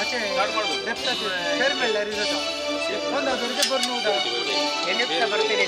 ಆಚೆ ಲೆಫ್ಟ್ ಆಚೆ ಶೇರ್ ಮೇಲೆ ಇರೋದು ಒಂದು ಅದರಿಗೆ ಬರ್ನೂದ ಎಲ್ಲಿಂದ ಬರ್ತೀನಿ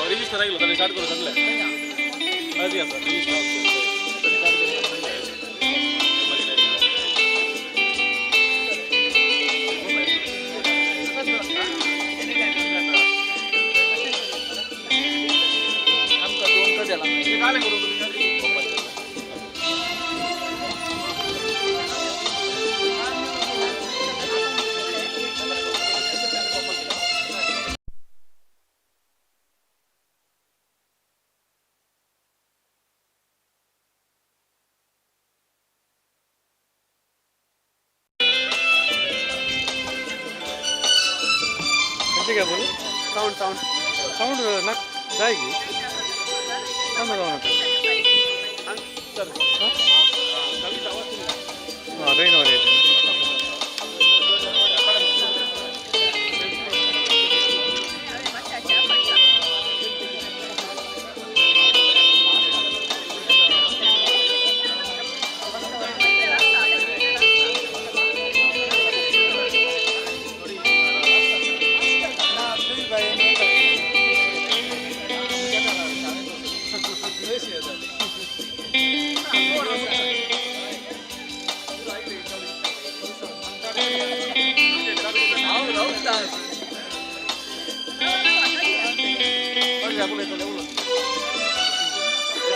रजिस्टर ಆಗಿಲ್ಲ ತಲೆ ಸ್ಟಾರ್ಟ್ ಕरू ತಲೆ ಅದಿಯಾ ಸರ್ आमका दोन का द्याला हे काले करू क्या बोले साउंड साउंड साउंड ना जाएगी कम लगाना सर हाँ रेन हो रही है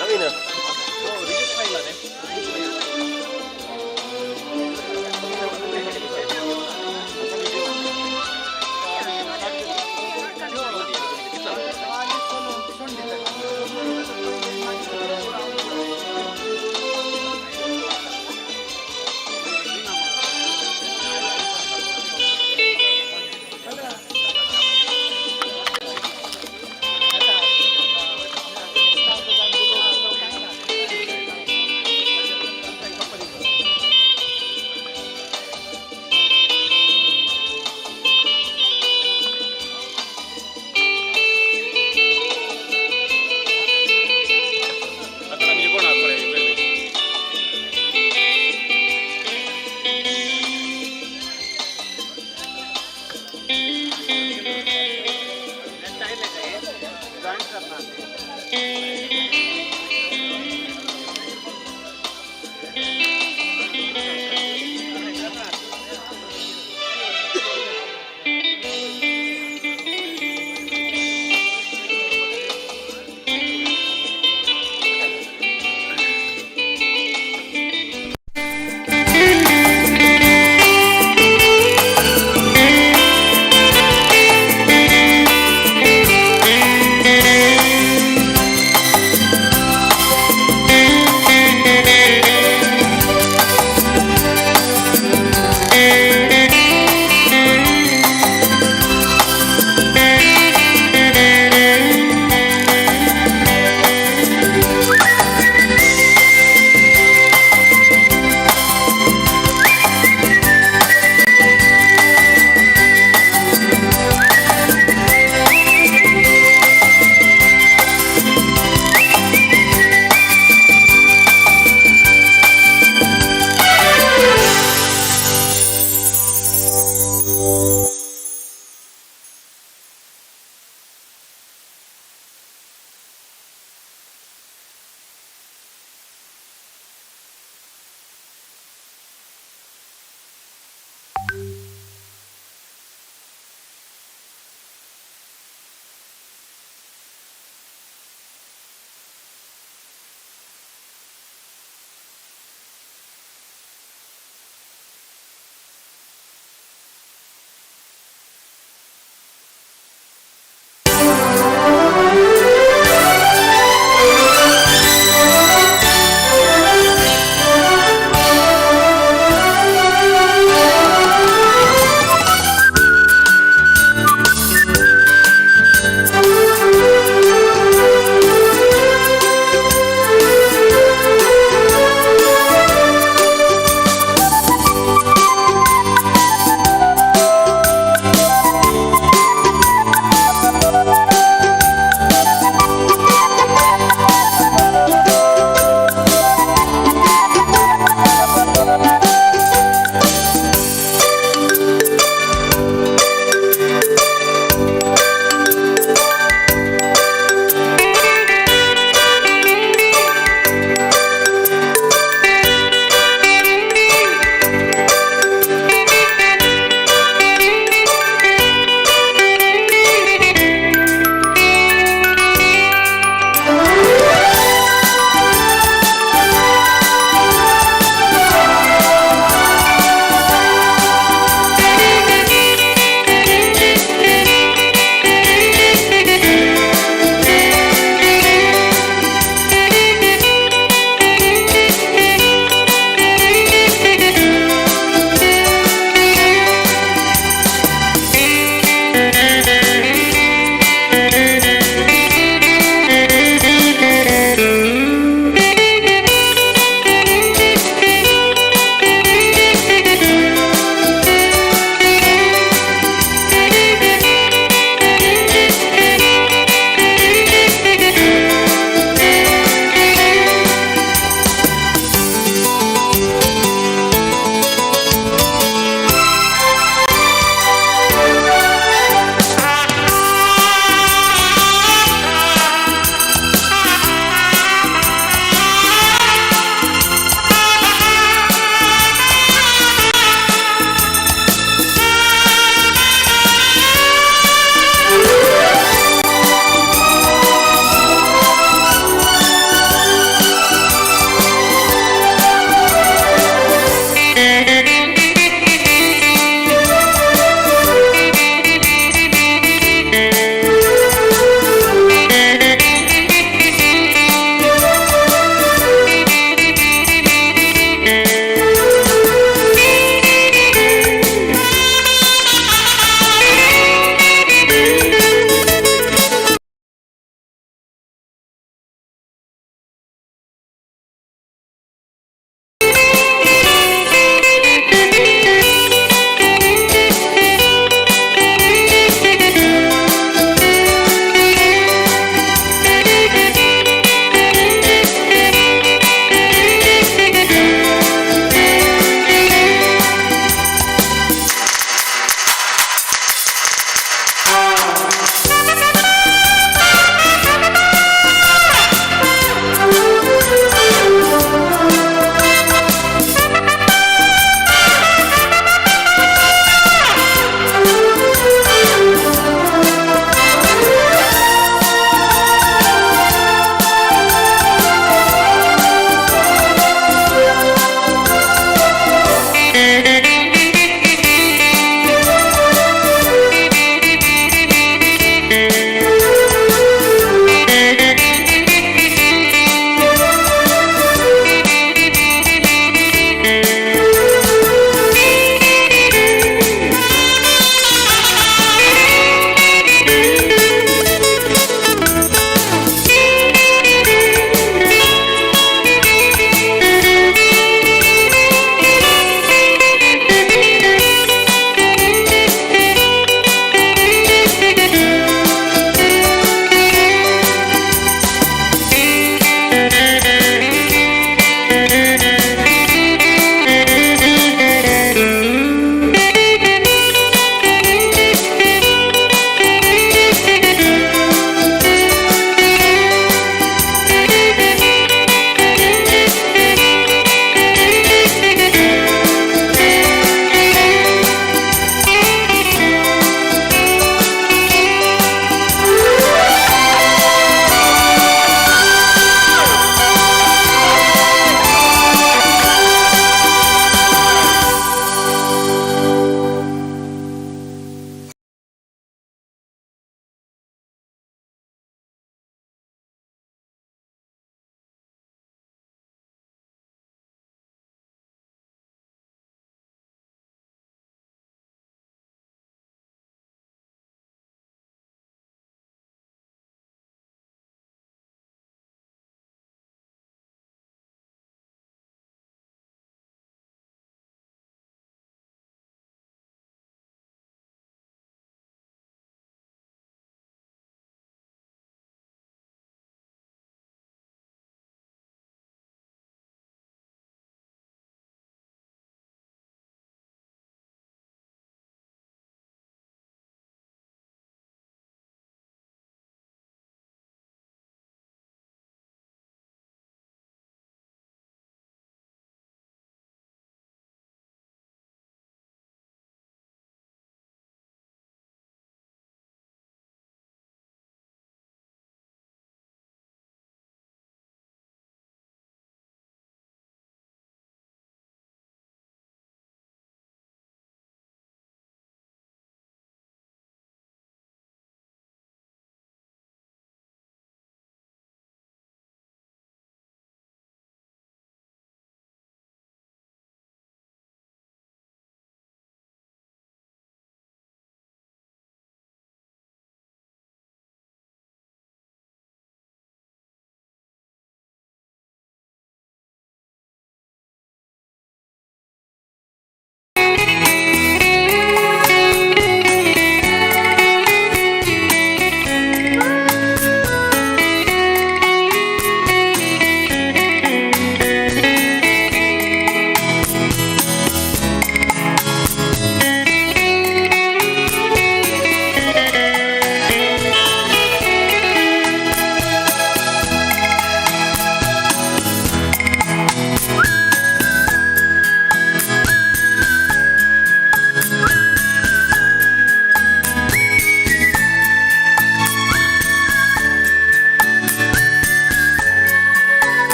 नवीन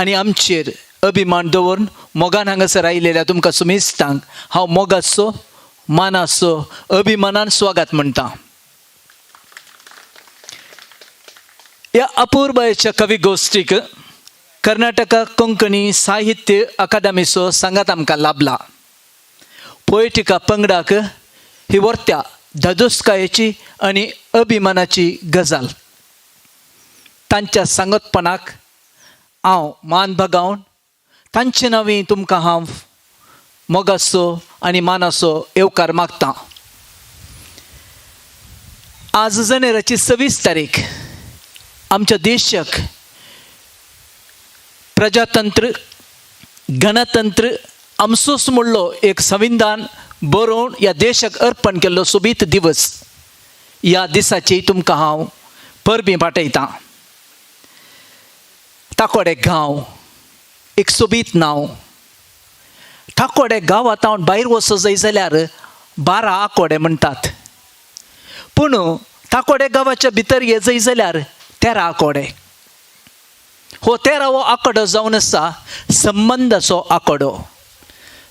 आनी आमचेर अभिमान दवरून मोगान हांगासर आयिल्ल्या तुमकां सुमेस्तांक हांव मोगाचो मानाचो अभिमानान स्वागत म्हणटा. ह्या अपूर्वच्या कवी गोष्टीक कर्नाटका कोंकणी साहित्य अकादमीचो सांगात आमकां लाभला. पोएटिका पंगडाक ही वर्त्या धादोसकायेची आनी अभिमानाची गजाल. तांच्या सांगतपणाक हांव मान बगावन तांचे नांवी तुमकां हांव मोगाचो आनी मानाचो येवकार मागतां. आज जानेराची 26 तारीख आमच्या देशाक प्रजातंत्र गणतंत्र आमचोच म्हणलो एक संविधान बरोवन ह्या देशाक अर्पण केल्लो सोबीत दिवस. ह्या दिसाची तुमकां हांव परबीं पाठयतां. टाकोडे गांव एक सोबीत नांव. टाकोडे गांवांत हांव भायर वचो जाय जाल्यार 12 आकोडे म्हणटात. पूण टाकोडे गांवाच्या भितर ये जाय जाल्यार 13 आकोडे. हो 13वो आंकडो जावन आसा संबंदाचो आंकडो.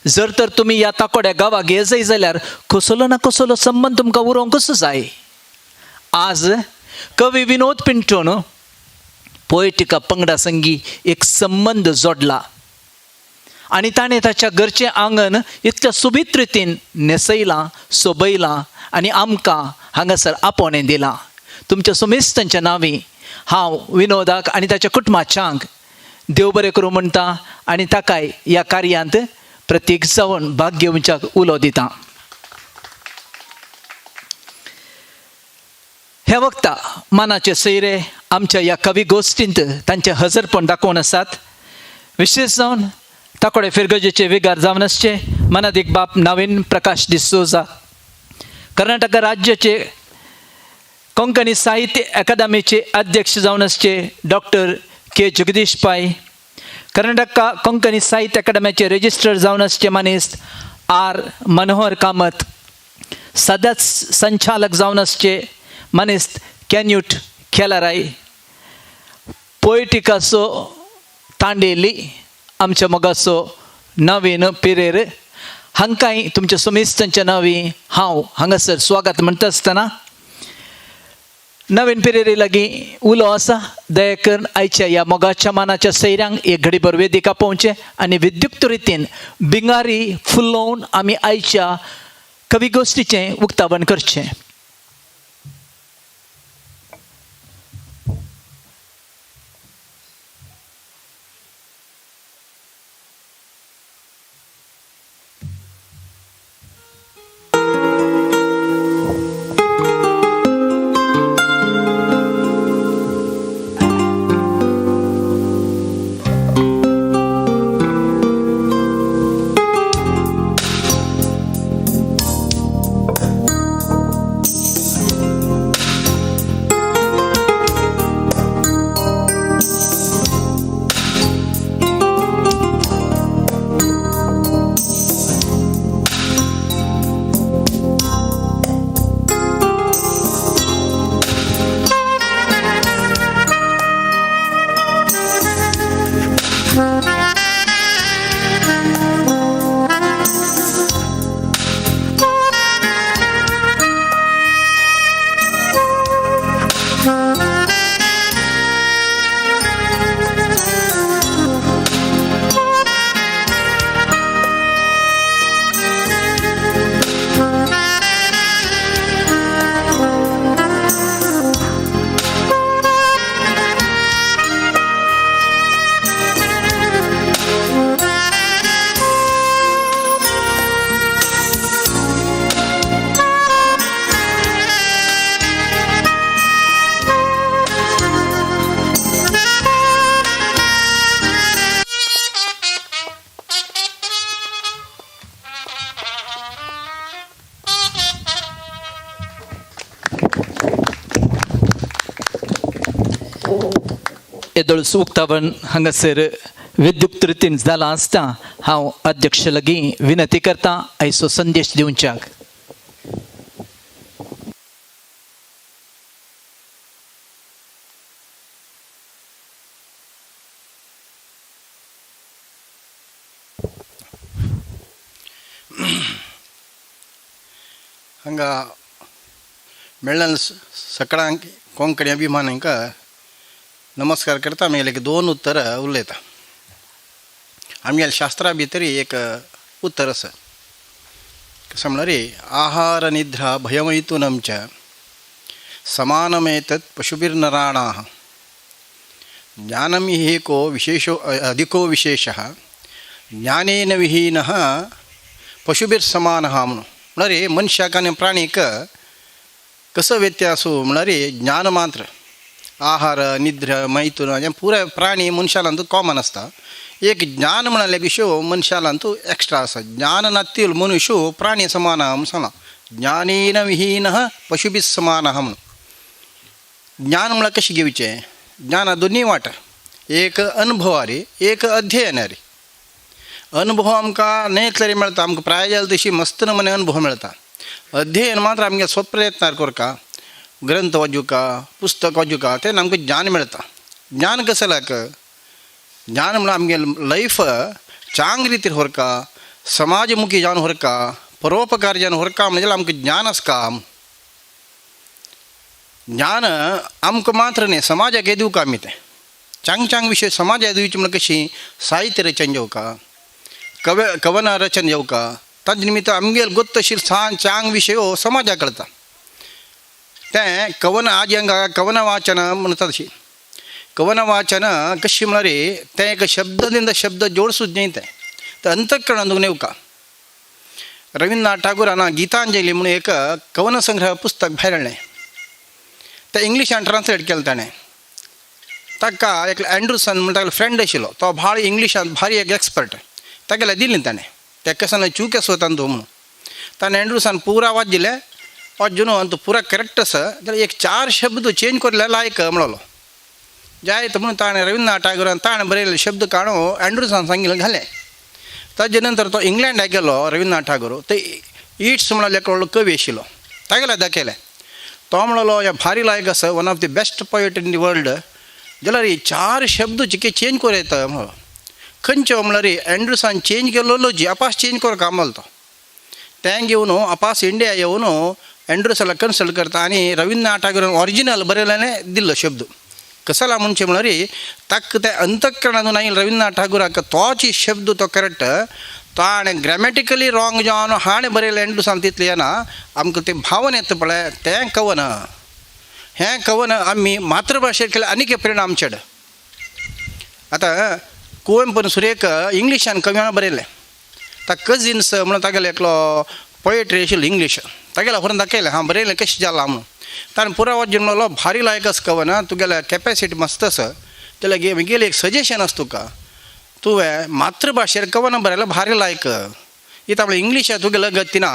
जर तर तुमी ह्या टाकोड्या गांवाक ये जाय जाल्यार कसलो ना कसलो संबंद तुमकां उरोवंकच जाय. आज कवी विनोद पिंटोन पोएटिका पंगडा संगी एक संबंध जोडला आनी ताणें ताच्या घरचें आंगण इतल्या सुबीत रितीन नेसयलां सोबयलां आनी आमकां हांगासर आपोवणें दिलां. तुमच्या सोमेस्तांच्या नांवी हांव विनोदाक आनी ताच्या कुटुंबाच्यांक देव बरें करूं म्हणटा आनी ताकाय ह्या कार्यांत प्रत्येक जावन भाग घेवच्याक उलो दितां. ह्या वक्ता मानाचे सयरे आमच्या ह्या कवी गोश्टींत तांचे हजरपण दाखोवन आसात. विशेश जावन टाकोडे फिरगजेचे विगार जावन आसचे मानादीक बाप नवीन प्रकाश डिसोजा, कर्नाटका राज्याचे कोंकणी साहित्य अकादमीचे अध्यक्ष जावन आसचे डॉक्टर के जगदीश पाय, कर्नाटका कोंकणी साहित्य अकादमीचे रजिस्ट्रार जावन आसचे मनीस आर मनोहर कामत, सदस्य संचालक जावन आसचे मनीस कॅन्यूट खेलाराय, पोएटिकाचो तांडेली आमच्या मोगाचो नवीन पिरेर हांकांय तुमच्या सोमेस्तांच्या नांवी हांव हांगासर स्वागत म्हणटा आसतना नवीन पिरेरे लागीं उलो आसा. दया करून आयच्या ह्या मोगाच्या मानाच्या सैऱ्यांक एक घडीभर वेदिका पोवचें आनी विद्युक्त रितीन बिंगारी फुलोवन आमी आयच्या कवी गोश्टीचें उक्तावण करचें. येदोळ उक्तावण हांगासर विद्युक्त रितीन जालां आसता हांव अध्यक्ष लागीं विनंती करतां आयचो संदेश दिवच्याक. हांगा मेळ्ळन सकाळांक कोंकणी अभिमानांक नमस्कार करता आमगेले 2 उत्तरां उलयता. आमगेल्या शास्त्रा भितर एक उत्तर आसा. कशें म्हणल्यार आहार निद्रा भयमैथुनं च समानमेतत् पशुभिर्नराणाः ज्ञानं हि एको विशेषो अधिको विशेषः ज्ञानेन विहीनः पशुभिर्समानः म्हणून. म्हळ्यार मनशाक आनी प्राणीक कसो व्यत्यास म्हळ्यार ज्ञान मात्र. आहार निद्रा मैथुन हें पुराय प्राणी मनशालांतू कॉमन आसता. एक ज्ञान म्हणाले विशय मनशालांतू एक्स्ट्रा आसा. ज्ञान नातील मनुष्य प्राणी समान म्हणून सांगला. ज्ञानेन विहीनः पशुभिः समानः म्हणून. ज्ञान म्हळ्यार कशें घेवचें. ज्ञाना दोनी वाट. एक अनुभवारी एक अध्ययनारी. अनुभव आमकां नेतलेरी मेळटा. आमकां प्राय जाल तशी मस्त नमुने अनुभव मेळटा. अध्ययन मात्र आमगे स्वप्रयत्नार करता. ग्रंथ वाचुका पुस्तक वाचुका तें आमकां ज्ञान मेळटा. ज्ञान कसं लायक ज्ञान म्हळ्यार आमगे लायफ चांग रितीर व्हरका समाजमुखी जावन व्हरका परोपकार जावन व्हरका म्हणजे आमकां ज्ञान आसका. ज्ञान आमकां मात्र न्ही समाजाक दिवका आमी तें चांग चांग विशय समाजाक दिवची म्हळ्यार कशी साहित्य रचन जेवका कवना रचन जेवका ताजे निमित्त आमगेल गोत्त आशिल्लो सान चांग विशय समाजाक कळटा. तें कवन आज हांगा कवन वाचन म्हणटा तशी कवन वाचन कशी म्हळ्यार तें एक शब्दದಿಂದ शब्द जोडसूच न्ही तें अंतःकरणांतूक नेवका. रवींद्रनाथ टागोरान गीतांजली म्हणून एक कवन संग्रह पुस्तक भायर हाडलें. तें इंग्लिशान ट्रान्सलेट केलें ताणें. ताका एक एंड्रुसन म्हणटा फ्रेंड आशिल्लो तो भाळ इंग्लिशान भारी एक एक्सपर्ट तागेल्या दिलें ताणें. तें कसन चूक वता तूं म्हणून ताणें एंड्रुसान पुरा वाच दिलें. वाचून तो पुरा करेक्ट आसा जाल्यार एक 4 शब्द चेंज करल्यार लायक म्हणलो. जायत म्हणून ताणें रवींद्रनाथ टागोरान ताणें बरयल्ले शब्द काडून एंड्रुसान सांगिल्लें घालें. ताजे नंतर तो इंग्लंडाक गेलो रवींद्रनाथ टागोर. ते इट्स म्हणून एक व्हडलो कवी आशिल्लो तागेल्या दाखयलें. तो म्हणलो हे भारी लायक आसा one of the best poet in the world. जाल्यार 4 शब्द जिके चेंज करूं येता म्हणलो. खंयच्यो म्हळ्यार एंड्रुसान चेंज केल्लो जी अपास चेंज करता म्हणलो तो. तें घेवन अपास इंडिया येवन एंड्रुसाला कन्सल्ट करता आनी रवींद्रनाथ टागोरान ऑरिजिनल बरयलेलें दिल्लो शब्द. कसो ला म्हणचे म्हळ्यार ताका तें अंतःकरणांतून आयिल्लो रवींद्रनाथ टागोराक तोच शब्द तो करेक्ट ताणें ग्रॅमेटिकली रॉंग जावन हाणें बरयलें एंड्रुसान तितलें येना. आमकां तें भावन येता पळय तें कवन. हें कवन आमी मातृभाशेर केलें आनीक परिणाम चड. आतां कुवेंपून सुरेख इंग्लिशान कवियां बरयलें. ताका कजिन्स म्हणून तागेलो एकलो पोएट्री आशिल्लो इंग्लीश तागेल्या व्हरून दाखयलें हांव बरयलें कशें जालां म्हणून. ताणें पुरा वाचून म्हणलो भारी लायक आसा कवन तुगेल्या कॅपेसिटी मस्त आसा जाल्यार म्हगेलें एक सजेशन आसा तुका तुवें मातृभाशेर कवन बरयलें भारी लायक. इता म्हणल्यार इंग्लिशाक तुगेलो गती ना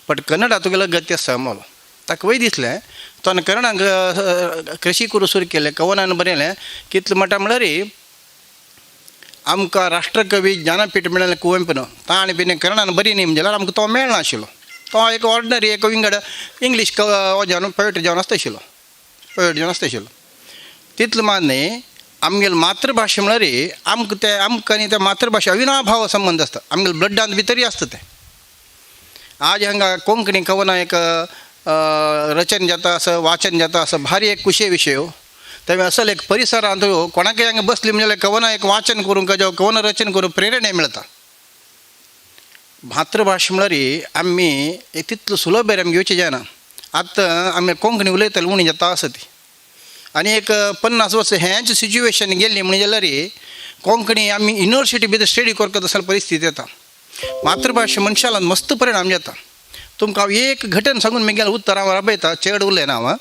बट कन्नडा तुगेलो गती आसा म्हणलो. ताका वय दिसलें तो कन्नडाक कृशी करूं सुरू केलें कवनान बरयलें. कितलें म्हणटा म्हळ्यार आमकां राष्ट्रकवी ज्ञानपीठ मेळ्ळें कुवेंपून ताणें बीन कन्नडान बरी न्ही म्हणजे जाल्यार आमकां तो मेळना आशिल्लो. तो एक ऑर्डिनरी एक विंगड इंग्लीश जावन पोएट जावन आसता आशिल्लो पोएट जावन आसता आशिल्लो. तितलें मात न्ही आमगेली मातृभाशा म्हळ्यार आमकां आनी त्या मातृभाशा अविनाभाव संबंध आसता. आमगेल्या ब्लडांत भितरी आसता तें. आज हांगा कोंकणी कवना एक रचन जाता असं वाचन जाता असं भारी एक कुशे विशय. तें असल एक परिसरांत कोणाकय हांगा बसली म्हणजे कवना एक वाचन करूंक जावं कवन रचन करूंक प्रेरणा मेळटा. मातृभाशा म्हळ्यार आमी तितलो सुलभ आमी घेवचें जायना. आतां आमी कोंकणी उलयतले म्हणून जाता आसा ती आनी एक 50 वर्सां हेंच सिच्युएशन गेल्ली म्हणजे जाल्यार कोंकणी आमी युनिवर्सिटी भितर स्टडी करता असल्या परिस्थिती येता. मातृभाशा मनशाला मस्त परिणाम जाता. तुमकां हांव एक घटन सांगून म्हगेलें उत्तर हांव राबयतां चड उलयना हांव.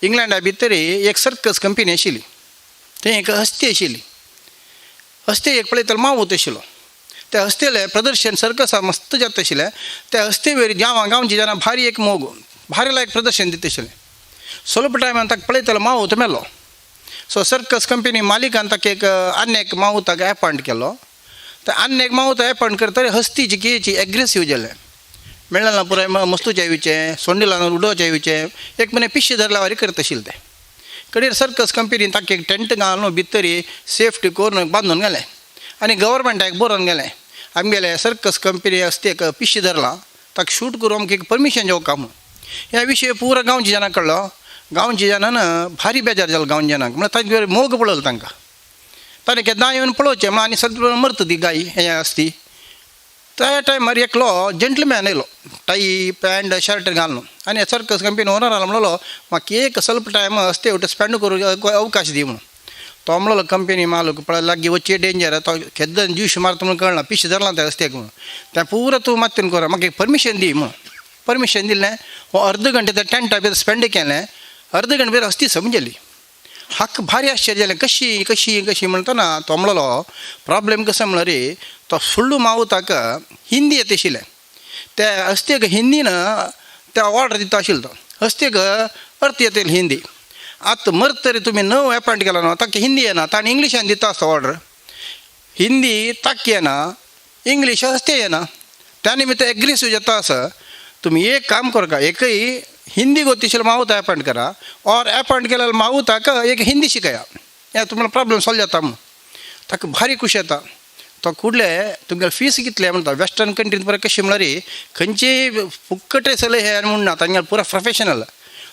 इंग्लंडा भितर एक सर्कस कंपनी आशिल्ली. थंय एक हस्ती आशिल्ली. हस्ते एक पळयतालो मावूत आशिल्लो. त्या हस्तेलें प्रदर्शन सर्कसा मस्त जाता आशिल्लें. त्या हस्ते वयर गांवची जाणां भारी एक मोग भारी लायक प्रदर्शन दिता आशिल्लें. स्वल्प टायमान ताका पळयतालो मावूत मेलो. सो सर्कस कंपनी मालिकान ताका एक आनी एक मावूताक अपॉयंट केलो. तर आनी एक मावूत अपॉयंट करता हस्ती जिकेची एग्रेसीव जालें. मेळना पुराय मस्तूच्या येवचें सोंडिलान उडोवचें येवचें एक म्हणे पिशे धरल्या वारी करता आशिल्लें तें. कडेन सर्कस कंपनीन ताका एक टेंट घालून भितर सेफ्टी करून बांदून गेलें आनी गव्हर्मेंटाक बरोवन गेलें आमगेले सर्कस कंपनी असते एक पिशी धरला ताका शूट करून आमकां एक परमिशन जेवका म्हणून ह्या विशय पुरा गांवच्या जाणांक कळलो गांवच्या जाणांन भारी बेजार जालो गांवच्या जाणांक म्हळ्यार तांचे मोग पळयलो तांकां ताणें केन्ना येवन पळोवचें म्हण आनी सगळें मरता ती गाय हें आसती त्या टायमार एकलो जेंटलमॅन येयलो टाई पॅन्ट शर्ट घालून आनी सर्कस कंपनी ओनराला म्हणलो म्हाका एक ಸ್ವಲ್ಪ टायम असते स्पेंड करूंक अवकाश दी म्हणून तो म्हणलो कंपनी मालक पळय लागीं वच्चे डेंजर तो केद्दां ज्यूश मारता म्हणून कळना पिशे धरला त्या रस्त्याक म्हणून तें पुरो तूं मातून कर म्हाका एक परमिशन दी म्हणून परमिशन दिलें हो अर्द घंटे त्या टेंटा भितर स्पेंड केलें अर्द घंटे भितर हस्ती समजली हाक भारी आश्चर्य जालें कशी कशी कशी म्हणटना तो म्हणलो प्रॉब्लेम कसो म्हणल्यार रे तो फुल्लू मावताका हिंदी येता आशिल्लें त्या हस्तेक हिंदीन त्या ऑर्डर दिता आशिल्लो तो हस्तेक अर्थ येतले हिंदी आतां मरत तरी तुमी नवो अपॉयंट केला न्हू ताका हिंदी येना ताणें इंग्लिशान दिता आसता ऑर्डर हिंदी ताका येना इंग्लीश हस्ते येना त्या निमित्त एग्रेसिव्ह जाता आसा तुम्ही एक काम कर का एकही हिंदी गोतीशील मावता अपॉइंट करा और अपॉइंट केलेलं मावताका एक हिंदी शिकया या तुम्हाला प्रॉब्लेम सॉल्व जाता म्हणून ताका भारी खुशी येता तो फुडले तुमगे फीस कितले म्हणटा वेस्टर्न कंट्रीन पळय कशी म्हळ्यार खंयची फुक्कटे सलय हे म्हणना तांगे पुरा प्रोफेशनल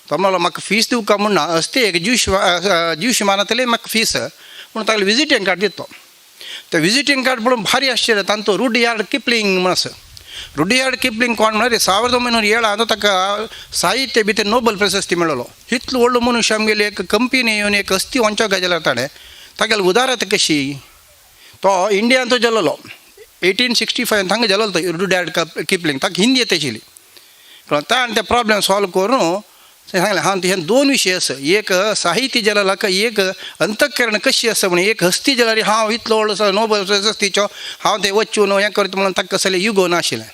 तो म्हणलो म्हाका फीस दिवका म्हणना असते एक ज्यूश मानतले म्हाका फीस म्हणून ताका विजिटींग कार्ड दितो ते विजिटींग कार्ड पळोवन भारी आश्चर्य तांचो रुडयार्ड किपलिंग म्हणून आसा रुडयार्ड किपलिंग कोण म्हळ्यार 1907 ताका साहित्य भितर नोबल प्रशस्ती मेळ्ळो इतलो व्हडलो मनुश्य आमगेली एक कंपनी येवन एक हस्ती वंचो गाजला ताणें तागेली उदारत कशी तो इंडियान तो जल्लो 1865 तांकां जल्लो तो रुडयार्ड किपलिंग ताका हिंदी येता आशिल्ली ताणें ते प्रॉब्लेम सॉल्व करून सांगलें हांव हे दोन विशय आसा एक साहित्य जल्ला एक अंतकरण कशी आसा म्हणून एक हस्ती जाल्यार हांव इतलो व्हडलो नोबल प्रशस्तीचो हांव ते वचून हें करता म्हणून ताका कसलें युगो नाशिल्लें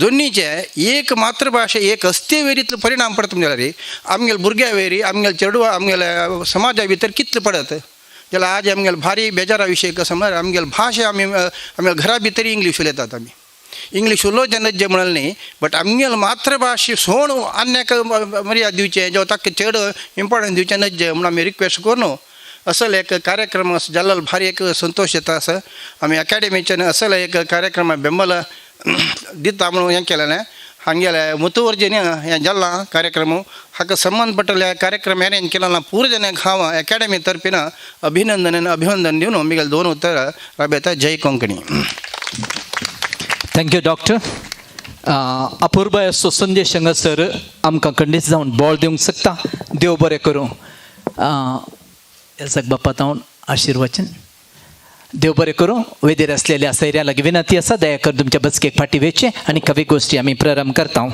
दोनीचे एक मातृभाशा एक हस्ते वेरी इतलो परिणाम पडता जाल्यार आमगेल्या भुरग्या वेरी आमगेल्या चेडवां आमगेल्या समाजा भितर कितले पडत जाल्यार आज आमगेलो भारी बेजारा विशय कसो म्हळ्यार आमगेली भाशा आमगेल्या घरा भितर इंग्लीश उलयतात आमी इंग्लीश उलोवचें नजे म्हणलें न्ही बट आमगेलो मातृभाशे सोड अन्याक मर्याद दिवचें जो ताका चड इम्पॉर्टन्स दिवचें नजे म्हणून आमी रिक्वेस्ट करून असल एक कार्यक्रम जाल्लो भारी एक संतोश येता आसा आमी अकॅडमीच्यान असल एक कार्यक्रम बेंबल दिता म्हणून हें केलेलें हांगेले मुतुवर्जीन हें जाल्लां कार्यक्रम हाका संबंधपट्टले कार्यक्रम अरेंज केलेला पूर्ण जनांक हांव अकॅडमी तर्फेन अभिनंदन दिवन आमगेले 2 उतर राबयता जय कोंकणी थँक्यू डॉक्टर अपूर्व असो संदेश हांगासर आमकां खंडीत जावन बोळ दिवंक शकता देव बरें करूं एल्साक बापा तावन आशिर्वचन देव बरें करूं वेदेर आसलेल्या सैऱ्या लागीं विनंती आसा दया करून तुमच्या बसकेक फाटी वेचे आनी कवी गोश्टी आमी प्रारंभ करता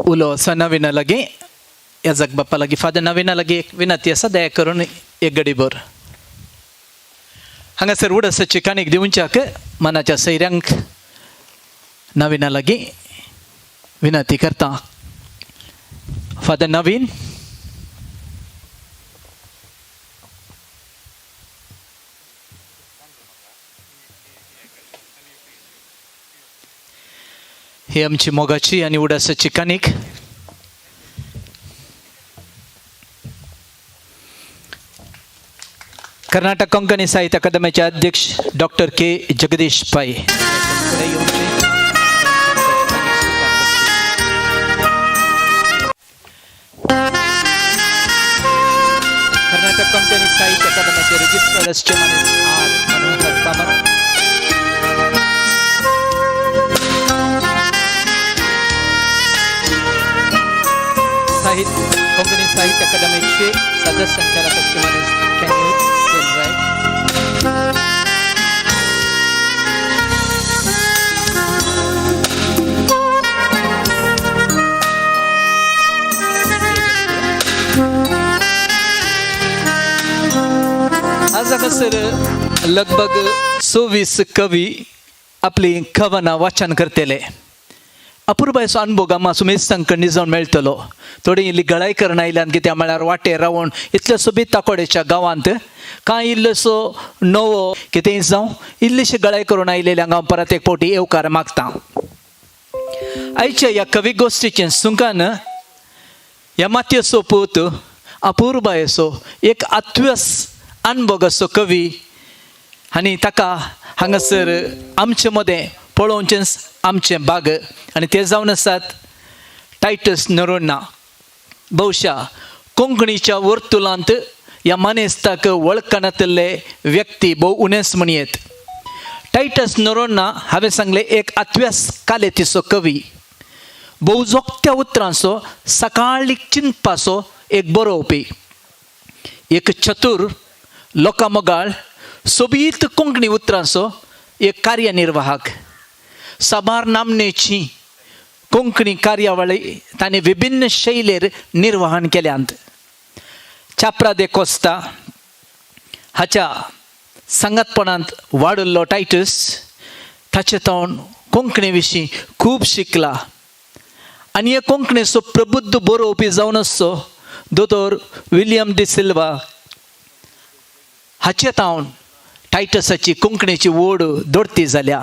उलो आसा नवीना लागीं याजक बाप्पा लागीं फादर नवीना लागीं एक विनंती आसा दया करून एक घडीभर हांगासर उडसाची काणीक दिवच्याक मनाच्या सैऱ्यांक नवीना लागीं विनंती करता फादर नवीन ही आमची मोगाची आणि उडासाची काणीक कर्नाटक कोंकणी साहित्य अकादमीचे अध्यक्ष डॉक्टर के जगदीश पै कर्नाटक कोंकणी साहित्य अकादमीचे रजिस्ट्रार मनोहर कामत कोंकणी साहित्य अकादमीचे सदस्य संचालक आज हांगासर लगभग 26 कवी आपली कवनां वाचन करतले अपुरबायचो अनुभव गा मातसो मेस्तांकडे जावन मेळटलो. थोडी इल्ली गळाई करून आयल्यान कित्या म्हळ्यार वाटेर रावून इतल्या सोबीत ताकोड्याच्या गांवांत कांय इल्लोसो नवो कितेंय जावं इल्लीशी गळाई करून आयलेल्यांक हांव परत एक फावटी येवकार मागतां. आयच्या ह्या कवी गोश्टीचें सुखान ह्या मातयेचो पूत अपुरबायेचो एक आत्वस अनुभव असो कवी आनी ताका हांगासर आमचे मदें पळोवचें आमचें भाग आनी ते जावन आसात टायटस नरोन्ना. भोवशा कोंकणीच्या वर्तुळांत ह्या मानेस्ताक वळखनातले व्यक्ती भोव उणेंच म्हणयेत. टायटस नरोन्ना हांवें सांगलें एक आत्व्यास कालेतीचो कवी, भोव जोगत्या उतरांचो सकाळीक चिंतपाचो एक बरोवपी, एक चतूर लोकामोगाळ सोबीत कोंकणी उतरांचो एक कार्यनिर्वाहक. साबार नामनेची कोंकणी कार्यावळी ताणें विभिन्न शैलीर निर्वहण केल्यांत. चाप्रा दे कोस्ता हाच्या सांगातपणांत वाडिल्लो टायटस ताचे तोंड कोंकणी विशीं खूब शिकला आनी हे कोंकणीचो प्रबुध्द बरोवपी जावन आसचो दोतोर विलियम डी सिल्वा हाचे तावन टायटसाची कोंकणीची ओड दोडती जाल्या.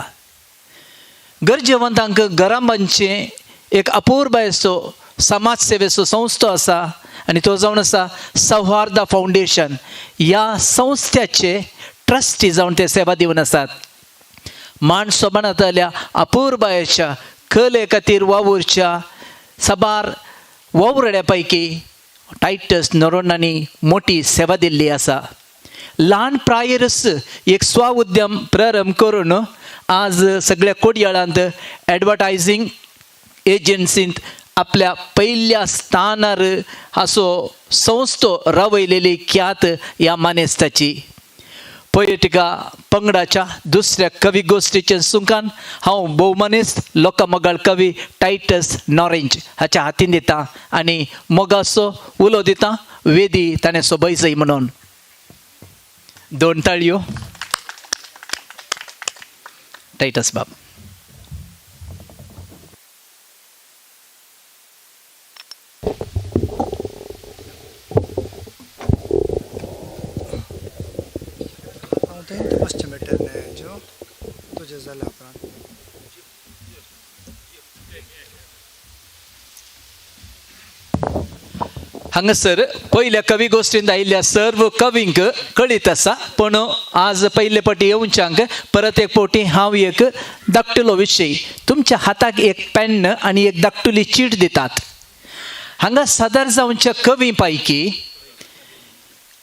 गरजेवंतांक गराबांचे एक अपुरबायचो समाज सेवेचो संस्थो आसा आनी तो जावन आसा सौहार्दा फावंडेशन. ह्या संस्थ्याचे ट्रस्टी जावन ते सेवा दिवन आसात. माणसोबानांतल्या अपुरबायेच्या कले खातीर वावुरच्या साबार वावरड्या पैकी टायटस नरोन्नानी मोठी सेवा दिल्ली आसा. ल्हान प्रायरच एक स्व उद्यम प्रारंभ करून आज सगळ्या कोडयाळांत एडवर्टायझींग एजन्सींत आपल्या पहिल्या स्थानार असो संस्थो रावयलेली ख्यात ह्या मानेस्ताची. पर्यटिका पंगडाच्या दुसऱ्या कवी गोश्टीचे सुखान हांव भोवमनीस लोकामोगाळ कवी टायटस नॉरेंज हाच्या हातीन दितां आनी मोगाचो उलो दितां वेदी ताणें सोबयचय म्हणून. 2 ताळयो टायटस बाब. पश्चिम जो तुझे झाला आपण हांगासर पयल्या कवी गोश्टींत आयिल्ल्या सर्व कवींक कळीत आसा, पण आज पयले फावटी येवच्यांक परत एक फावटी हांव एक धाकटुलो विशय तुमच्या हाताक एक पेन आनी एक धाकटुली चीट दितात. हांगा सादर जावच्या कवी पैकी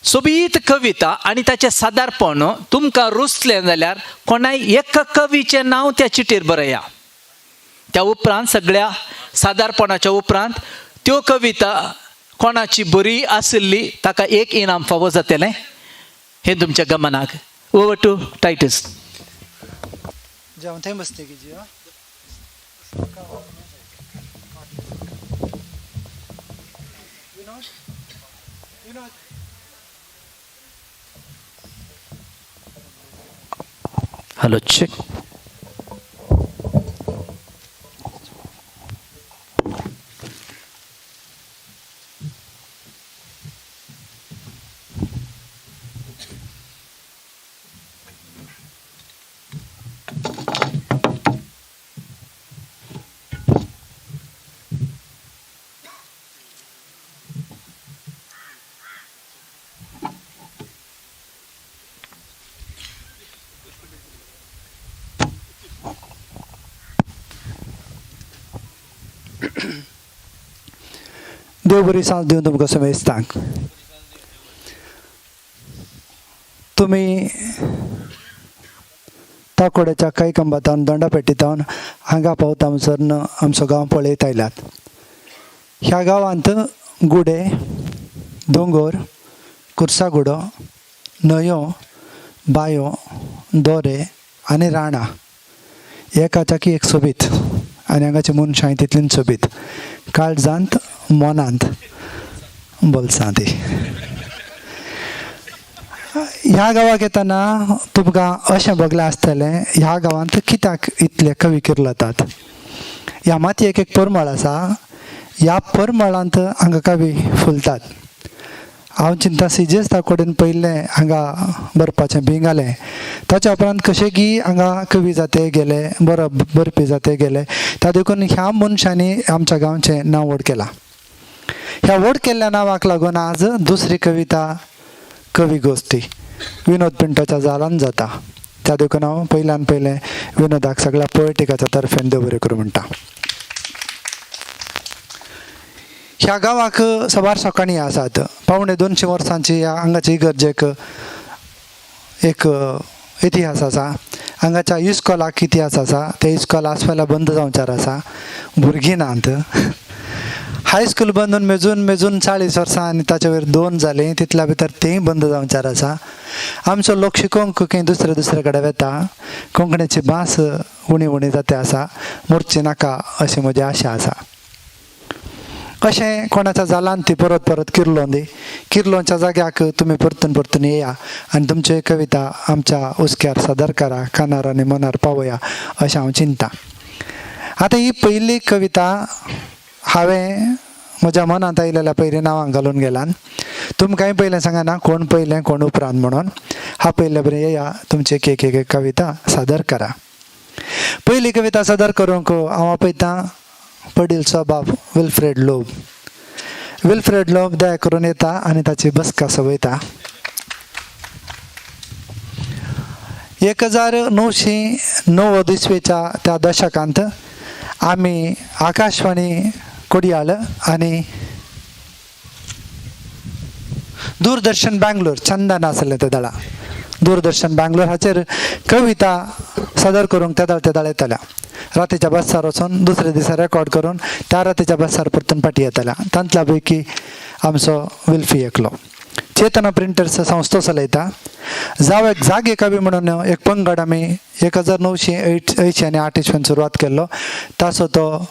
सोबीत कविता आनी ताचें सादारपण तुमकां रुचलें जाल्यार कोणाय एका कवीचें नांव त्या चिटीर बरया. त्या उपरांत सगळ्या सादारपणाच्या उपरांत त्यो कविता कोणाची बरी आसली ताका एक इनाम फावो जातलें हें तुमच्या गमनाक. Over to Titus. जाऊन थंय बसते की जी हॅलो चेक. देव बरी सांज दिवन तुमकां समेस्तांक. तुमी ताकोड्याच्या काही कंबातान दोंडापेटीतावन हांगा पावता म्हणसर आमचो गांव पळयत आयल्यात. ह्या गांवांत गुडे, दोंगर, कुर्सागुडो, न्हंयो, बांयो, दोरे आनी राणां एकाच्याकी एक सोबीत आनी हांगाची मनशांय तितलीच सोबीत. काळजांत मोनांत बोल्सांत. ह्या गांवाक येतना तुमकां अशें बगलें आसतलें ह्या गांवांत कित्याक इतले कवी किर्लतात. ह्या माती एक एक परमळ आसा, ह्या परमळांत हांगा कवी फुलतात. हांव चिंता सिजेस ताकोडेन पयलें हांगा बरपाचें भिंगालें, ताच्या उपरांत कशें की हांगा कवी जाते गेले, बरपी जाते गेले, त्या देखून ह्या मनशांनी आमच्या गांवचें नांव व्हड केलां. ह्या व्हड केल्ल्या नांवाक लागून आज दुसरी कविता कवी गोश्टी विनोद पिंटोच्या जालान जाता. त्या देखून हांव पयल्यान पयलें विनोदाक सगळ्या पोएटिकाच्या तर्फेन देव बरें करूं म्हणटा. ह्या गांवाक सवार सकाळी आसात. 250 वर्सांची ह्या हांगाच्या इगर्जेक एक इतिहास आसा. हांगाच्या इस्कॉलाक इतिहास आसा. ते इस्कॉल आसफाल्या बंद जावचार आसा, भुरगीं नात. हायस्कूल बंदून मेजून 40 वर्सां आनी ताचे वयर 2 जालीं, तितल्या भितर तेंय बंद जावचार आसा. आमचो लोक शिकोवंक खंय दुसरे कडेन वता. कोंकणीची भास उणी जाते आसा, मोडची नाका अशी म्हजी आशा आसा. अशें कोणाच्या जालान ती परत किर्लोन दी. किर्लोच्या जाग्याक तुमी परतून येया आनी तुमची कविता आमच्या उस्क्यार सादर करा, कानार आनी मनार पावया अशें हांव चिंता. आतां ही पयली कविता हांवें म्हज्या मनांत आयलेल्या पयलीं नांवांक घालून गेलां. तुमकांय पयलें सांगना कोण पयलें कोण उपरांत म्हणून. हांव पयले बरें येया, तुमची एक कविता सादर करा. पयली कविता सादर करूंक हांव आपयतां पडील स्वभाव विल्फ्रेड लोब. विल्फ्रेड लोब दया करून येता आनी ताची बसका वयता. 1990 इसवेच्या त्या दशकांत आमी आकाशवाणी कोडयाळ आनी दूरदर्शन बँगलोर चंदन आसलें ते दळा. दूरदर्शन बँगलोर हाचेर कविता सादर करूंक ते दाळ येताल्या. रातीच्या बसार वचून दुसरे दिसा रेकॉर्ड करून त्या रातीच्या बसार परतून पाटी येताल्या. तांतल्या पैकी आमचो विल्फी एकलो. चेतना प्रिंटर्स संस्थो चलयता. जागे कवी म्हणून एक पंगड आमी 1980 आनी 8 इसवेन सुरवात केल्लो. ताचो तो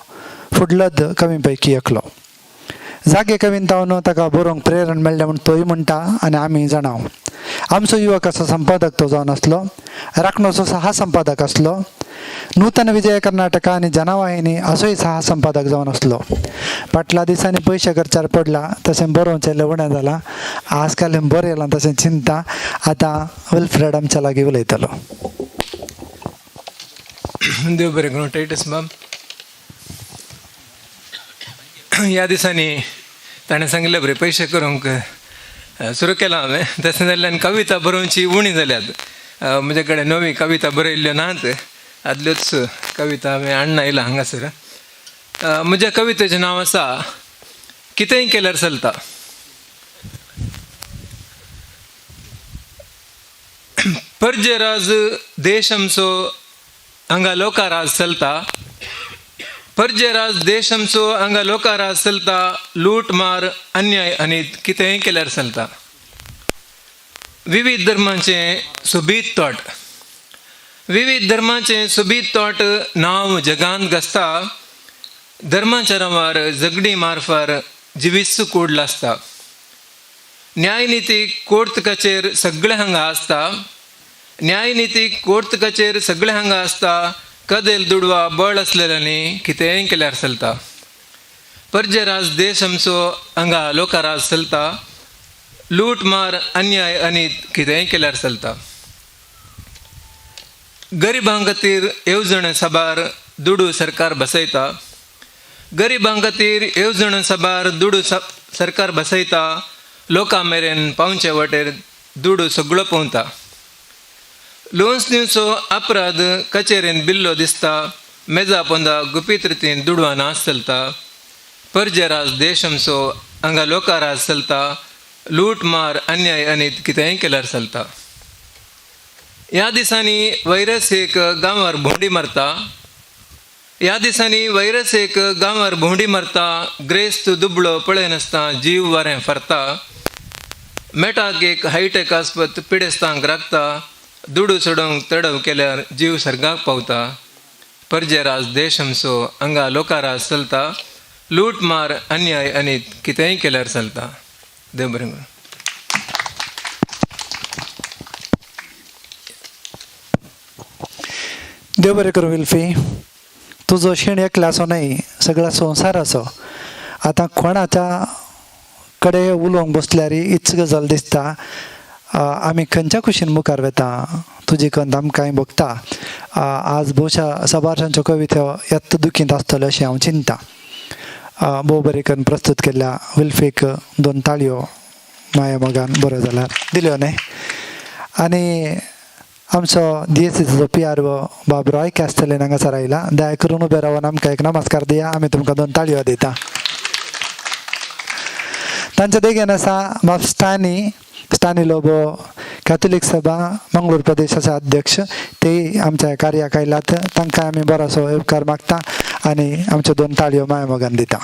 फुडलोच कवी पैकी एकलो. जागे कवीन तावन ताका बरोवंक प्रेरण मेळ्ळें म्हूण तोय म्हणटा आनी आमी जाणाव. आमचो युवक असो संपादक तो जावन आसलो. राखणोचो सहा संपादक आसलो. नूतन विजय कर्नाटका आनी जनवाहिनी असोय सहा संपादक जावन आसलो. फाटल्या दिसांनी पयशे खर्चार पडला तशें बरोवचें लवणें जालां. आज काल बरें येलां तशें चिंता. आतां विल्फ्रेड आमच्या लागीं उलयतलो. देव बरें करूं. टायटस बाब, ह्या दिसांनी ताणें सांगिल्लें बरें पयशे करूंक सुरू केलां हांवें. तशें जाल्ल्यान कविता बरोवची उणी जाल्यात. म्हजे कडेन नवी कविता बरयल्ल्यो नात. आदल्योच कविता हांवें हाडून आयला हांगासर. म्हज्या कवितेचें नांव आसा कितेंय केल्यार चलता. पर्जे राज देश आमचो हांगा लोका राज चलता. पर्जे राज देश आमचो हांगा लोका राज चलता. लूट मार अन्याय आनी कितेंय केल्यार चलता. विविध धर्मांचे सोबीत तोट. विविध धर्मांचे सोबीत तोट नांव जगांत गाजता. धर्माच्या नांवार झगडी मारफार जिविस्सू कूड लासता. न्यायनितीक कोर्ट कचेर सगळे हांगा आसता. न्यायनितीक कोर्ट कचेर सगळे हांगा आसता. कदेल दुडवा बळ असलेल्यांनी कितेंय केल्यार चलता. पर्जे राज देश आमचो हांगा लोका राज चलता. लूट मार अन्याय आनी कितेंय केल्यार चलता. गरिबां खातीर येवजण साबार दुडू सरकार बसयता. गरिबां खातीर येवजण साबार दुडू सरकार बसयता. लोकां मेरेन पावचे वाटेर दुडू सगळो पावता. लोन्स दिवचो अपराध कचेरेन बिल्लो दिसता. मेजा पोंदा गुपीत रितीन दुडवा नाच चलता. पर्जे राज देश आमचो हांगा लोका राज चलता. लूट मार अन्याय आनी कितेंय केल्यार चलता. ह्या दिसांनी वैरस एक गांवार भोंवडी मारता. ह्या दिसांनी वैरस एक गांवार भोंवडी मारता. ग्रेस्त दुबळो पळय नासता जीव वारें फरता. मेटाक एक हायटेक आस्पत पिडेस्तांक राखता. दुडू सोडोवंक तडव केल्यार जीव सर्गाक पावता. पर्जे राज देश आमचो हांगा लोका राज चलता. लूट मार अन्याय आनी कितेंय केल्यार चलता. देव बरें करूं. देव बरें करूं विल्फी. तुजो शीण एकला असो नाही सगळा संसार असो आता कोणाच्या कडे उलोवंक बसल्यार इच गजाल दिसता आमी खंयच्या खुशीन मुखार वेता तुजी खंत आमकां बघता आज भोवशा सबारशांच्यो कवित्यो येत्त दुखींत आसतल्यो अशें हांव चिंता भोव बरे करून प्रस्तूत केल्ल्या विल्फेक 2 ताळयो माया मोगान बरो जाल्यार दिल्यो न्ही आनी आमचो DSCचो PRO बाबरो आयके आसतले हांगासर आयला दया करून उबे रावन आमकां एक नमस्कार दिया आमी तुमकां 2 ताळयो दिता तांचे देगेन आसा बाब स्टानी लोबो कॅथोलीक सभा मंगळूर प्रदेशाचे अध्यक्ष ते आमच्या कार्याक आयल्यात तांकां आमी बरोसो उपकार मागता आनी आमच्यो 2 ताळयो माया मोगान दिता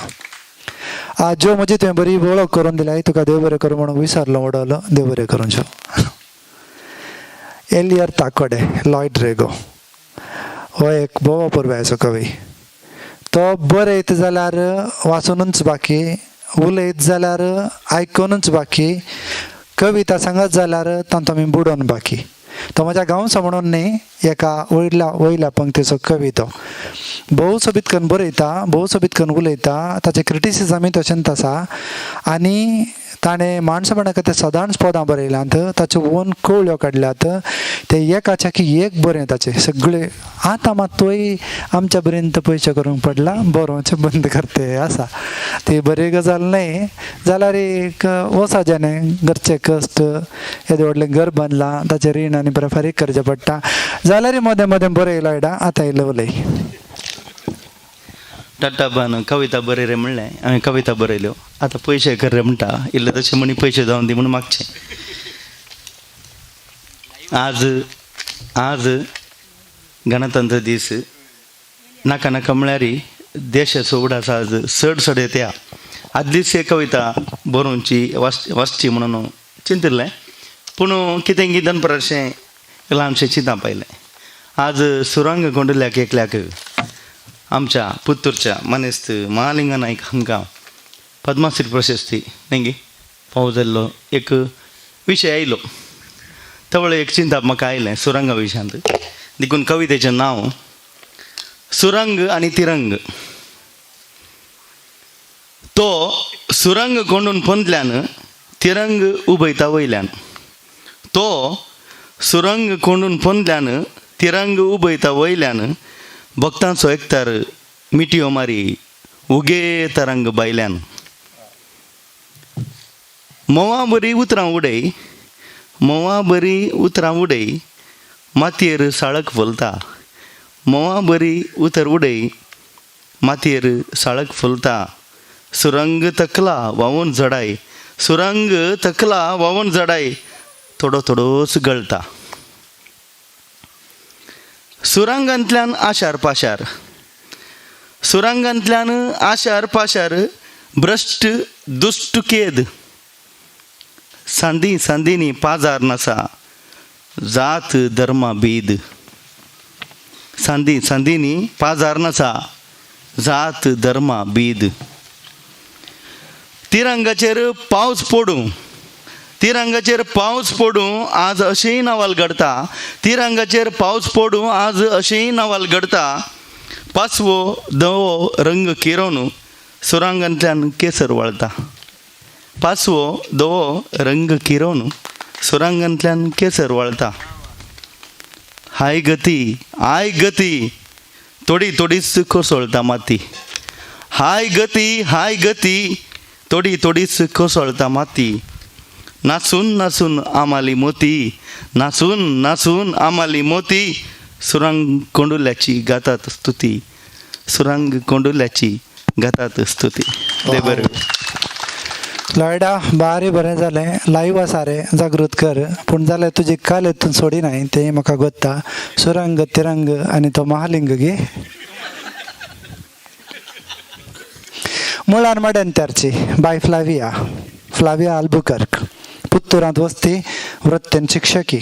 ज्यो म्हजी तुवें बरी वळख करून दिल्या तुका देव बरें करूं म्हणून विसरलो उडवलो देव बरें करूं ज्यो एलियर ताकोडे लॉयड रेगो हो एक भोव पुरवायचो कवी तो बरयत जाल्यार वाचूनच बाकी उलयत जाल्यार आयकूनच बाकी कविता सांगत जाल्यार तांचो आमी बुडोवन बाकी तो म्हज्या गांवचो म्हणून न्ही एका वयल्या पंक्तीचो कवी तो भोव सोबीत करून बरयता भोव सोबीत करून उलयता ताचें क्रिटिसिजमूय तशेंच आसा आनी ताणें माणसापणा खातीर सदांच पदां बरयल्यांत ताच्यो ओन कवळ्यो काडल्यात ते एकाच्या की एक बरें ताचे सगळे आतां मात तोय आमच्या पर्यंत पयशे करूंक पडला बरोवचें बंद करते आसा ती बरी गजाल न्ही जाल्यार एक वसा जेणे घरचे कश्ट येदे व्हडलें घर बांदलां ताचें रीण आनी परत फारीक करचें पडटा जाल्यार मदें मदें बरयलो एडा आतां येयलो उलय टट्टाबान कविता बरय रे म्हणलें हांवें कविता बरयल्यो आतां पयशे कर रे म्हणटा इल्ले तशें म्हणी पयशे जावन दी म्हणून मागचें आज गणतंत्र दीस नाका नाका म्हळ्यार देशाचो उडास आज चड येता आदलीच एक कविता बरोवची वाचची म्हणून चिंतिल्लें पूण कितें गिदन परशें ल्हानशें चिंता पायलें आज सुरंग कोंडल्याक एकल्याक आमच्या पुत्तूरच्या मनेस्त महालिंगा नायक हांकां पद्मश्री प्रशस्ती न्ही फावो जाल्लो एक विशय आयलो तवळे एक चिंतप म्हाका आयलें सुरंगा विशयांत देखून कवितेचें नांव सुरंग आनी तिरंग तो सुरंग कोंडून पंदल्यान तिरंग उबयता वयल्यान तो सुरंग कोंडून पंदल्यान तिरंग उबयता वयल्यान भक्तांचो एकतार मिटयो मारी उगे तरंग बायल्यान मोवा बरी उतरां उडय मोवा बरी उतरां उडय मातयेर साळक फुलता मोवा बरी उतर उडय मातयेर साळक फुलता सुरंग तकला वावून जडाय सुरंग तकला वावून जडाय थोडो थोडोच गळटा सुरंगांतल्यान आशार पाशार सुरंगांतल्यान आशार पाशार भ्रश्ट दुष्ट केद सांदी सांदिनी पाजार नसा जात धर्मा बीद सांदी सांदिनी पाजार नसा जात धर्मा बीद तिरंगाचेर पावस पडूं तिरंगाचेर पावस पडूं आज अशेंय नवाल घडता तिरंगाचेर पावस पडूं आज अशेंय नवाल घडता पासवो धवो रंग किरोवन सुरंगांतल्यान केसर वळता पासवो धवो रंग किरोवन सुरंगांतल्यान केसर वळता हाय गती थोडी थोडीच कोसळटा माती हाय गती थोडी थोडीच कोसळटा माती नाचून नाचून आमाली मोती नाचून नाचून आमाली मोती सुरंग कोंडुल्याची गातात स्तुती सुरंग कोंडुल्याची गातात स्तुती देव बरें लॉयडा बारी बरें जालें लाईव्ह आसा रे जागृत कर पूण जाल्यार तुजी काल हितून सोडिनाय तें म्हाका गोत्ता सुरंग तिरंग आनी तो महालिंग गे मुळार मडेंत्यारची बाय फ्लाविया आल्बुकर्क पुत्तूरांत वस्ती वृत्तेन शिक्षकी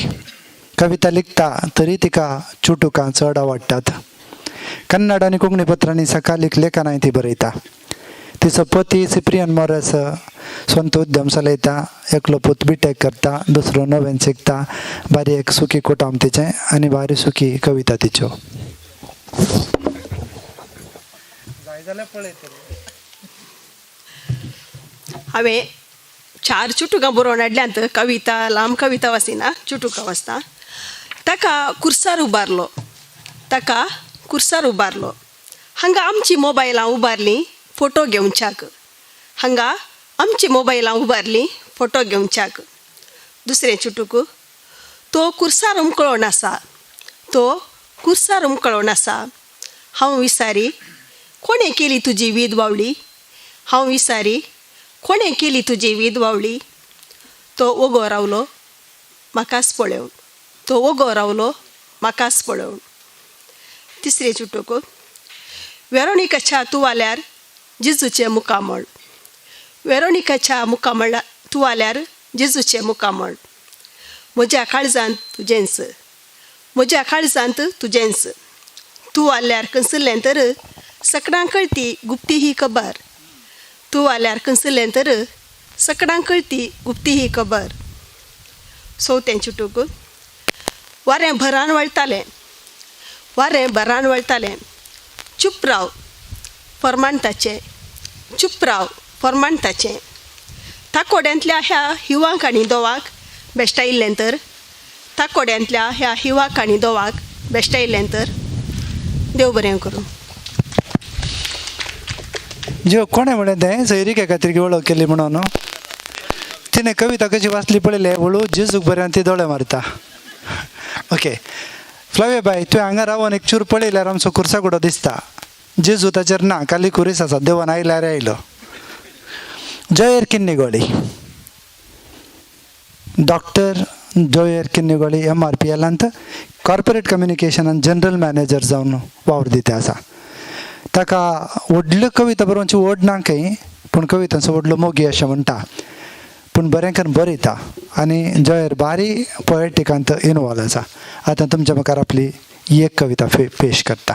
कविता लिखता तरी तिका चुटुकां चड आवडटात कन्नड आनी कोंकणी पत्रांनी सकाळीक लेखनाय ती बरयता तिचो पती सिप्रियन मोरस स्ವಂತ उद्यम चलयता एकलो पूत बीटेक करता दुसरो नवें शिकता बारी एक सुखी कुटुंब तिचें आनी बारी सुखी कविता तिच्यो काय जाल्यार पळय तरी. हांवें 4 चुटुकां बरोवन हाडल्यांत. कविता, लांब कविता वाचिना, चुटुकां वाचता. ताका कुर्सार उबारलो. हांगा आमची मोबायलां उबारलीं फोटो घेवच्याक. दुसरें चुटूक. तो कुर्सार उमकळोन आसा. हांव विचारी कोणें केली तुजी वीद वावळी. तो ओगो रावलो म्हाकाच पळोवन. तिसरें चुटूक. वेरोनिकाच्या तुवाल्यार जेजूचें मुकामळ. म्हज्या काळजांत तुजेंच. तूं वाल्यार कंसलें तर सकडां कळटी गुप्ती ही खबर. चवथें चुटूक. वारें भरान वळटालें. चूप राव फर्मांताचें. ताकोड्यांतल्या ह्या हिवाक आनी दोवाक बेश्टायिल्लें तर देव बरें करूं. ज्यो कोणें म्हणलें तें सैरीक एका तरी वळख केली म्हणून तिणें कविता कशी वाचली पळयलें हळू जेजूक बऱ्यान ती दोळे मारता. ओके फ्लावे बाय, तुवें हांगा रावन एक चूर पळयल्यार आमचो कुर्साकुडो दिसता. जेजू ताचेर ना, खाली कुरीस आसा. देवान आयल्यार आयलो. जॉयर Kinnigoli, doctor जॉयर Kinnigoli MRPLंत corporate कम्युनिकेशनान general manager जावन वावरता आसा. ताका व्हडल्यो कविता बरोवची ओड ना खंय, पूण कवितांचो व्हडलो मोगी अशें म्हणटा. पूण बरेंकन बरयता आनी जॉयर बारी पोएटिकांत इनवॉल्व आसा. आतां तुमच्या मुखार आपली एक कविता पेश करता.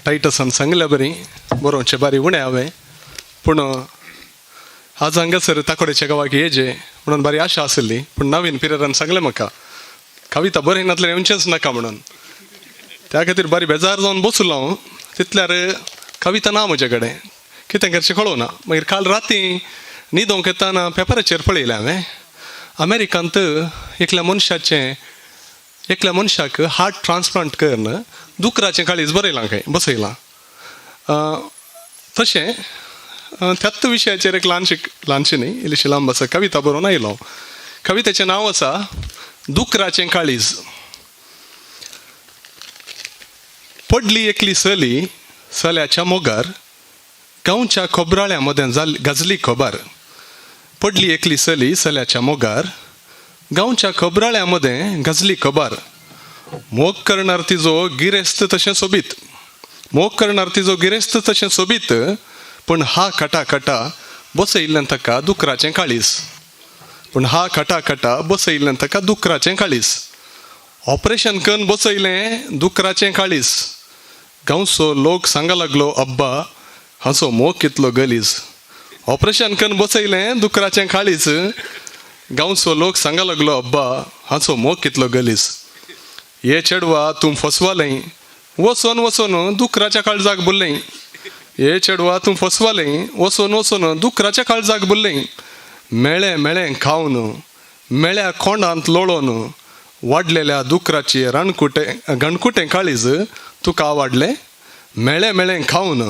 टायटसान सांगल्या बरी, बरोवचें बारी उणें हांवें, पूण आज हांगासर ताकोडेच्या गांवाक येजे म्हणून बारी आशा आसली. पूण नवीन पिरियडान सांगलें म्हाका कविता बरयनातल्यार येवचेंच नाका म्हणून. त्या खातीर बारी बेजार जावन बसलो हांव. तितल्यार कविता ना म्हजे कडेन, कितें करचें कळोना. मागीर काल राती न्हिदोंक येताना पेपराचेर पळयलें हांवें अमेरिकांत एकल्या मनशाक हार्ट ट्रान्सप्लांट करून दुकराचें काळीज बसयलां. तशें त्याच विशयाचेर एक ल्हानशी न्ही इल्लीशी लांब आसा कविता बरोवन आयलो. कवितेचें नांव आसा दुकराचें काळीज. पडली एकली सली सल्याच्या मोगार, गांवच्या खोबराळ्या मदें गजली खोबार. पडली एकली सली सल्याच्या मोगार, गांवच्या खोबराळ्या मदें गजली खोबार. मोग करणार तिजो गिरेस्त तशें सोबीत, पूण हा कटा बसयिल्लें ताका दुकराचें काळीज. ऑपरेशन करून बसयलें दुकराचें काळीज. गांवचो लोक सांगा लागलो अब्बा हाचो मोग कितलो गलीज. ऑपरेशन करून बसयलें दुकराचें काळीज. गांवचो लोक सांगा लागलो अब्बा हाचो मोग कितलो गलीज. ये चेडवा तूं फसवालें वचोन दुकराच्या काळजाक बुरलें. ये चेडवा तूं फसवालें वचोन दुकराच्या काळजाक बुरलें. मेळ्ळें खावन मेळ्या कोंडांत लोळोन, वाडलेल्या दुकराची गणकुटें काळीज तुका आवडलें. मेळ्ळें खावन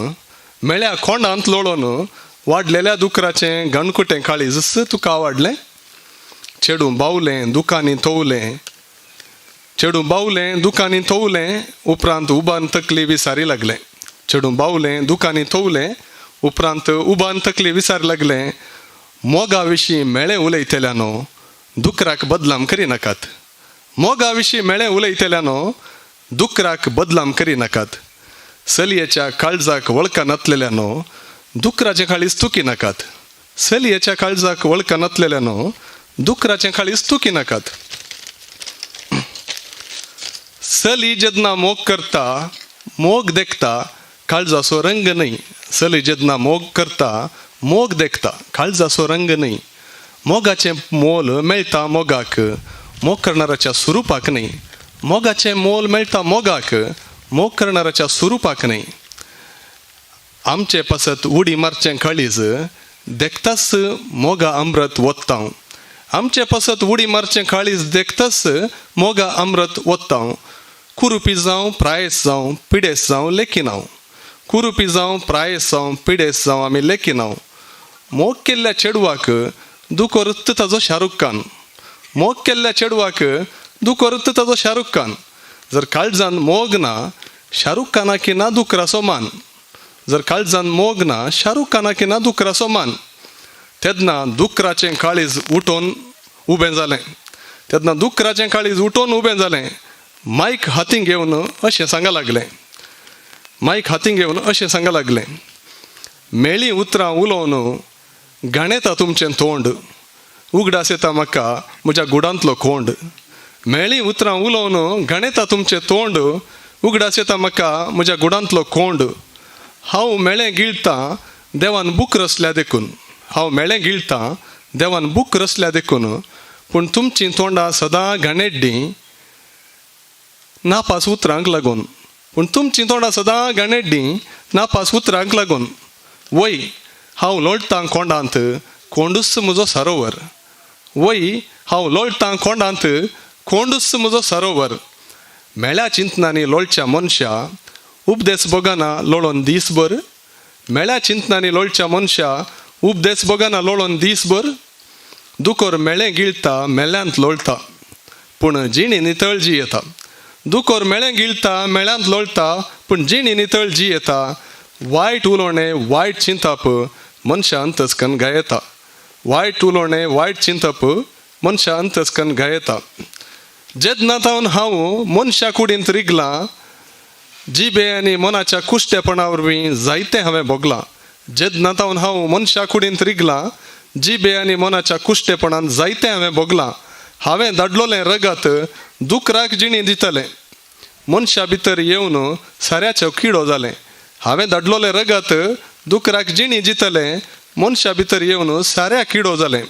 मेळ्या कोंडांत लोळोन, वाडलेल्या दुकराचें गणकुटें काळीज तुका आवडलें. चेडू बावलें दुकानी तोवलें उपरांत उबान तकली विसारी लागलें. उपरांत तकली विसारी लागलें. मोगा विशीं मेळ्ळें उलयतल्यानो दुकराक बदलाम करी नाकात. सलयेच्या काळजाक वळखा नातलेल्यानो दुकराचें काळीज तुकी नाकात. सली जेदना मोग करता मोग देखता काळजाचो रंग न्हय. सली जेदना मोग करता मोग देखता काळजाचो रंग न्हय. मोगाचें मोल मेळटा मोगाक, मोग करणाऱ्याच्या स्वरुपाक न्हय. मोगाचें मोल मेळटा मोगाक, मोग करणाऱ्याच्या स्वरुपाक न्ही. आमचे पसत उडी मारचें काळीज देखताच मोगा अमृत वत्तां. आमचे पसत उडी मारचें काळीज देखताच मोगा अमृत वत्तां. कुरुपी जावं प्रायस जावं पिडेस जावं लेखी नांव. कुरुपी जावं प्रायस जावं पिडेस जावं आमी लेखी नांव. मोग केल्ल्या चेडवाक दुकोरत ताजो शाहरुख खान. मोग केल्ल्या चेडवाक दुकोरत ताजो शाहरुख खान. जर काळजान मोग ना शाहरुख खानाकी ना दुकराचो मान. जर काळजान मोग ना शाहरुख खानाकी ना दुकराचो मान. तेन्ना दुकराचें काळीज उठोवन उबें जालें. तेन्ना दुकराचें काळीज उठोवन उबें जालें. मायक हातीन घेवन अशें सांगा लागलें. मायक हातीन घेवन अशें सांगा लागलें. मेळीं उतरां उलोवन गाणेता तुमचें तोंड. उगडास येता म्हाका म्हज्या गुडांतलो कोंड. मेळीं उतरां उलोवन गाणेता तुमचें तोंड. उगडास येता म्हाका म्हज्या गुडांतलो कोंड. हांव मेळें गिळटां देवान बूक रचल्या देखून. हांव मेळें गिळटां देवान बूक रचल्या देखून. पूण तुमचीं तोंडां सदां घाणेड्डी नापास उतरांक लागून. पूण तुमचीं तोंडां सदां घाणेड्डी नापास उतरांक लागून. वय हांव लोळटां कोंडांत कोंडूच म्हजो सरोवर. वय हांव लोळटां कोंडांत कोंडूच म्हजो सरोवर. मेळ्या चिंतनांनी लोळच्या मनशा उपदेश बोगाना लोळोन दीसभर. मेळ्या चिंतनांनी लोळच्या मनशा उपदेश बोगाना लोळोन दीसभर. दुकोर मेळें गिळटा मेल्यांत लोळटा पूण जिणी नितळजी येता. दुकोर मेळें गिळटा मेळ्यांत लोळटा पूण जिणी नितळजी येता. वायट उलोवणें वायट चिंतप मनशा अंतस्कन गायता. वायट उलोवणें वायट चिंतप मनशा अंतस्कन गायता. जेदनातावन हांव मनशा कुडींत रिगलां. जिबे आनी मनाच्या कुश्टेपणा वरवीं जायतें हांवें भोगलां. जेदनातावन हांव मनशा कुडींत रिगलां. जिबे आनी मनाच्या कुश्टेपणान जायतें हांवें भोगलां. हांवें धाडलोलें रगत दुकराक जिणी दितलें. मनशा भितर येवन साऱ्याचो किडो जालें. हांवें धाडलोलें रगत दुकराक जिणी दितलें. मनशा भितर येवन साऱ्या किडो जालें.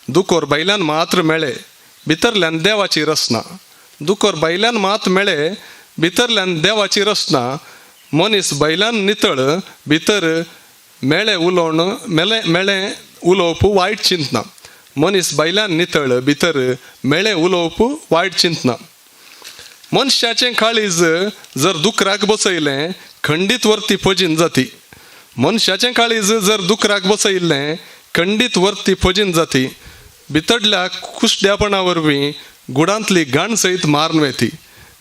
दुकोर बायल्यान मात्र मेळ्ळें भितरल्यान देवाची रचना. दुकोर बायल्यान मात मेळ्ळें भितरल्यान देवाची रचना. मनीस बायल्यान नितळ भितर मेळ्ळें उलोवन मेळ्ळें उलोवप वायट चिंतना. मनीस बायल्यान नितळ भितर मेळ्ळें उलोवप वायट चिंतना. मनशाचें काळीज जर दुकराक बसयलें खंडीत वर्ती फजीन जाती. मनशाचें काळीज जर दुकराक बसयल्लें खंडीत वर्ती फजीन जाती. भितरल्या कुश्ट्यापणा वरवीं गुडांतली गाण सयत मारून वेती.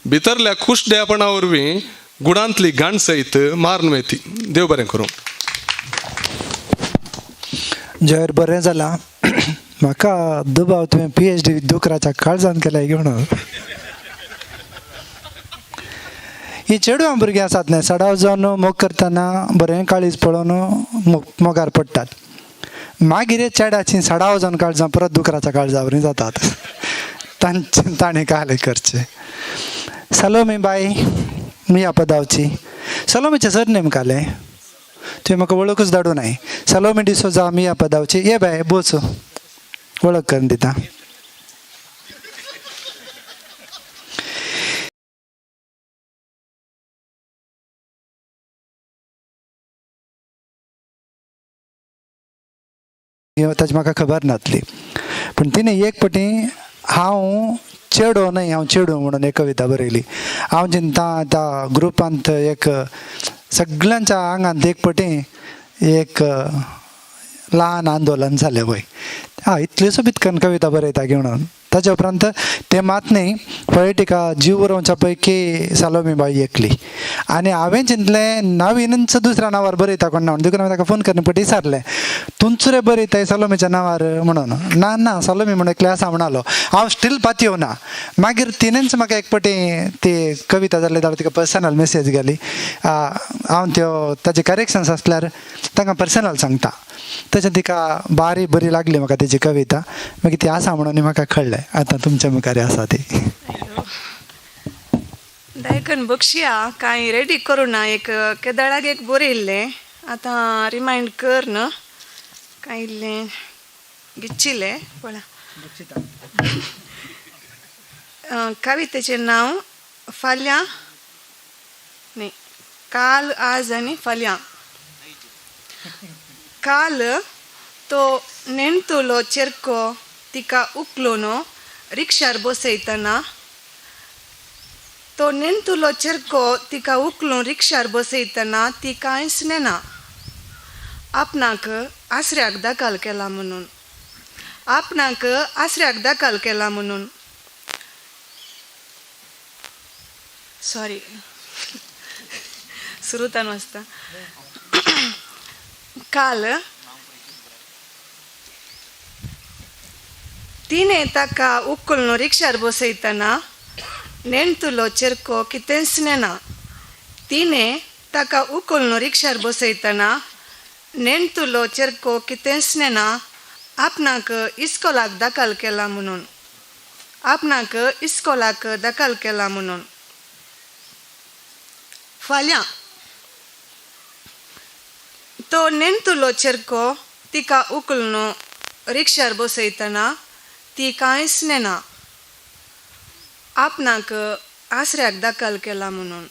भितरल्या कुश्ट्यापणा वरवीं गुडांतली गाण सयत मारून वेती. देव बरें करूं. जयर बरें जालां. म्हाका दुबाव तुवें PhD दुकराच्या काळजान केल्याय घेवन. ही चेडवां भुरगीं आसात न्हय सडाव जावन मोग करतना बरें काळीज पळोवन मोगार पडटात. मागीर चेड्याची सडाव जावन काळजां परत दुकराच्या काळजावरी जातात. ताणें काले करचें. सलोमी बाई मिया पदावची. सलोमीचें सरनेम काले तुवें म्हाका वळखूच धाडूं नाय. सलोमी डिसोजा मिया पदावची. ये बाय बोच वळख करून दिता. ताची म्हाका खबर नासली पूण तिणें एक पटी हांव चेडो न्हय हांव चेडू म्हणून एक कविता बरयली. हांव चिंता त्या ग्रुपांत एक सगळ्यांच्या आंगांत एक पटी एक ल्हान आंदोलन जालें वय. इतल्यो सोबीतकन कविता बरयता घेवन. ताच्या उपरांत ते मात न्ही पोएटिका जीव बरोवच्या पैकी सलोमी बाई एकली. आनी हांवें चिंतलें नवीनच दुसऱ्या नांवार बरयता कोण ना. देखून हांवें ताका फोन करून पटी विचारलें तुमचो रे बरयताय सलोमीच्या नांवार म्हणून. ना ना सलोमी म्हणून एकले आसा म्हणलो. हांव स्टील पातयो ना. मागीर तिणेंच म्हाका एक पटी ती कविता जाल्ली जाल्यार तिका पर्सनल मेसेज गेली. हांव त्यो ताजे करेक्शन्स आसल्यार तांकां पर्सनल सांगता. तशें तिका बारी बरी लागली म्हाका तेजी कविता. मागीर ती आसा म्हणून म्हाका कळ्ळें. आतां तुमच्या मुखार आसा ती. देखून बक्षया कांय रेडी करूं ना. एक केदळाक एक बरयल्लें आतां रिमायंड कर न्हू. कांय इल्लें गिच्चिलें पळय. कवितेचे नाव फाल्यां न्ही काल आज आनी फाल्यां. काल तो नेणतुलो चेरको तिका उखलून रिक्षार बसयतना तो नेणतुलो चेरको तिका उखलून रिक्षार बसयतना ती कांयच नेना. आपणाक आसऱ्याक दाखल केला म्हणून. आपणाक आसऱ्याक दाखल केला म्हणून. सॉरी सुरूतान वाचता. काल तिणें ताका उखलून रिक्षार बसयतना नेणतुलो चेरको कितेंच नेना. तिणें ताका उखलून रिक्षार बसयतना नेणतुलो चेरको कितेंच नेना. आपणाक इस्कोलाक दाखल केला म्हणून. आपणाक इस्कोलाक दाखल केला म्हणून. फाल्यां तो नेणतुलो चेरको तिका उखलून रिक्षार बसयतना ती कांयच नेना. आपणाक आसऱ्याक दाखल केला म्हणून.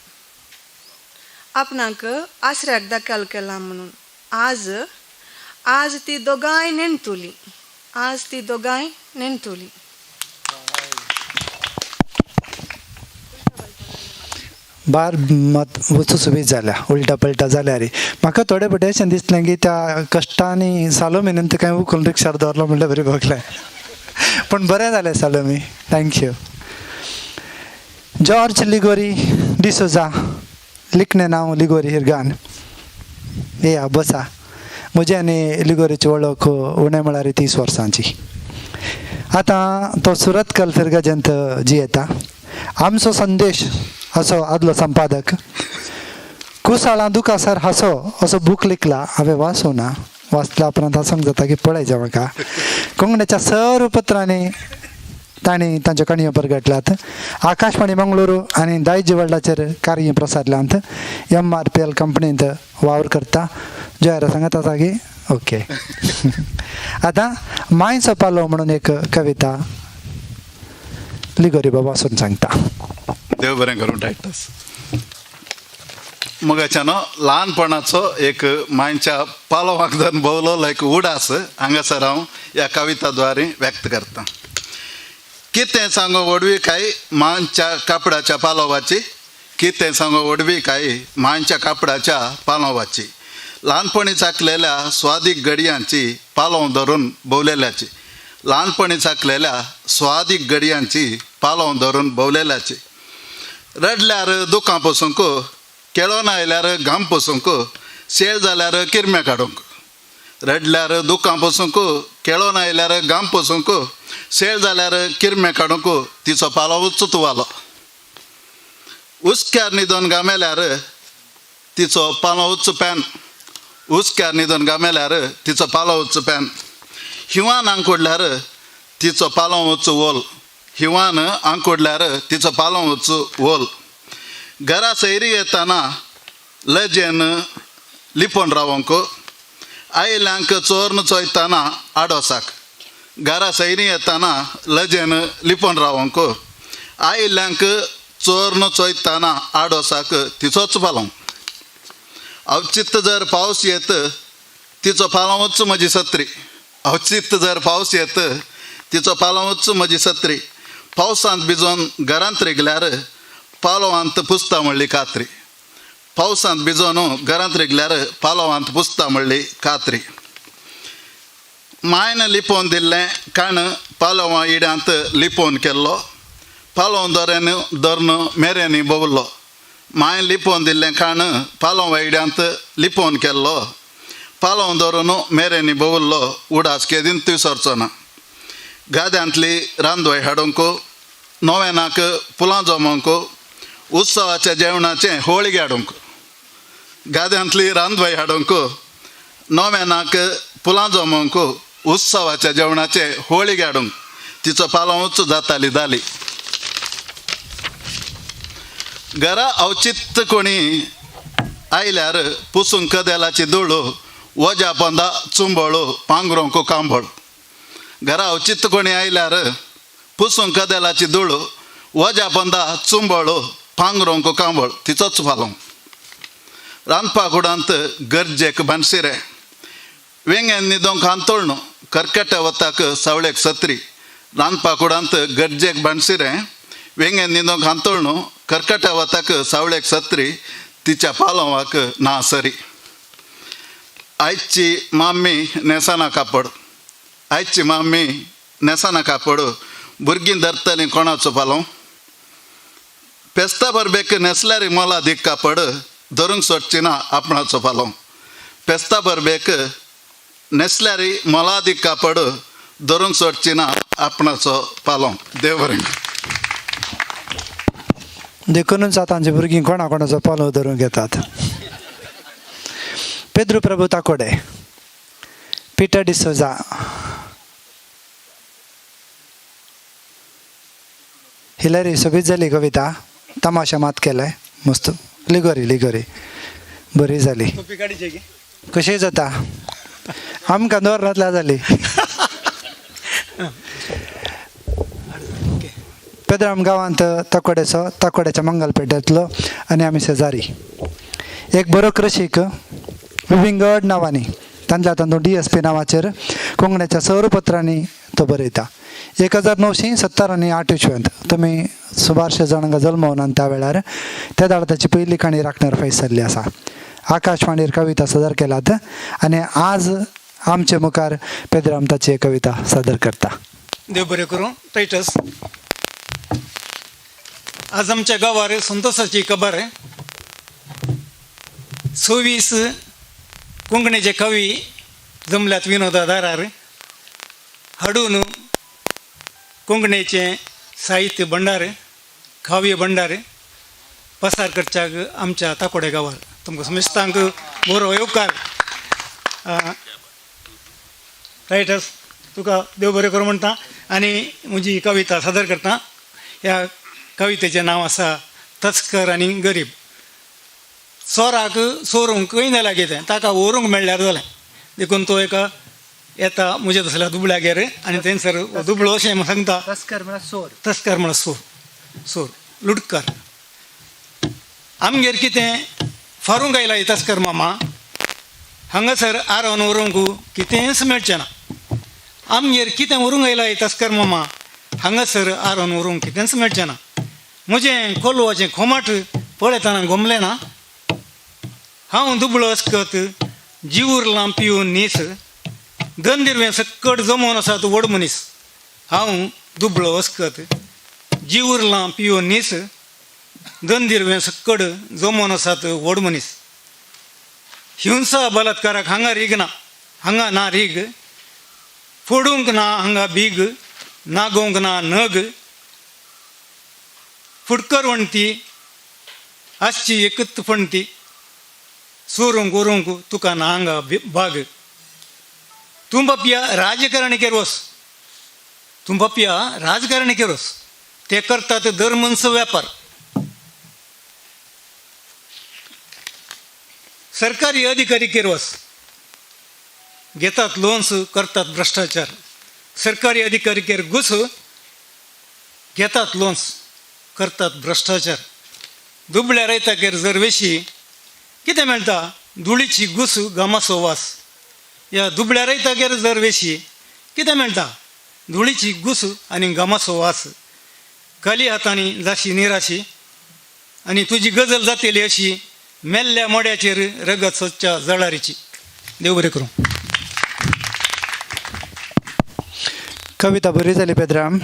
आपणाक आसऱ्याक दाखल केला म्हणून. आज ती दोगांय नेणतुली. आज ती दोगांय नेणतुली. बार मत सुसुबीत जाल्या उलटा पलटा जाल्या रे. म्हाका थोडे फावटी अशें दिसलें की त्या कश्टांनी सालोमीन ते कांय उखलून रिक्षार दवरलो म्हणल्यार बरी भोगलें. पण बरें जालें Salomi. Thank you. George Liguori D'Souza लिखणें नांव लिगोरी हिरगान. या बसा. म्हजी आनी लिगोरीची वळख उणें म्हळ्यार 30 वर्सांची. आतां तो सुरत कलफिरगजेंत जियेता. आमचो संदेश असो आदलो संपादक कुसाळां दुखासर हांसो असो बूक लिखला. हांवें वाचूना. वाचल्या उपरांत हांसूंक जाता की पळयचें म्हाका. कोंकणीच्या सर्व पत्रांनी तांणी तांच्यो काणयो परगटल्यात. आकाशवाणी मंगळुरू आनी दायज वर्ल्डाचेर कार्य प्रसारल्यांत. MRPL कंपनींत वावर करता. जयरा सांगत आसा की ओके. आतां मायचो पालो म्हणून एक कविता लिगोरी बाबा वाचून सांगता. देव बरें करूं. टायटस मगाच्यान ल्हानपणाचो एक मायच्या पालो वागदान भोवलो एक उडास हांगासर हांव ह्या कविता द्वारे व्यक्त करता. कितें सांगो वडवी काय मांच्या कापडाच्या पालोवाची. कितें सांगो वडवी काय मांच्या कापडाच्या पालोवाची. ल्हानपणी चाकलेल्या स्वादीक घडयांची पालव धरून भोवलेल्याची. ल्हानपणी चाकलेल्या स्वादीक घडयांची पालव धरून भोवलेल्याची. रडल्यार दुखां पसूंक केळोन आयल्यार घाम पसूंक शेळ जाल्यार किरम्या काडूंक. रडल्यार दुखां पसूंक केळोन आयल्यार घाम पसूंक शेळ जाल्यार किरम्या काडूंक तिचो पालो चुतवालो. उस्क्यार न्हिदोन गामेल्यार तिचो पालो उच्च पॅन. उस्क्यार न्हिदोन गामेल्यार तिचो पालो उच्च पॅन. हिवान आंकोडल्यार तिचो पालो उच्च वोल. हिवान आंकोडल्यार तिचो पालो उच्च वोल. घरा सैरी येताना लजेन लिपोन रावंक. आयल्यांक चोरन चोयताना आडोसाक. घरा सैरी येताना लजेन लिपोन रावंक. आयल्यांक चोरन चोयताना आडोसाक तिचोच पालो. अवचित्त जर पावस येत तिचो पालो उच्च म्हजी सत्री. अवचित्त जर पावस येत तिचो पालो उच्च म्हजी सत्री. पावसांत भिजोन घरांत रेगल्यार पालोवांत पुसता म्हणली कात्री. पावसांत भिजोन घरांत रेगल्यार पालोवांत पुसता म्हणली कात्री. मायन लिपोवन दिल्लें काण पालोवां इड्यांत लिपोवन केल्लो. पालोव धरून मेरेनी भोवलो. मायन लिपोवन दिल्लें काण पालोव इड्यांत लिपोवन केल्लो. पालोव धरून मेरेनी भोवल्लो उडास केदीन विसरचो ना. गाद्यांतली रांदवय हाडूंक. नोवेनाक फुलां जमोवंक. उत्सवाच्या जेवणाचें होळगे हाडूंक. गाद्यांतली रांदवय हाडूंक. नोवेनाक फुलां जमोवंक. उत्सवाच्या जेवणाचें होळगे हाडूंक तिचो पालो उच्च जाताली जाली. घरा अवचित्त कोणी आयल्यार पुसूंक कदेलाची धूळ. वजा पोंदा चुंबळ पांगरोंक कांबळ. घरा अवचित्त कोणी आयल्यार पुसूंक कदेलाची धूळ. वजा बंदा चुंबळो पांगरोंक कांबळ तिचोच फालो रांदपाक उडांत गरजेक बनसिरे वेंगेन न्हिदोंक हांतोळणो कर्कटे वताक सावळेक सत्री रांदपाक उडांत गरजेक बनसिरे वेंगेन न्हिदोंक हांतोळणो कर्कटे वताक सावळेक सत्री तिच्या पालवाक ना सरी आयची माम्मी नेसाना कापड आयची माम्मी नेसाना कापड भुरगीं धरतलीं कोणाचो पालो पेस्ता बरबेक नेसल्यार मोला दिक कापड धरूंक सोडची ना आपणाचो पालो पेस्ता बरबेक नेसल्यार मोला दिक कापड धरूंक सोडची ना आपणाचो पालो देव बरें देखूनच आतांची भुरगीं कोणाचो पालो धरून घेतात. पेद्रू प्रभू ताकोडे, पिटर डिसोजा, हिलरी सोबीत जाली कविता, तमाशा मात केलाय मस्त, लिगोरी बरी जाली. कशी जाता आमकां दोरांतल्या जाली. पेद्राम गांवांत ताकोड्याच्या मंगलपेट्यांतलो आनी आमी शेजारी. एक बरो कृशीक विंगड नांवांनी तांतल्या तांतूं DSP नांवाचेर कोंकण्याच्या सौरपत्रांनी तो बरयता. 1970 आनी 8 तुमी सुमारशे जाणांक जल्मवनात त्या वेळार त्या दाळ ताची पयली काणी राखण्यार फायज जाल्ली आसा. आकाशवाणीर कविता सादर केल्यात आनी आज आमचे मुखार पेद्राम ताची एक कविता सादर करता. देव बरें करूं. टायटस आज आमच्या गांवार संतोशाची खबर आहे. 26 कोंकणीचे कवी जमल्यात विनोदा दारार हाडून कोंकणीचे साहित्य भंडार काव्य भंडार पसार करच्याक आमच्या ताकोडे गांवार तुमकां समेस्तांक बरो येवकार. रायटर्स तुका देव बरें करूं म्हणटा आनी म्हजी कविता सादर करता. ह्या कवितेचें नांव आसा तस्कर आनी गरीब. चोराक चोरूंक खंय ना कितें ताका व्हरूंक मेळ्ळ्यार जालें देखून तो एका येता म्हज्या तसल्या दुबळ्यागेर आनी थंयसर दुबळो अशें सांगता. तस्कर म्हळ्यार सोर. तस्कर म्हळ्यार सोर लुटकर. आमगेर कितें फारूंक आयला ही तस्कर मामा हांगासर आरोन व्हरूंक कितेंच मेळचें ना. आमगेर कितें व्हरूंक आयला ही तस्कर मामा हांगासर आरोन व्हरूंक कितेंच मेळचें ना. म्हजें कोलवाचें खोमाट पळयतना गमलें ना. हांव दुबळो अस्कत जीव उरलां पिवून नीस दंदिरवें सक्कट जमोन आसा तूं व्हड मनीस. हांव दुबळो अस्कत जीव उरलां पिवून नीस दंदिरवें सक्कट जमोन आसा तूं व्हड मनीस. हिंसा बलात्काराक हांगा रीग ना हांगा ना रीग फोडूंक ना हांगा बीग नागोवंक ना नग फुडकर वणती आसची एकच फणती सोरूंक व्हरूंक तुका ना हांगा बाग. तूं बापया राजकारणी वस तूं बापया राजकारणी वस ते करतात दर मनस व्यापार. सरकारी अधिकारी वस घेतात लोन्स करतात भ्रष्टाचार. सरकारी अधिकारी घुस घेतात लोन्स करतात भ्रष्टाचार. दुबळ्या रयताकेर जर वेशी कितें मेळटा धुळीची घुस घामाचो वास. ह्या दुबळ्या रयताकेर जर वेशी कितें मेळटा धुळीची घुस आनी घामाचो वास. खाली हातांनी जाशी निराशी आनी तुजी गजल जातली अशी मेल्ल्या मोड्याचेर रगत सोदच्या जळारीची. देव बरें करूं. कविता बरी जाली पेद्राम.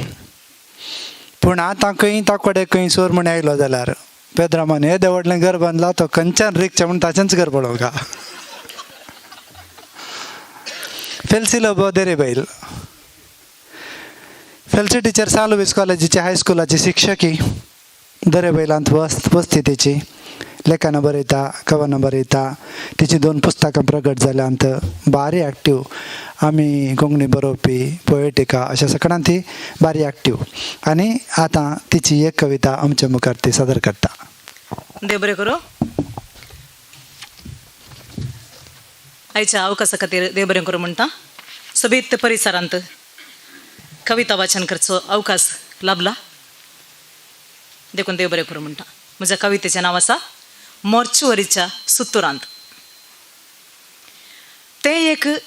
पूण आतां खंय ताकोडे खंय सोर म्हण आयलो जाल्यार पेद्रामान हे देवडलें घर बांदलां तो खंयच्यान रिकचें म्हण ताचेंच घर पळोवंक. फेल्सिलो बोदेरे बैल फेल्सी टिचर सालुवीस कॉलेजीचे हायस्कुलाची शिक्षकी दरेबैलांत बसती तिची लेखनां बरयता कवनां बरयता. तिची 2 पुस्तकां प्रगट जाल्यांत बारी एक्टीव. आमी कोंकणी बरोवपी पोएटिका अशा सगळ्यांत ती बारी एक्टीव. आनी आतां तिची एक कविता आमच्या मुखार ती सादर करता. देव बरें करूं. आयच्या अवकाशा खातीर देव बरें करूं म्हणटा. सोबीत परिसरांत कविता वाचन करचो अवकाश लाभला. देखून देव बरें करूं म्हणटा. म्हज्या कवितेचें नांव आसा मोर्चुवरीच्या सुतुरांत. तें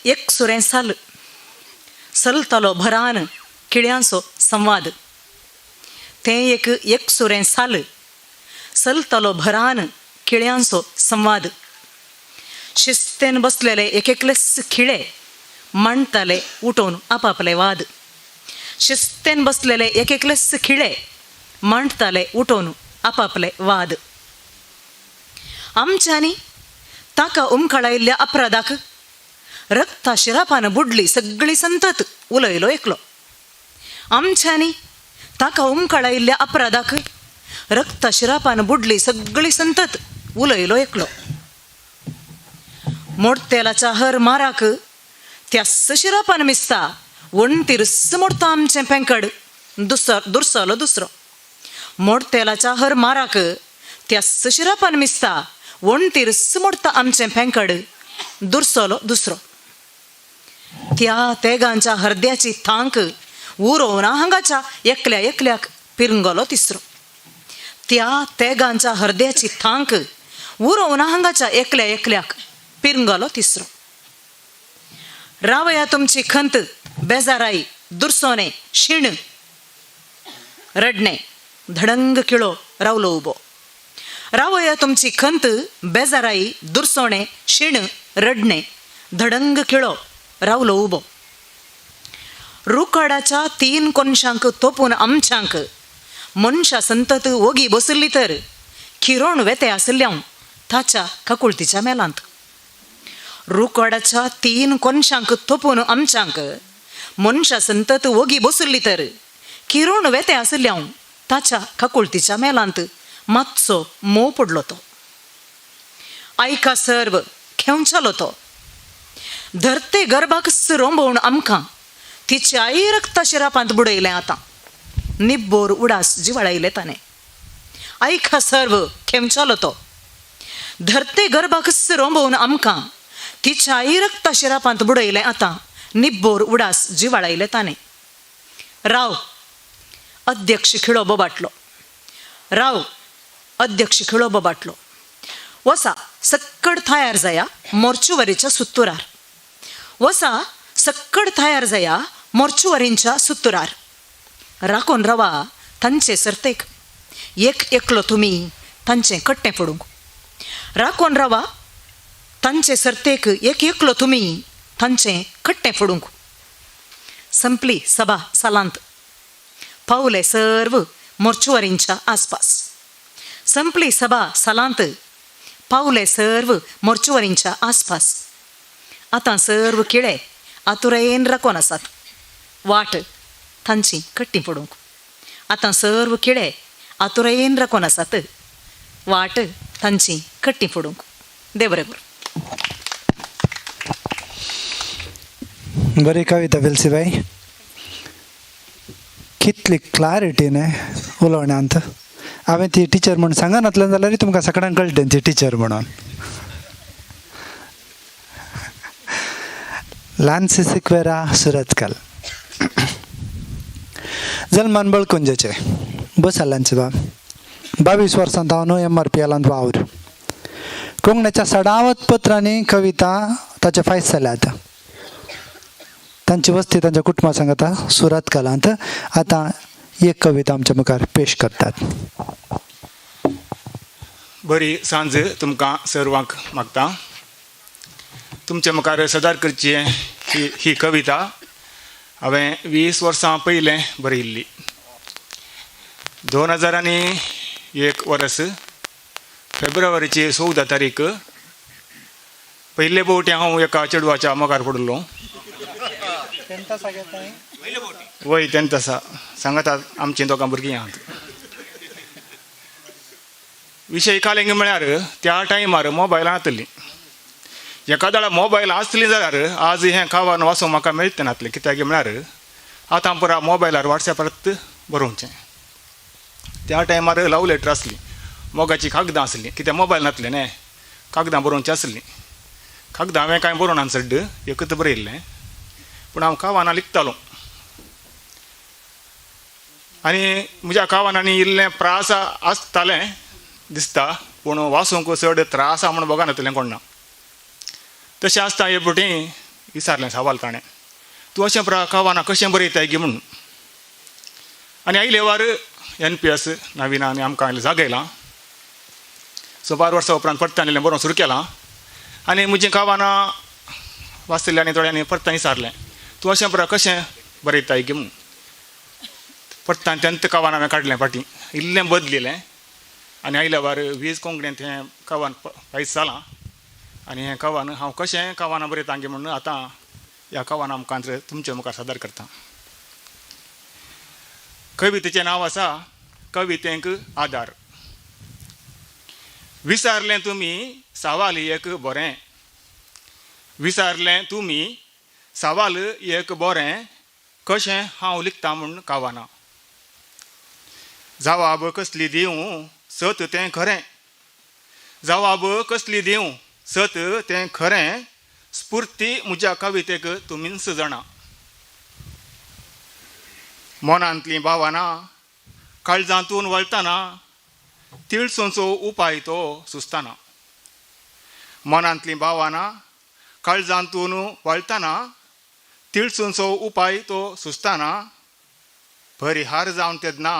एक सुरें साल चलतालो भरान किळ्यांचो संवाद. तें एक सुरें साल चलतालो भरान किळ्यांचो संवाद. शिस्तेन बसलेले एकलेच खिळे मांडताले उठोवन आपापले वाद. शिस्तेन बसलेले एकलेच खिळे मांडताले उठोवन आपापले वाद. आमच्यांनी ताका उमखळायिल्ल्या अपराधाक रक्ता शिरापान बुडली सगळी संतत उलयलो एकलो. आमच्यांनी ताका उमखळायिल्ल्या अपराधाक रक्ता शिरापान बुडली सगळी संतत उलयलो एकलो. मोडतेलाच्या हर माराक त्यास शिरापान मिसता वणतीरस मोडता आमचें पेंकड दुर्सलो दुसरो. मोडतेलाच्या हर माराक त्यास शिरापान मिसता वणतीरस मोडता आमचें पेंकड दुर्सलो दुसरो. त्या तेगांच्या हरद्याची थांक उरोवना हांगाच्या एकल्या एकल्याक पिरंगलो तिसरो. त्या तेगांच्या हरद्याची थांक उरोवना हांगाच्या एकल्या एकल्याक पिरंगलो तिसरो. रावया तुमची खंत बेजाराई दुर्सोने शीण रडणे धडंग किळो रावलो उबो. रावया तुमची खंत बेजाराई दुर्सोणे शीण रडणे धडंग किळो रावलो उबो. रुखाडाच्या 3 कोनशांक तोपून आमच्यांक मनशा संतत ओगी बसली तर किरोण वेते आसल्यां ताच्या काकुळतीच्या मेलांत. रुखाडाच्या 3 कोनशांक तोपून आमच्यांक मनशा संतत ओगी बसली तर किरोण वेते आसल्यां ताच्या काकुळतीच्या मेलांत मातसो मोव पडलो तो. आयका सर्व खेवचालो तो. धरते गर्भाक रोंबवून आमकां तिची आई रक्ता शिरापांत बुडयलें आतां. निब्बोर उडास जिवाळायले ताणें. आयका सर्व खेवचालो तो. धरते गर्भाक रोंबवून आमकां तिच्या आई रक्ता शिरापांत बुडयलें आतां. निब्बोर उडास जिवाळायले ताणें. राव अध्यक्ष खिळो बोबाटलो. राव अध्यक्ष खिळो बोबाटलो. वसा सक्कड तयार जाया मोर्चुवरीच्या सुत्तुरार. वसा सक्कड तयार जाया मोर्चुवरींच्या सुत्तुरार. राखून रवा तांचे सर्तेक एक एकलो तुमी तांचें कट्टें फोडूंक. राखून रवा तांचे सर्तेक एक एकलो तुमी तांचें कट्टें फोडूंक. संपली सभा सालांत पावले सर्व मोर्चुवरींच्या आसपास. संपली सभा सालांत पावले सर्व मोर्चुवरींच्या आसपास. आतां सर्व किळे आतुरेन राखून आसात वाट तांची कट्टी फोडूंक. आतां सर्व किळे आतुरेन राखून आसात वाट तांची कट्टी फोडूंक. देव बरें करूं. बरी कविता वेलसीबाई. कितली क्लॅरिटीने उलोवण्यांत. हांवें ती टिचर म्हणून सांगनातलें जाल्यार तुमकां सगळ्यांक कळटलें ती टिचर म्हणून. लान्सी सिक्वेरा सुरतकल जल्मान बळकुंजेचे बसल्ल्यांचे बाब 22 वर्सांत हांव न्हू MRPLांत वावर. कोंकणीच्या 17 पत्रांनी कविता ताचे फायज जाल्यात. तांची वस्ती तांच्या कुटुंबा सांगता सुरतकलांत. आतां एक कविता आमच्या मुखार पेश करतात. बरी सांज तुमकां सर्वांक मागता. तुमच्या मुखार सदार करची ही कविता हांवें 20 वर्सां पयलें बरयल्ली. 2001 वर्स फेब्रुवारीची 14 तारीख पयले बोवटी हांव एका चेडवाच्या मोगार पडलो. वय 10th आसा सांगतात आमची दोगां भुरगीं आहात. विशय कालेंग म्हळ्यार त्या टायमार मोबायलां आसलीं. एका दाळा मोबायल आसली जाल्यार आज हें खावन वाचूंक म्हाका मेळचें नासलें. कित्याक म्हळ्यार आतां पुरा मोबायलार वॉट्सॅपार बरोवचें. त्या टायमार लव लेटर आसली. मोगाची कागदां आसलीं. कित्याक मोबायल नासलें न्हय. कागदां बरोवचीं आसलीं. कागदां हांवें कांय बरोवना चड एकच बरयल्लें. पूण हांव कावाना लिखतालो. आनी म्हज्या कावान आनी इल्लें प्रास आसतालें दिसता, पूण वाचूंक चड त्रास आहा म्हूण बघा नातलें कोण ना. तशें आसता हे फावटी विचारलें सवाल ताणें, तूं अशें कावाना कशें बरयताय गी म्हणून. आनी आयले वार NPS नविनांनी आमकां जागयलां. सो 12 वर्सां उपरांत परतां इल्लें बरोवंक सुरू केलां. आनी म्हजीं कावानां वाचतल्यांनी थोड्यांनी परतां विचारलें, तूं अशें कशें बरयताय गी म्हणून. परतां 10th कावान हांवें काडलें फाटीं, इल्लें बदलिलें. आनी आयल्या वार 20 कोंकणींत हें कावान पायस जालां. आनी हें कावान हांव कशें कावाना बरयतां गे म्हणून आतां ह्या कावाना मुखार तुमचे मुखार सादर करतां. कवितेचें नांव आसा कवितेक आदार. विचारलें तुमी सवाल एक बरें, विचारलें तुमी सवाल एक बरें, कशें हांव लिखतां म्हूण कावाना. जवाब कसली दिवं सत तें खरें, जवाब कसली दिवं सत तें खरें, स्फूर्ती म्हज्या कवितेक तुमीच जाणा. मनांतलीं भावना काळजांतून वळतना, तिळसूंचो उपाय तो सुस्ताना. मनांतलीं भावना काळजांतून वळतना, तिळसूंचो उपाय तो सुस्ताना. परिहार जावन तेदना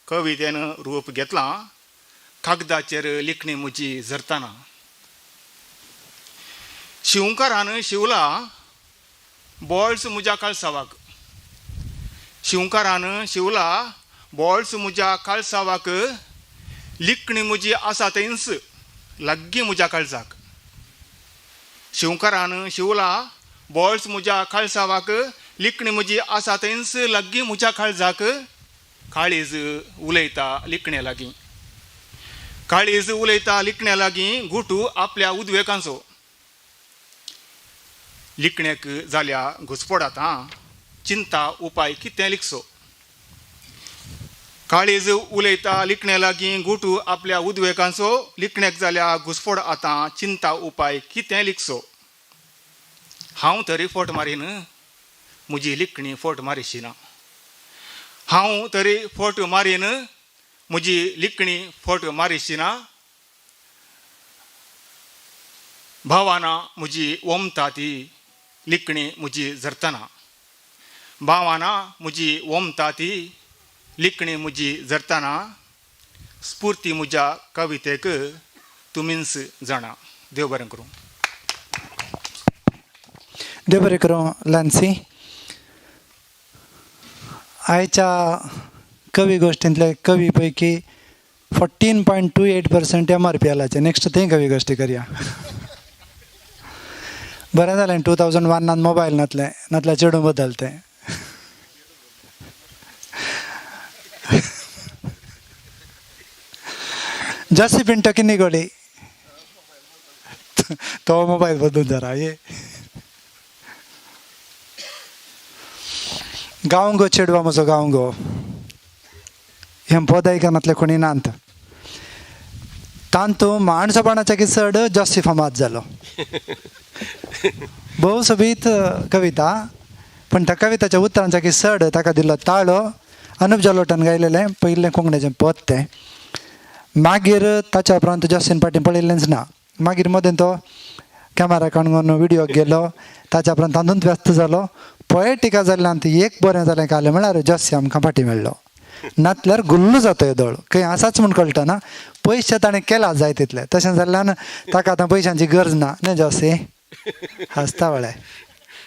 कवितेन रूप घेतलां, कागदाचेर लिखणी म्हजी झरतना. शिवकारान शिवला बॉल्स म्हज्या काळसावाक, शिवकारान शिवला बॉल्स म्हज्या काळसावाक, लिखणी म्हजी आसा थंयच लागीं म्हज्या काळजाक. शिवकारान शिवला बॉल्स म्हज्या काळसावाक, लिखणी म्हजी आसा थंयच लागीं म्हज्या काळजाक. काळीज उलयता लिखणे लागीं, काळीज उलयता लिखण्या लागीं, गुटू आपल्या उद्वेगांचो. लिखण्याक जाल्या घुसपडात चिंता उपाय कितें लिखचो. काळीज उलयता लिखण्या लागीं, गुटू आपल्या उद्वेगांचो. लिखण्याक जाल्या घुसपड आतां चिंता उपाय कितें लिखचो. हांव तरी फोट मारीन म्हजी लिखणी फोट मारिशी ना, हांव तरी फोट मारीन म्हजी लिखणी फोट मारिशी ना. भावना म्हजी ओमता ती लिखणी म्हजी झरतना, भावना म्हजी ओमता ती लिखणी म्हजी झरतना. स्फूर्ती म्हज्या कवितेक तुमीच जाणा. देव बरें करूं. देव बरें करूं. लान्सी, आयच्या कवी गोश्टींतले कवी पैकी 14.28% MRP आलाचे. नेक्स्ट थंय कवी गोश्टी करया. बरें जालें 2001 मोबायल नातले, नातल्या चेडूं बदलते. जास्ती पिंटो किन्नी गोडी तो मोबायल बदलून जरा ये. गांवगो चेडवा म्हजो गांवगो, हें पोदायकानातले कोणी नांत. तांतू माणसापणाच्या की चड जास्ती फामाद जालो. भोव सोबीत कविता, पण त्या कविताच्या उतरांच्या की चड ताका दिल्लो ताळो अनुप जलोटान गायलेलें पयलें कोंकणीचें पद तें. मागीर ताच्या उपरांत जस्टीन पाटील पळयल्लेंच ना. मागीर मदें तो कॅमेरा काडून व्हिडिओ गेलो, ताच्या उपरांत तातूंत व्यस्त जालो. पोएटिका जाल्ल्यान एक बरें जालें काले म्हळ्यार जस्सी आमकां फाटी मेळ्ळो. नातल्यार गुल्ल जाता दोळ खंय आसाच म्हूण कळटना. पयशे ताणें केला जाय तितले, तशें जाल्ल्यान ताका आतां पयशांची गरज ना न्ही जस्सी. हसता वळे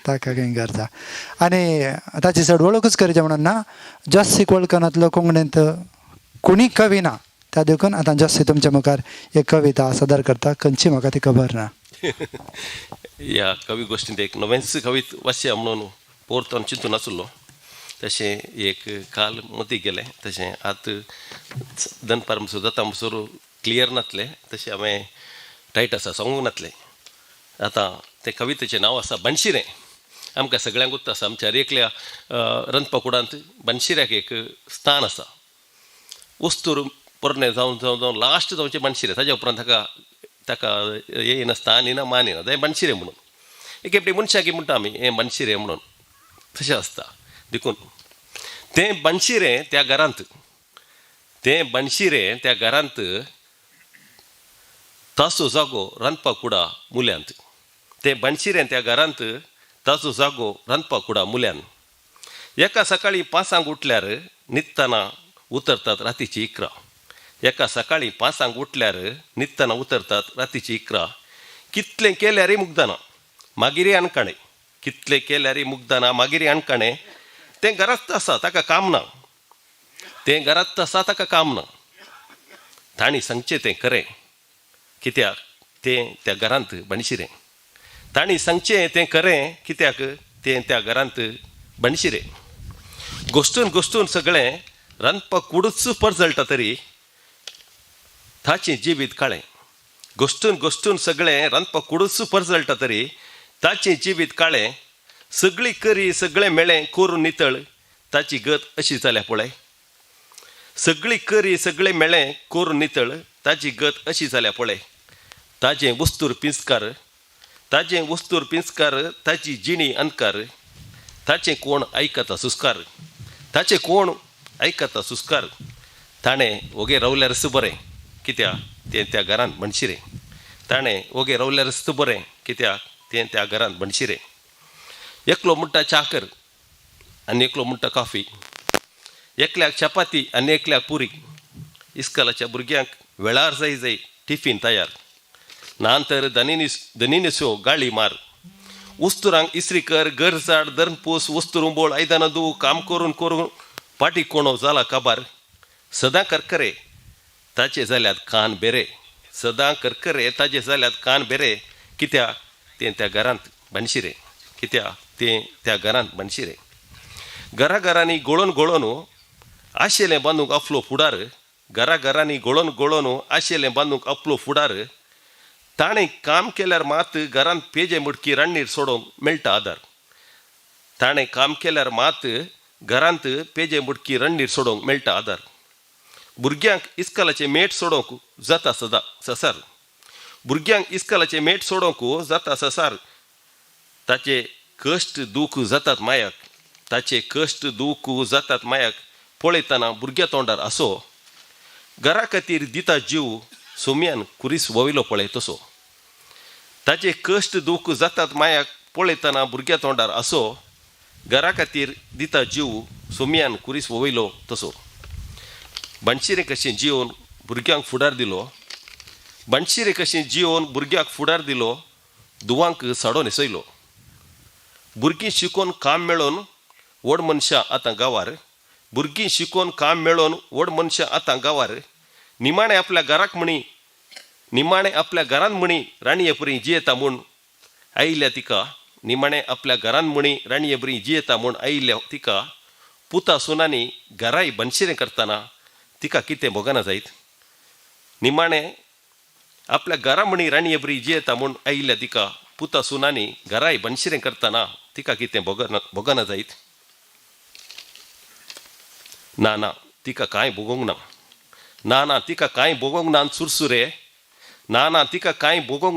ताका खंय गरजा. आनी ताची चड वळखूच करचें म्हणून ना. जस्सीक वळखनातलो कोंकणींत कोणी कवी ना. त्या देखून आतां जस्सी तुमच्या मुखार एक कविता सादर करता. खंयची म्हाका ती खबर ना. ह्या कवी गोश्टींत एक नवेंच कवीत वाचया म्हणून पोरतोन चिंतून नासलो. तशें एक काल मती गेलें, तशें आतां दनपार मसूर जाता मसूर क्लियर नातलें, तशें हांवें टायट आसा सांगूंक नातलें. आतां तें कवितेचें नांव आसा बनशिरें. आमकां सगळ्यांक उत्ता आसा आमच्या रेखल्या रंतपकुडांत बनशिऱ्याक एक स्थान आसा. वस्तूर पोरणे जावन जावन जावन लास्ट जावचें बनशिरें. ताज्या उपरांत ताका येना स्थान येना मान येना, तें बनशिरें म्हणून. एक एपटी मनशाक म्हणटा आमी हें बनशिरें म्हणून. तशें आसता देखून तें बनशिरें त्या घरांत त्या घरांत ताचो जागो रांदपाक कुडा मुल्यांत तें बनशिरें त्या घरांत ताचो जागो रांदपाक कुडा मुल्यान एका सकाळी 5 उठल्यार न्हिदतना उतरतात रातीची 11 एका सकाळी 5 उठल्यार न्हिदतना उतरतात रातीची 11 कितलें केल्यारय मुग्दना मागीर अणकाणें कितलें केल्यारय मुग्दना मागीर अणकाणें तें घरांत आसा ताका काम ना तें घरांत आसा ताका काम ना तांणी सांगचें तें खरें कित्याक तें त्या घरांत बनशिरें तांणी सांगचें तें खरें कित्याक तें त्या घरांत बनशिरें गोश्टून सगळें रांदपाक कुडूच परजळटा तरी ताचें जिवीत काळें गोश्टून सगळें रांदपाक कुडूच परजळटा तरी ताचें जिवीत काळें सगळी करी सगळें मेळ्ळें करून नितळ ताची गत अशी जाल्या पळय सगळी करी सगळें मेळ्ळें करून नितळ ताची गत अशी जाल्या पळय ताजें वस्तूर पिंजकार ताची जिणी अंधकार ताचें कोण आयकता सुस्कार ताणें ओगे रावल्यारच बरें कित्याक तें त्या घरांत बनशिरें ताणें ओगे रावल्यारच बरें कित्याक तें त्या घरांत बनशिरें एकलो म्हणटा चाकर आनी एकलो म्हणटा कॉफी एकल्याक चपाती आनी एकल्याक पुरी इस्कॉलाच्या भुरग्यांक वेळार जाय टिफीन तयार नांतर दनिनिसो गाळी मार उस्तुरांक इस्त्री कर घर झाड दर्नपूस वस्तूर उंबोळ आयदनां धुव काम करून पाटी कोणो जाला काबार सदां करकरे ताचे जाल्यात कान बेरे कित्याक तें त्या घरांत बनशिरें घरांनी गळोवन आशेलें बांदूंक आपलो फुडार घरांनी गळोवन आशेलें बांदूंक आपलो फुडार ताणें काम केल्यार मात घरांत पेजे मुडकी रान्नीर सोडोवंक मेळटा आदार ताणें काम केल्यार मात घरांत पेजे मुडकी रान्नीर सोडोवंक मेळटा आदार भुरग्यांक इस्कॉलाचें मेट सोडोवंक जाता ससार ताचे कश्ट दूख जातात मायाक पळयतना भुरग्या तोंडार आसो घरा खातीर दिता जीव सोम्यान कुरीस वयलो पळय तसो ताचे कश्ट दूख जातात मायाक पळयतना भुरग्या तोंडार आसो घरा खातीर दिता जीव सोम्यान कुरीस वयलो तसो बनशिरें कशें जिवन भुरग्यांक फुडार दिलो दुवांक साडो न्हेसयलो भुरगीं शिकोवन काम मेळोवन व्हड मनशां आतां गांवार निमाणें आपल्या घरांत म्हणी राणये बरी जियेता म्हूण आयिल्ल्या तिका पुता सुनांनी घराय बनशिरें करतना तिका कितें भोगना जायत निमाणें आपल्या घरा म्हणी राणये बरी जियेता म्हूण आयिल्ल्या तिका पुता सुनांनी घराय बनशिरें करतना तिका कितें भोगना जायत ना तिका कांय भोगोंक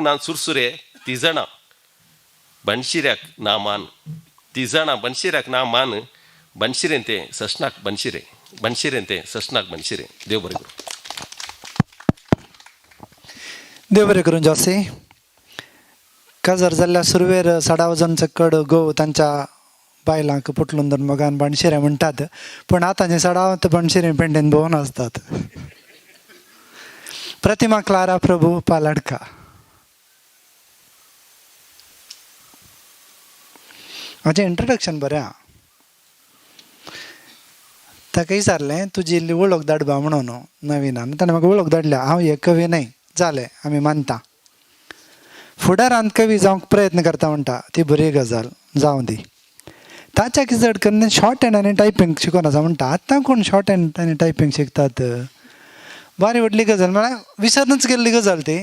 ना सुरसुरे ती जाणा बनशिऱ्याक ना मान बनशिरें तें सशनाक बनशिरें देव बरें करूं देव बरें करून जॉसी काजार जाल्ल्या सुरवेर 6.5 वजन चकड गोव तांच्या बायलांक पुटलून धरून मोगान बनशिरें म्हणटात पूण आतांचे 6.5 बनशिरें पेंडेन भोंवन आसतात प्रतिमा क्लारा प्रभू पालाडका हाचें इंट्रोडक्शन बरें आहा ताका विचारलें तुजी इल्ली वळख धाडबा म्हणून नविनान ताणें म्हाका वळख धाडल्या हांव हे कवी न्हय जालें आमी मानता फुडारांत कवी जावंक प्रयत्न करता म्हणटा ती बरी गजाल जावं दी ताच्या किचड करून शॉर्ट हँड आनी टायपींग शिकोवन आसा म्हणटा आतां कोण शॉर्ट हँड आनी टायपींग शिकतात बरी व्हडली गजाल म्हळ्यार विसरूनच गेल्ली गजाल ती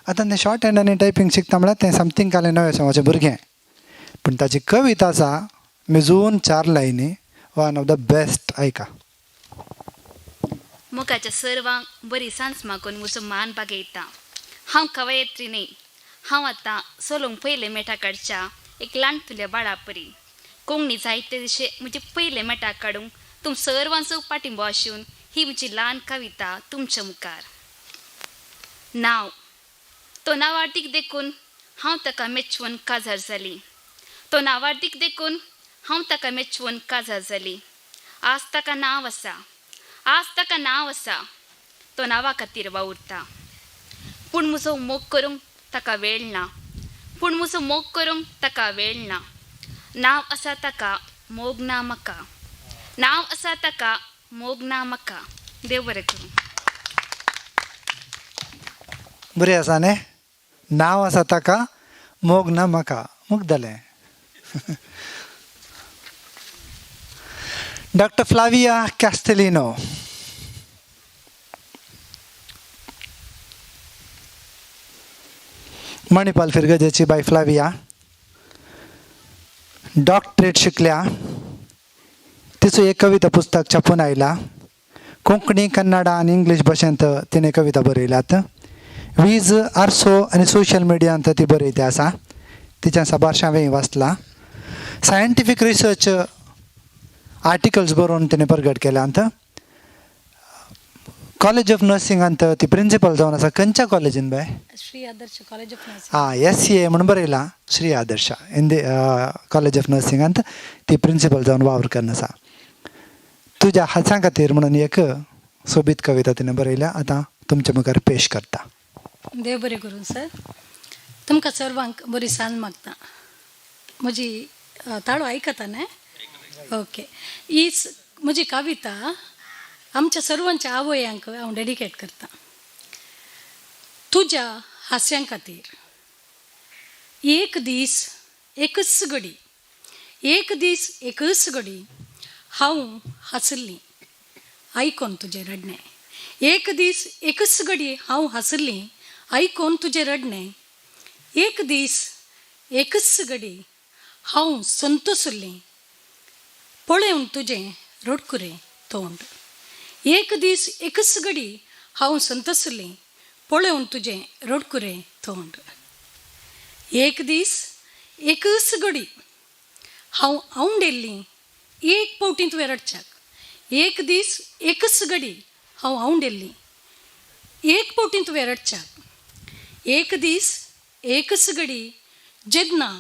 आतां तें शॉर्ट हँड आनी टायपींग शिकता म्हळ्यार तें समथींग काले नवें समाचें भुरगें पूण ताची कविता आसा मिजून 4 लायनी वन ऑफ द बेस्ट ऐका मुखाच्या सर्वांक बरी सांज मागून म्हजो मान बागयता हांव कवयत्री न्ही हांव आतां सोलोंक पयले मेटा काडच्या एक ल्हान तुल्या बाळा परी कोंकणी जायते दिशे म्हजे पयले मेटा काडूंक तुम सर्वांचो पाठिंबो आसून ही म्हजी ल्हान कविता तुमच्या मुखार. नांव तो नांवार्थीक देखून हांव ताका मेचून काजार जाली. तो नांवार्थीक देखून हांव ताका मेचून काजार जाली. आज ताका नांव आसा, आज ताका नांव आसा, तो नांवा खातीर वावुरता. पूण म्हजो मोग करूंक ताका वेळ ना, पूण म्हजो मोग करूंक ताका वेळ ना. नांव आसा ताका मोग ना म्हाका, नांव आसा ताका मोग ना म्हाका. देव बरें करूं. बरें आसा न्ही. नांव आसा ताका मोग ना म्हाका. मुग्धलें. डॉक्टर फ्लाविया कॅस्टेलिनो. मणिपाल फिरगजेची बाय फ्लाविया डॉक्टरेट शिकल्या. तिचो एक कविता पुस्तक छापून आयला. कोंकणी, कन्नडा आनी इंग्लीश भाशेंत तिणें कविता बरयल्यात. वीज, आरसो आनी सोशल मिडियांत ती बरयते आसा. तिच्या साबारशें हांवें वाचलां. सायंटिफीक रिसर्च आर्टिकल्स बरोवन तिणें प्रगट केल्यात. कॉलेज ऑफ नर्सिंगांत ती प्रिंसिपल जावन आसा. खंयच्या कॉलेजीन बाय? Shri Adarsh college of nursing. SCA म्हणून बरयलां. Shri Adarsh in the college of नर्सिंगांत ती प्रिंसिपल जावन वावर करन आसा. तुज्या हांच्या खातीर म्हणून एक सोबीत कविता तिणें बरयल्या. आतां तुमच्या मुखार पेश करता. देव बरें करूं सर. तुमकां सर्वांक बरी सांज मागता. म्हजी ताळो आयकता न्ही? ओके. ही म्हजी कविता आमच्या सर्वांच्या आवयांक हांव डेडिकेट करता. तुज्या हास्यां खातीर. एक दीस एकच घडी, एक दीस एकच घडी हांव हसली आयकोन तुजें रडणें. एक दीस एकच घडी हांव हसली आयकोन तुजें रडणें. एक दीस एकच घडी हांव संतोसली पळोवन तुजें रडकुरें तोंड. एक दीस एकच घडी हांव संतोसली पळोवन तुजें रडकुरें तोंड. एक दीस एकच घडी हांव आवंडेल्ली एक पावटी तुवें रडच्याक. एक दीस एकच घडी हांव आवंडेल्ली एक पावटी तुवें रडच्याक. एक दीस एकच घडी जेन्ना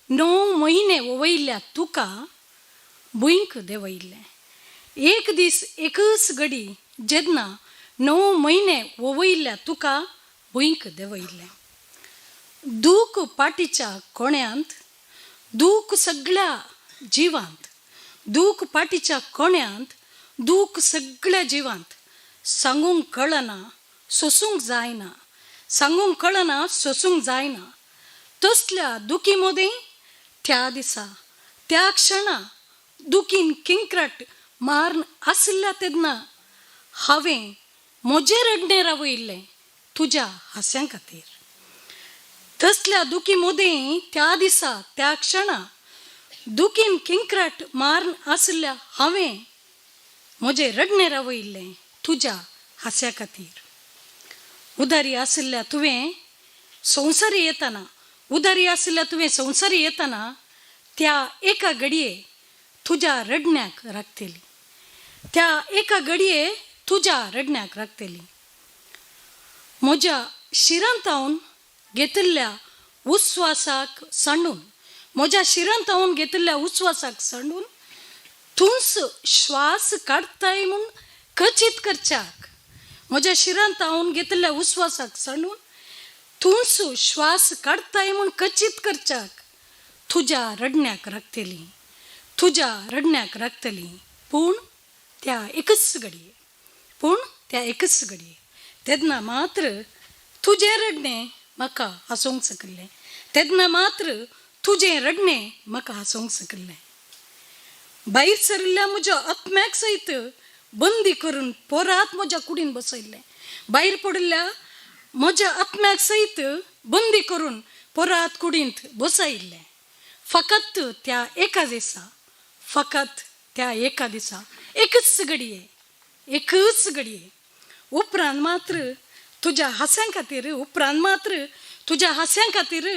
9 म्हयने वयल्या तुका भुंयक देंवयल्लें. एक दीस एकच घडी जेन्ना 9 म्हयने वयल्या तुका भुंयक देंवयल्लें. दूख पाटीच्या कोण्यांत, दूख सगळ्या जिवांत, दूख पाटीच्या कोण्यांत, दूख सगळ्या जिवांत. सांगूंक कळना सोसूंक जायना, सांगूंक कळना सोसूंक जायना. तसल्या दुखी मदीं त्या दिसा त्या क्षणा दुखीन किंक्राट मारून आसल्या तेन्ना हांवें म्हजें रडणें रावयल्लें तुज्या हास्यां खातीर. तसल्या दुखी मदीं त्या दिसा त्या क्षणा दुखीन किंक्राट मारून आसल्या हांवें म्हजें रडणें रावयल्लें तुज्या हास्या खातीर. उदारी आसल्या तुवें संवसारी येताना, उदारी आसल्या तुवें संवसारी येताना त्या एका घडये तुज्या रडण्याक राखतली, त्या एका घडये तुज्या रडण्याक राखतली. म्हज्या शिरांत हांव घेतिल्ल्या उस्वासाक सांडून, म्हज्या शिरांत हांव घेतिल्ल्या उस्वासाक सांडून तूंच श्वास काडताय म्हूण खचीत करच्याक. म्हज्या शिरांत हांव घेतिल्ल्या उस्वासाक सांडून तूंच श्वास काडताय म्हूण खचीत करच्याक तुज्या रडण्याक राखतली, तुज्या रडण्याक राखतली. पूण त्या एकच घडये, पूण त्या एकच घडये तेन्ना मात्र तुजें रडणें म्हाका हांसोवंक शकलें, तेन्ना मात्र तुजें रडणें म्हाका हांसोवंक शकलें. भायर सरिल्ल्या म्हज्या आत्म्याक सयत बंदी करून पोरात म्हज्या कुडीन बसयल्लें. भायर पडिल्ल्या म्हज्या आत्म्याक सयत बंदी करून पोरात कुडींत बसयल्लें. फकत त्या एका दिसा, फकत त्या एका दिसा, एकच घडये, एकच घडये. उपरांत मात्र तुज्या हास्यां खातीर, उपरांत मात्र तुज्या हास्यां खातीर,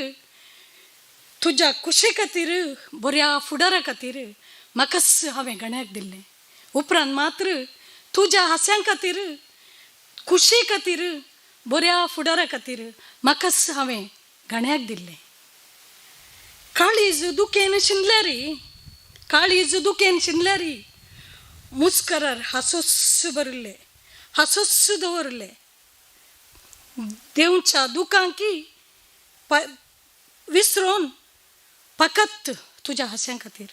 तुज्या कुशे खातीर, बऱ्या फुडारा खातीर म्हाकाच हांवें गण्याक दिल्लें. उपरांत मात्र तुज्या हास्यां खातीर खुशी खातीर बऱ्या फुडारा खातीर म्हाकाच हांवें गाण्याक दिल्लें. काळीज दुखेन शिनल्यारी काळीज दुखेन शिनल्यारी मुस्करार हांसोस भरले हांसोस दवरले. देवच्या दुखांकी विसरून फकत तुज्या हास्यां खातीर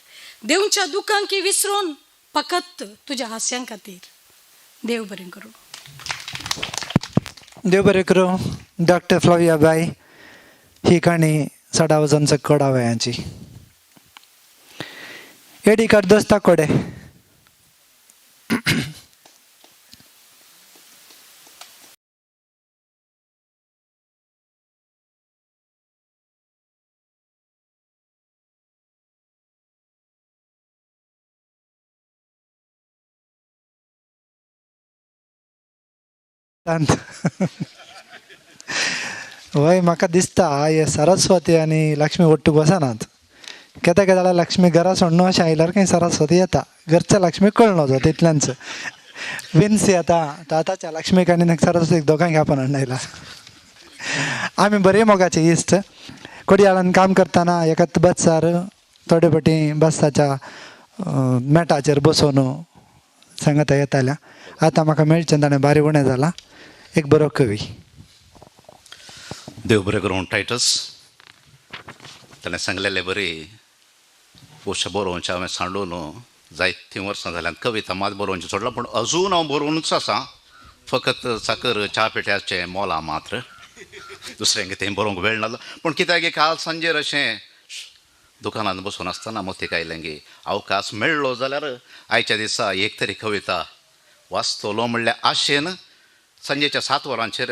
देवच्या दुखांकी विसरून फकत तुज्या हास्यां खातीर. देव बरें करूं. देव बरें करूं. डॉक्टर फ्लाविया बाई ही काणी सडा वजनचं कडावयांची. एडी काड दोस्ता कोडे. वय म्हाका दिसता हे सरस्वती आनी लक्ष्मी ಒಟ್ಟು बसनात. केता केदाळा लक्ष्मी घरा सोडणं अशें आयल्यार खंय सरस्वती येता. घरच्या लक्ष्मी कळनो जो तितल्यांच विन्सी येता ताताच्या लक्ष्मीक आनी सरस्वतीक दोगांक आपण हाडून आमी बरे मोगाचे इश्ट. कोडयाळान काम करतना एकाच बसार थोडे फाटी बसाच्या मॅटाचेर बसून सांगता येताल्या. आतां म्हाका मेळचें ताणें बारी उणें जाला. एक बरो कवी. देव बरें करूं. टायटस ताणें सांगलेलें बरी गोश्ट बरोवचें हांवें सांडून जायतीं वर्सां जाल्यात. कविता मात बरोवचें सोडलां पूण अजून हांव बरोवनूच आसा. फकत साकर च्या पेट्याचें मोलां मात्र दुसरें कितें बरोवंक वेळ नासलो. पूण कित्याक काल सांजेर अशें दुकानांत बसून आसतना मोतीक आयलें अवकाश मेळ्ळो जाल्यार आयच्या दिसा एक तरी कविता वाचतलो म्हणल्या आशेन सांजेच्या 7 वरांचेर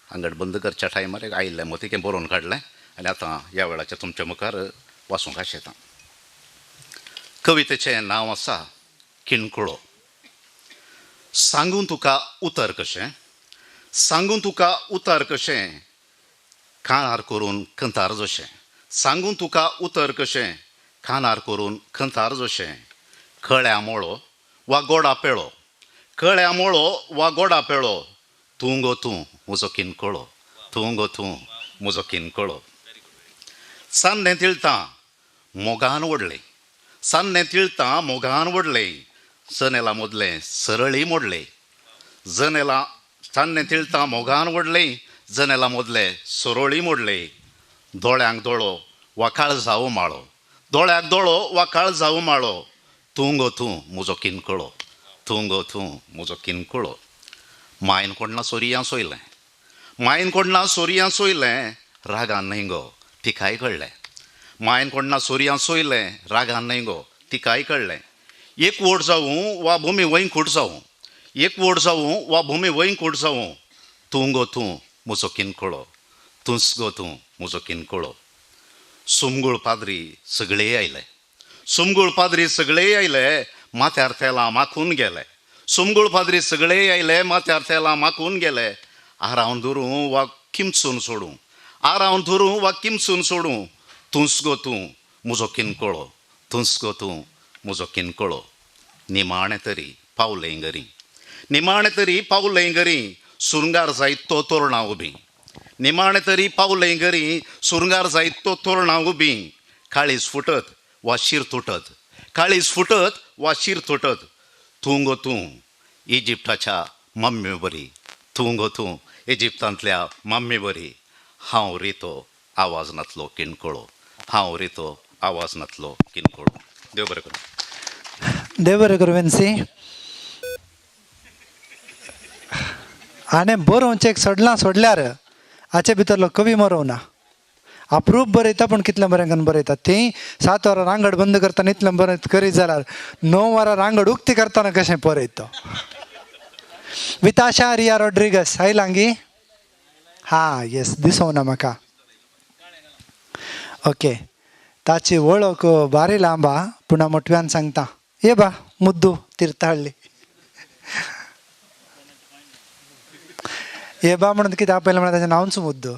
हांगड बंद करच्या टायमार एक आयिल्लें मोतीकें बरोवन काडलें आनी आतां ह्या वेळाचेर तुमच्या मुखार वाचूंक आशेता. कवितेचें नांव आसा किणकुळो. सांगून तुका उतर कशें सांगून तुका उतर कशें कानार करून खंतार जशें. सांगून तुका उतर कशें कानार करून खंतार जशें. खळ्या मोळो वा गोडा पेळो खळ्या मोळो वा गोडा पेळो तूं गो तूं म्हजो किणकुळो तूं गो तूं म्हजो किणकुळो. सान्नें तिळटां मोगान ओडलें सान्नें तिळटां मोगान ओडलें. जनेला मोदलें सरळी मोडलें जनेला सान्नें तिळटां मोगान ओडलें जनेला मोदलें सरळी मोडलें. दोळ्यांक दोळो वा काळजावो माळो दोळ्याक दोळो वा काळजावो माळो तूं गो तूं म्हजो किणकुळो तूं गो तूं म्हजो किणकुळो. मायन कोण्णा सोरयां सोयलें मायन कोण्णा सोरयां सोयलें रागान न्हय गो तिकाय कळ्ळें. मायन कोण्णा सोरयां सोयलें रागान न्हय गो तिकाय कळ्ळें. एक वोट जावूं वा भुमी वैंकूट जावूं एक वोट जावूं वा भुमी वैंकूट जावूं तूं गो तूं म्हजो किणकुळो तूंच गो तूं म्हजो किणकुळो. सुमगूळ पाद्री सगळे आयले सुमगूळ पाद्री सगळे आयले माथ्यार तेलां माखून गेले. सुमगूळ पाद्री सगळे आयले माथ्यार तेलां माखून गेले. आरावन धरून वा किमसून सोडूं आरावन धरून वा किमसून सोडूं तूंच गो तूं म्हजो किणकुळो तूंच गो तूं म्हजो किणकुळो. निमाणें तरी पावलें घरी निमाणें तरी पावलें घरी सुरंगार जायत तो तोरणां उबी निमाणें तरी पावलें घरी सुरंगार जायत तो तोरणां उबी. काळीज फुटत वा शीर तुटत काळीज फुटत वा शीर तुटत तूं गो तूं इजिप्टाच्या मम्मी बरी तूं गो तूं इजिप्तांतल्या मम्मी बरी. हांव रितो आवाज नातलो किणकुळो हांव रितो आवाज नातलो किणकुळो. देव बरें करूं. देव बरें करूं वेन्सी. हाणें बरोवचें सोडलां सोडल्यार हाचे भितरलो कवी मरोवना. अप्रूप बरयता पूण कितलें बरें करून बरयता. तीं 7 वरां रांगड बंद करतना इतलें बरें करीत जाल्यार 9 वरां रांगड उक्ती करतना कशें बरयत तो. विताशा रिया रॉड्रिगस आयलांगी. हां येस दिसोना म्हाका. ओके ताची वळख बारी लांब आहा पूण हांव मोटव्यान सांगता. ये बा मुद्दू तिरताळ्ळी ये बा म्हणून कितें आपयलें म्हणल्यार ताचें नांवच मुद्दू.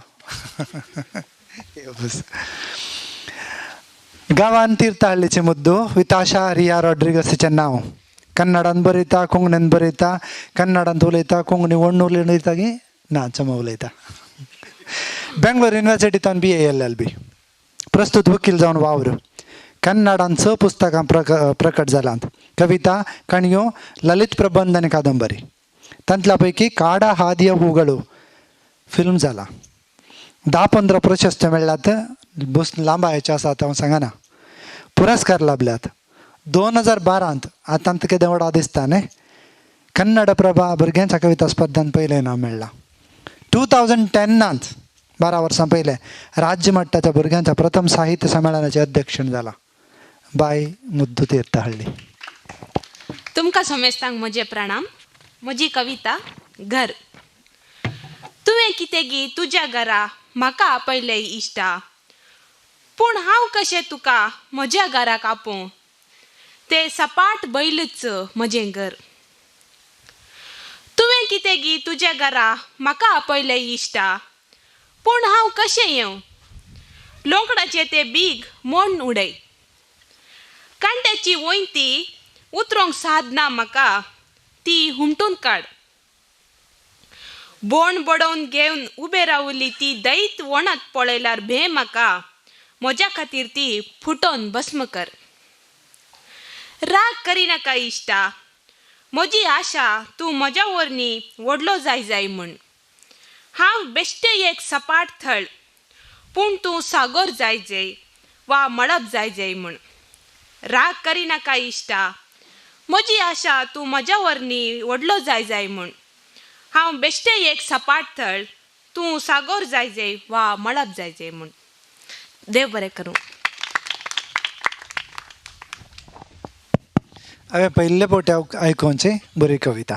गांवान तिरताळ्ळीचे मुद्दू विताशा रिया रॉड्रिगसीचें नांव. कन्नडान बरयता कोंकणीन बरयता कन्नडांत उलयता कोंकणी वडून उलयता की ना चम उलयता. बेंगलोर युनिव्हर्सिटींतल्यान BA LLB प्रस्तुत वकील जावन वावर. कन्नडान 6 पुस्तकां प्रकट जालांत. कविता काणयो ललित प्रबंध आनी कादंबरी. तांतल्या पैकी काडा हादिय हूಗಳು फिल्म जाला. 10-15 प्रशस्त्यो मेळ्ळ्यात. बस लांबा हेचे आसात हांव सांगना. पुरस्कार लाभल्यात. 2012 आतांत कितें वडा दिसता न्ही. कन्नड प्रभा भुरग्यांच्या कविता स्पर्धांत पयलें इनाम मेळ्ळां. 2010 12 वर्सां पयलें राज्य मट्टाच्या भुरग्यांच्या प्रथम साहित्य संमेलनाचे अध्यक्षण जाला. बाय मुद्दू तीर्थहळ्ळी. तुमकां समेस्तांक म्हजे प्रणाम. म्हजी कविता घर. तुवें कितें गी तुज्या घरा म्हाका आपयलें इश्टा, पूण हांव कशें तुका म्हज्या घराक आपोवं. तें सपाट बैलच म्हजें घर. तुवें कितें गी तुज्या घरा म्हाका आपयलें इश्टा, पूण हांव कशें येवं. लोंकडाचें तें बीग म्हूण उडय. कांट्याची वोयंती उतरोंक साधना म्हाका, ती हुमटून काड. बोण बडोवन घेवन उबे रावली ती दैत वोणात पळयल्यार भे म्हाका, म्हज्या खातीर ती फुटोवन भस्म कर. राग करिनाका इश्टा, म्हजी आशा तूं म्हज्या वरनी व्हडलो जाय म्हूण. हांव बेश्टें एक सपाट थळ, पूण तूं सागोर जाय वा मळब जाय म्हूण. राग करिनाका इश्टा, म्हजी आशा तूं म्हज्या वरनी व्हडलो जाय म्हूण. हांव बेश्टें एक सपाट थळ, तूं सागोर जाय वा मळब जाय म्हूण. देव बरें करूं. हांवें पयले फावटी आयकोवची बरी कविता.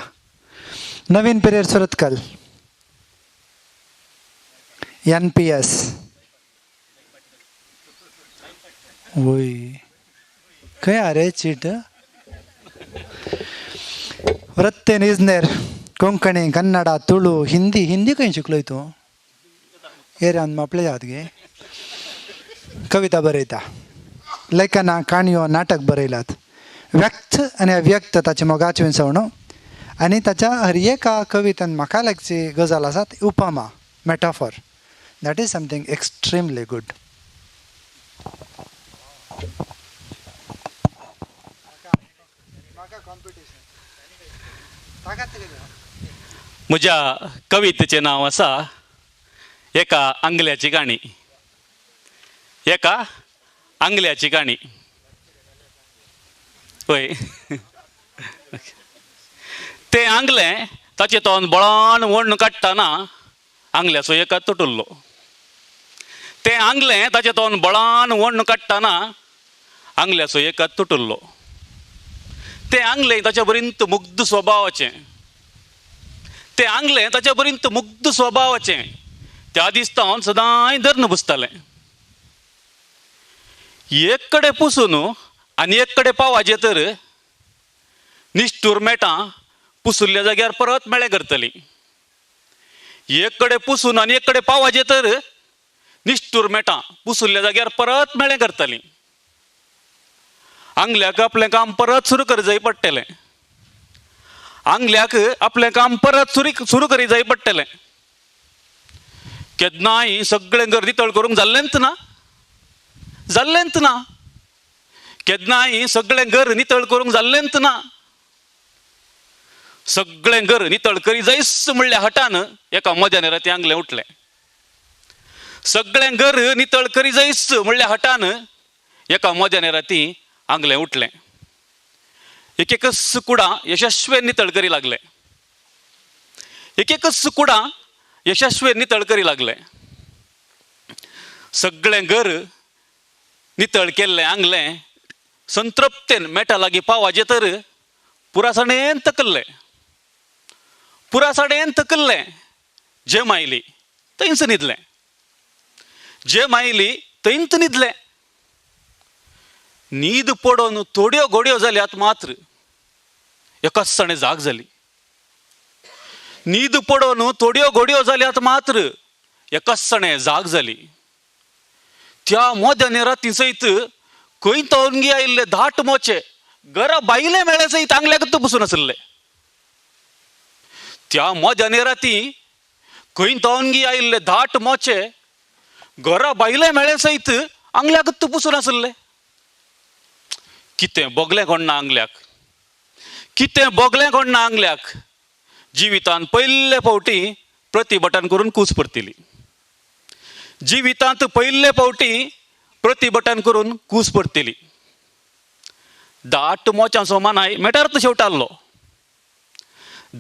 नवीन पिरेर सुरतकल NPS. वय खंय आरे चीट. वृत्ते निजनेर कोंकणी कन्नडा तुळू हिंदी. हिंदी खंय शिकलोय तूं. एरियान आपले जात गे. कविता बरयता. लेखनां काणयो नाटक बरयलात. व्यक्त आनी अव्यक्त ताची मोगाची विंसवणूक. आनी ताच्या हर एका कवितेन म्हाका लागची गजाल आसा ती उपमा, metaphor. That is something extremely good. म्हज्या कवितेचें नांव आसा एका आंगल्याची काणी. एका आंगल्याची काणी. पळय तें आंगलें ताचें तोंड बळान वोडून काडटाना आंगल्याचो एका तुटुल्लो. तें आंगलें ताचें तोंड बळान वोडून काडटाना आंगल्याचो एका तुटुल्लो. तें आंगलें ताच्या बरींत मुग्ध स्वभावाचें. तें आंगलें ताच्या बरींत मुग्ध स्वभावाचें. त्या दिसतावन सदांय धरण बसतालें. एक कडेन पुसून आनी एक कडेन पावाजे तर निश्ठूर मेटां पुसुल्ल्या जाग्यार परत मेळे करतलीं. एक कडेन पुसून आनी एक कडेन पावाजे तर निश्ठूर मेटां पुसुल्ल्या जाग्यार परत मेळे करतलीं. आंगल्याक आपलें काम परत सुरू करी जाय पडटलें. आंगल्याक आपलें काम परत सुरू करी जाय पडटलें. केन्नाय सगळें घर नितळ करूंक जाल्लेंच ना. जाल्लेंच ना. केन्नाय सगळें घर नितळ करूंक जाल्लेंच ना. सगळें घर नितळ करी जायस म्हणल्या हटान एका मध्यान राती आंगलें उठलें. सगळें घर नितळ करी जायस म्हणल्या हटान एका मध्यान राती आंगलें उठलें. एक कुडां यशस्वेन नितळ करी लागलें. एक कुडां यशस्वेन नितळ करी लागलें. सगळें घर नितळ केल्लें आंगलें संतृप्तेन मेटा लागीं पावाजे तर पुरासाणेन तकल्लें. पुरासाणेन तकल्लें. जेम आयली थंयच न्हिदलें. जेम आयली थंयच न्हिदलें. न्हीद पडोवन थोड्यो घोड्यो जाल्यात मात्र एकाच सणे जाग जाली. न्हीद पडोवन थोड्यो घोड्यो जाल्यात मात्र एकाच सणे जाग जाली. त्या मोद्यान राती सयत खंय तोवनगी आयिल्ले धाट मोचे घरा बाईले मेळ्याचं इथं आंगल्यागत बसून असले त्या मोज्या नेराती खंय तवनगी आयिल्ले धाट मोचे घरा बाईले मेळ्याचं इथं आंगल्यागत बसून असले कितें बोगलें कोणना आंगल्याक कितें बोगलें कोणना आंगल्याक जिवितांत पयले फावटी प्रतिभटन करून कूस परतिली जिवितांत पयले फावटी प्रतिभटन करून कूस परतिली दाट मोच्यांचो मानाय मेटारत शेवटाल्लो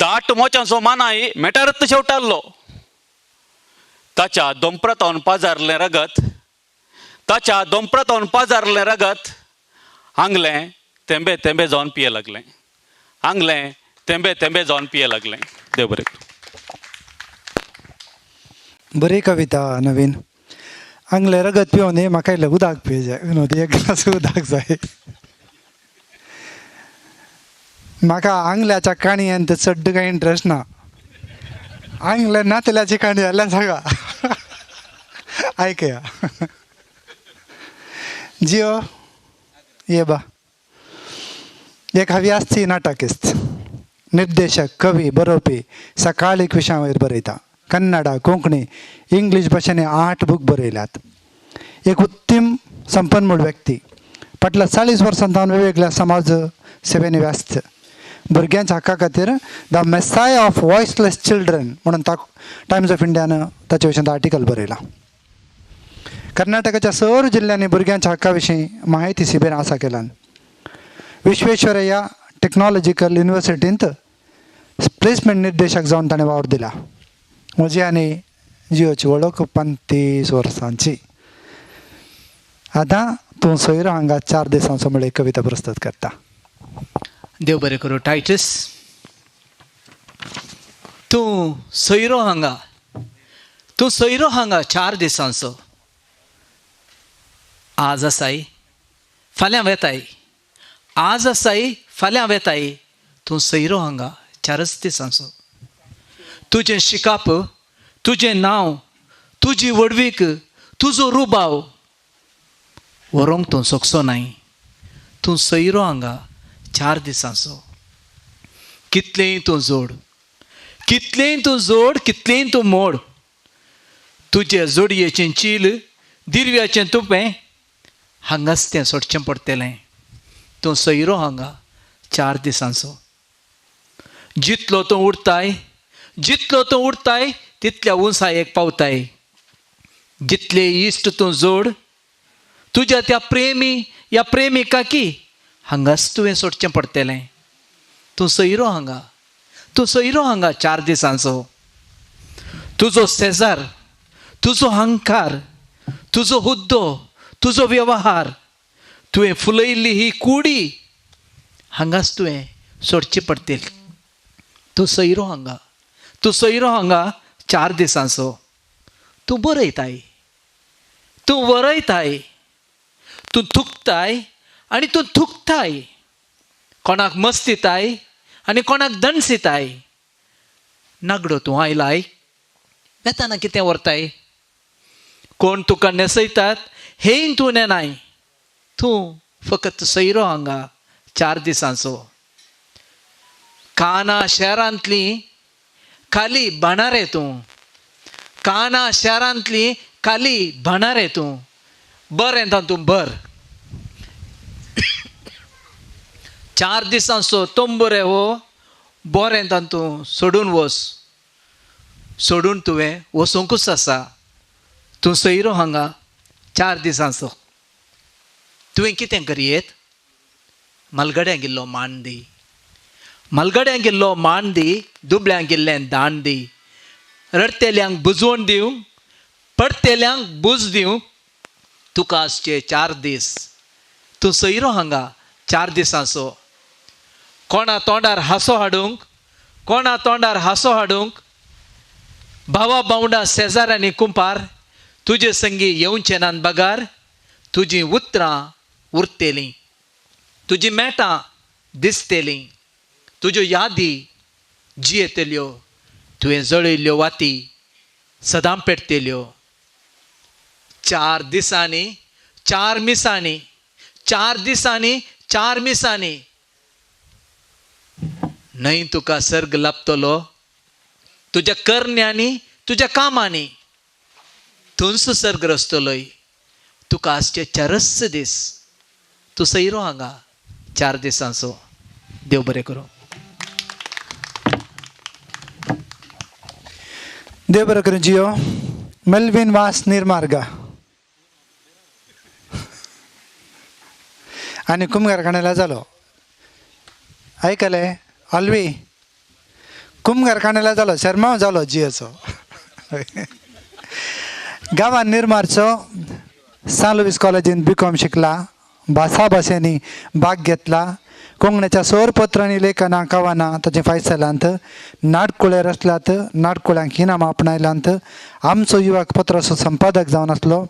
दाट मोच्यांचो मानाय मेटारत शेवटाल्लो ताच्या दोंपरातावन पाजारलें रगत ताच्या दोंपरातावन पाजारलें रगत आंगलें तेंबे तेंबे जावन पिये लागलें आंगलें तेंबे तेंबे जावन पिये लागलें देव बरें बरी कविता नवीन आंगले रगत पिवून म्हाका इल्लें उदक पिये जाय विनोदी एक ग्लास उदक जाय म्हाका आंगल्याच्या काणयेंत चड कांय इंट्रस्ट ना आंगल्या नातल्याची काणी जाल्यार सांगा ऐकया जियो ये बा एक हव्यासी नाटकिस्त निर्देशक कवी बरोवपी सकाळीक विशयां वयर बरयता कन्नडा कोंकणी इंग्लीश भाशेने 8 बूक बरयल्यात एक उत्तम संपन्मूळ व्यक्ती फाटल्या 40 वर्सां जावन वेगवेगळ्या समाज सेवेनी व्यस्त भुरग्यांच्या हक्का खातीर द मेसाय ऑफ वॉयसलेस चिल्ड्रन म्हणून टायम्स ऑफ इंडियान ताचे विशीं आर्टिकल बरयलां कर्नाटकाच्या सर्व जिल्ल्यांनी भुरग्यांच्या हक्का विशीं माहिती शिबीर आसा केल्यान विश्वेश्वरय्या टेक्नॉलॉजिकल युनिवर्सिटींत प्लेसमेंट निर्देशक जावन ताणें वावर दिला म्हजी आनी जियोची वळख 35 वर्सांची आतां तूं सोयरो हांगा 4 दिसांचो म्हळ्यार एक कविता प्रस्तुत करता देव बरें करूं टायटस तूं सोयरो हांगा 4 दिसांचो आज आसाय फाल्यां वेताय आज आसाय फाल्यां वेताय तूं सोयरो हांगा 4 दिसांचो तुजें शिकाप तुजें नांव तुजी वडवीक तुजो रुबाव व्हरोंक तूं सोंकचो नाय तूं सोयरो हांगा 4 दिसांचो कितलेंय तूं जोड कितलेंय तूं मोड तुजे जोडयेचें चील दिरव्याचें तुपें हांगाच तें सोडचें पडटलें तूं सोयरो हांगा 4 दिसांचो जितलो तूं उरताय तितल्या उंचायेक पावताय जितले इश्ट तूं जोड तुज्या त्या प्रेमी या प्रेमिकाकी हांगाच तुवें सोडचें पडटलें तूं सोयरो हांगा 4 दिसांचो तुजो शेजार तुजो हंकार तुजो हुद्दो तुजो वेवहार तुवें फुलयल्ली ही कुडी हांगाच तुवें सोडची पडटली तूं सोयरो हांगा 4 दिसांचो तूं बरयताय तूं वरयताय तूं थुकताय आनी तूं थुकताय कोणाक मस्तिताय आनी कोणाक दंडसिताय नागडो तूं आयलाय वेताना कितें व्हरताय कोण तुका नेसयतात हेय तूं नेनाय तूं फकत सोयरो हांगा 4 दिसांचो काना शारांतली खाली भाणारे तूं बरें तातूं बर 4 दिसांचो तोंबरे हो बरें तातूं सोडून तुवें वचोंकूच आसा तूं सोयरो हांगा 4 दिसांचो तुवें कितें करियेत मलगड्यांक इल्लो मान दी दुबळ्यांक इल्लें दाण दी रडतेल्यांक बुजवण दिवं पडतेल्यांक बूज दिवं तुका आसचे 4 दीस तूं सोयरो हांगा 4 दिसांचो कोणा तोंडार हांसो हाडूंक भावा बावंडा शेजार आनी कुंपार तुजे संगी येवचे नान बगार तुजीं उतरां उरतेलीं तुजीं मेटां दिसतेलीं तुज्यो यादी जियेतल्यो तुवें जळयल्ल्यो वाती सदां पेटतेल्यो 4 दिसांनी 4 मिसांनी 4 दिसांनी 4 मिसांनी नाही तुका सर्ग लाभतलो तुझ्या करण्यानी तुझ्या कामानी थंच सर्ग रचतलोय. तुका आजचे 4 दीस तू सैरो हांगा 4 दिसांचो. देव बरें करूं. देव बरें करूं जियो. मेल्विन वास निर्मार्गा आणि कुमगार खाण्याला जालो. ऐकले अलवी कुमगार खाण्याला जालो शर्मा जालो जियोचो. गांवान निर्मारचो सान लुईस कॉलेजीन BCom शिकला. भाशेनी भाग घेतला. कोंकणीच्या सोरपत्रांनी लेखना कवाना ताचे फायसलांत नाटकुळे रचल्यात. नाटकुळ्यांक इनाम आपणायलांत. आमचो युवक पत्राचो संपादक जावन आसलो.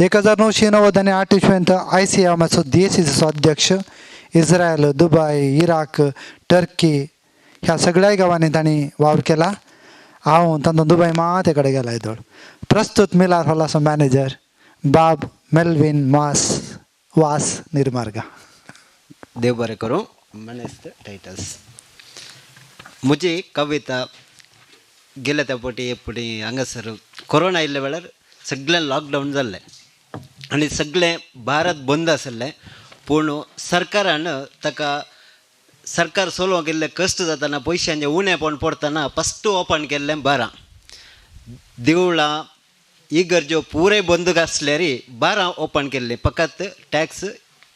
1990 आणि 1998 ICMचो DSCचो अध्यक्ष. इस्रायल, दुबय, इराक, टर्की ह्या सगळ्या गावांनी तांणी वावर केला. हांव तातूंत दुबय माते कडेन गेला येदोळ. प्रस्तुत मिलार हॉलाचो मॅनेजर बाब मेल्विन वास निर्मार्गा. देव बरें करूं. मनेस्त टायटल्स म्हजी कविता गेल्या त्या फावटी हांगासर कोरोना आयिल्ल्या वेळार सगळें लॉकडावन जाल्लें आनी सगळें भारत बंद आसलें. पूण सरकारान ताका सरकार चलोवंक गेल्ले कश्ट जाताना पयशांचें उणेपण पडटना फस्ट ओपन केल्लें बारां. देवळां इगर्ज्यो पुराय बंद आसल्यार बारां ओपन केल्लीं फकत टॅक्स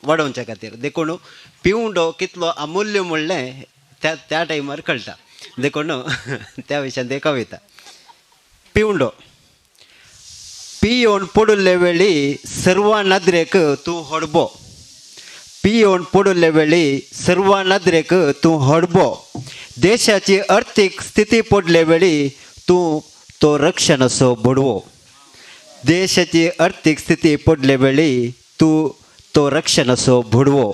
वाडोवच्या खातीर. देखून पिवंडो कितलो अमूल्य म्हणलें त्या टायमार कळटा. देखून त्या विशयान ते कविता. पिवंडो पियोन पडुल्ले वेळी सर्व नदरेक तूं हडबो. पियोन पडुल्ले वेळी सर्व नदरेक तूं हडबो. देशाची अर्थीक स्थिती पडले वेळी तूं तो रक्षणाचो बडवो. देशाची अर्थीक स्थिती पडले वेळी तूं तो रक्षणाचो बडवो.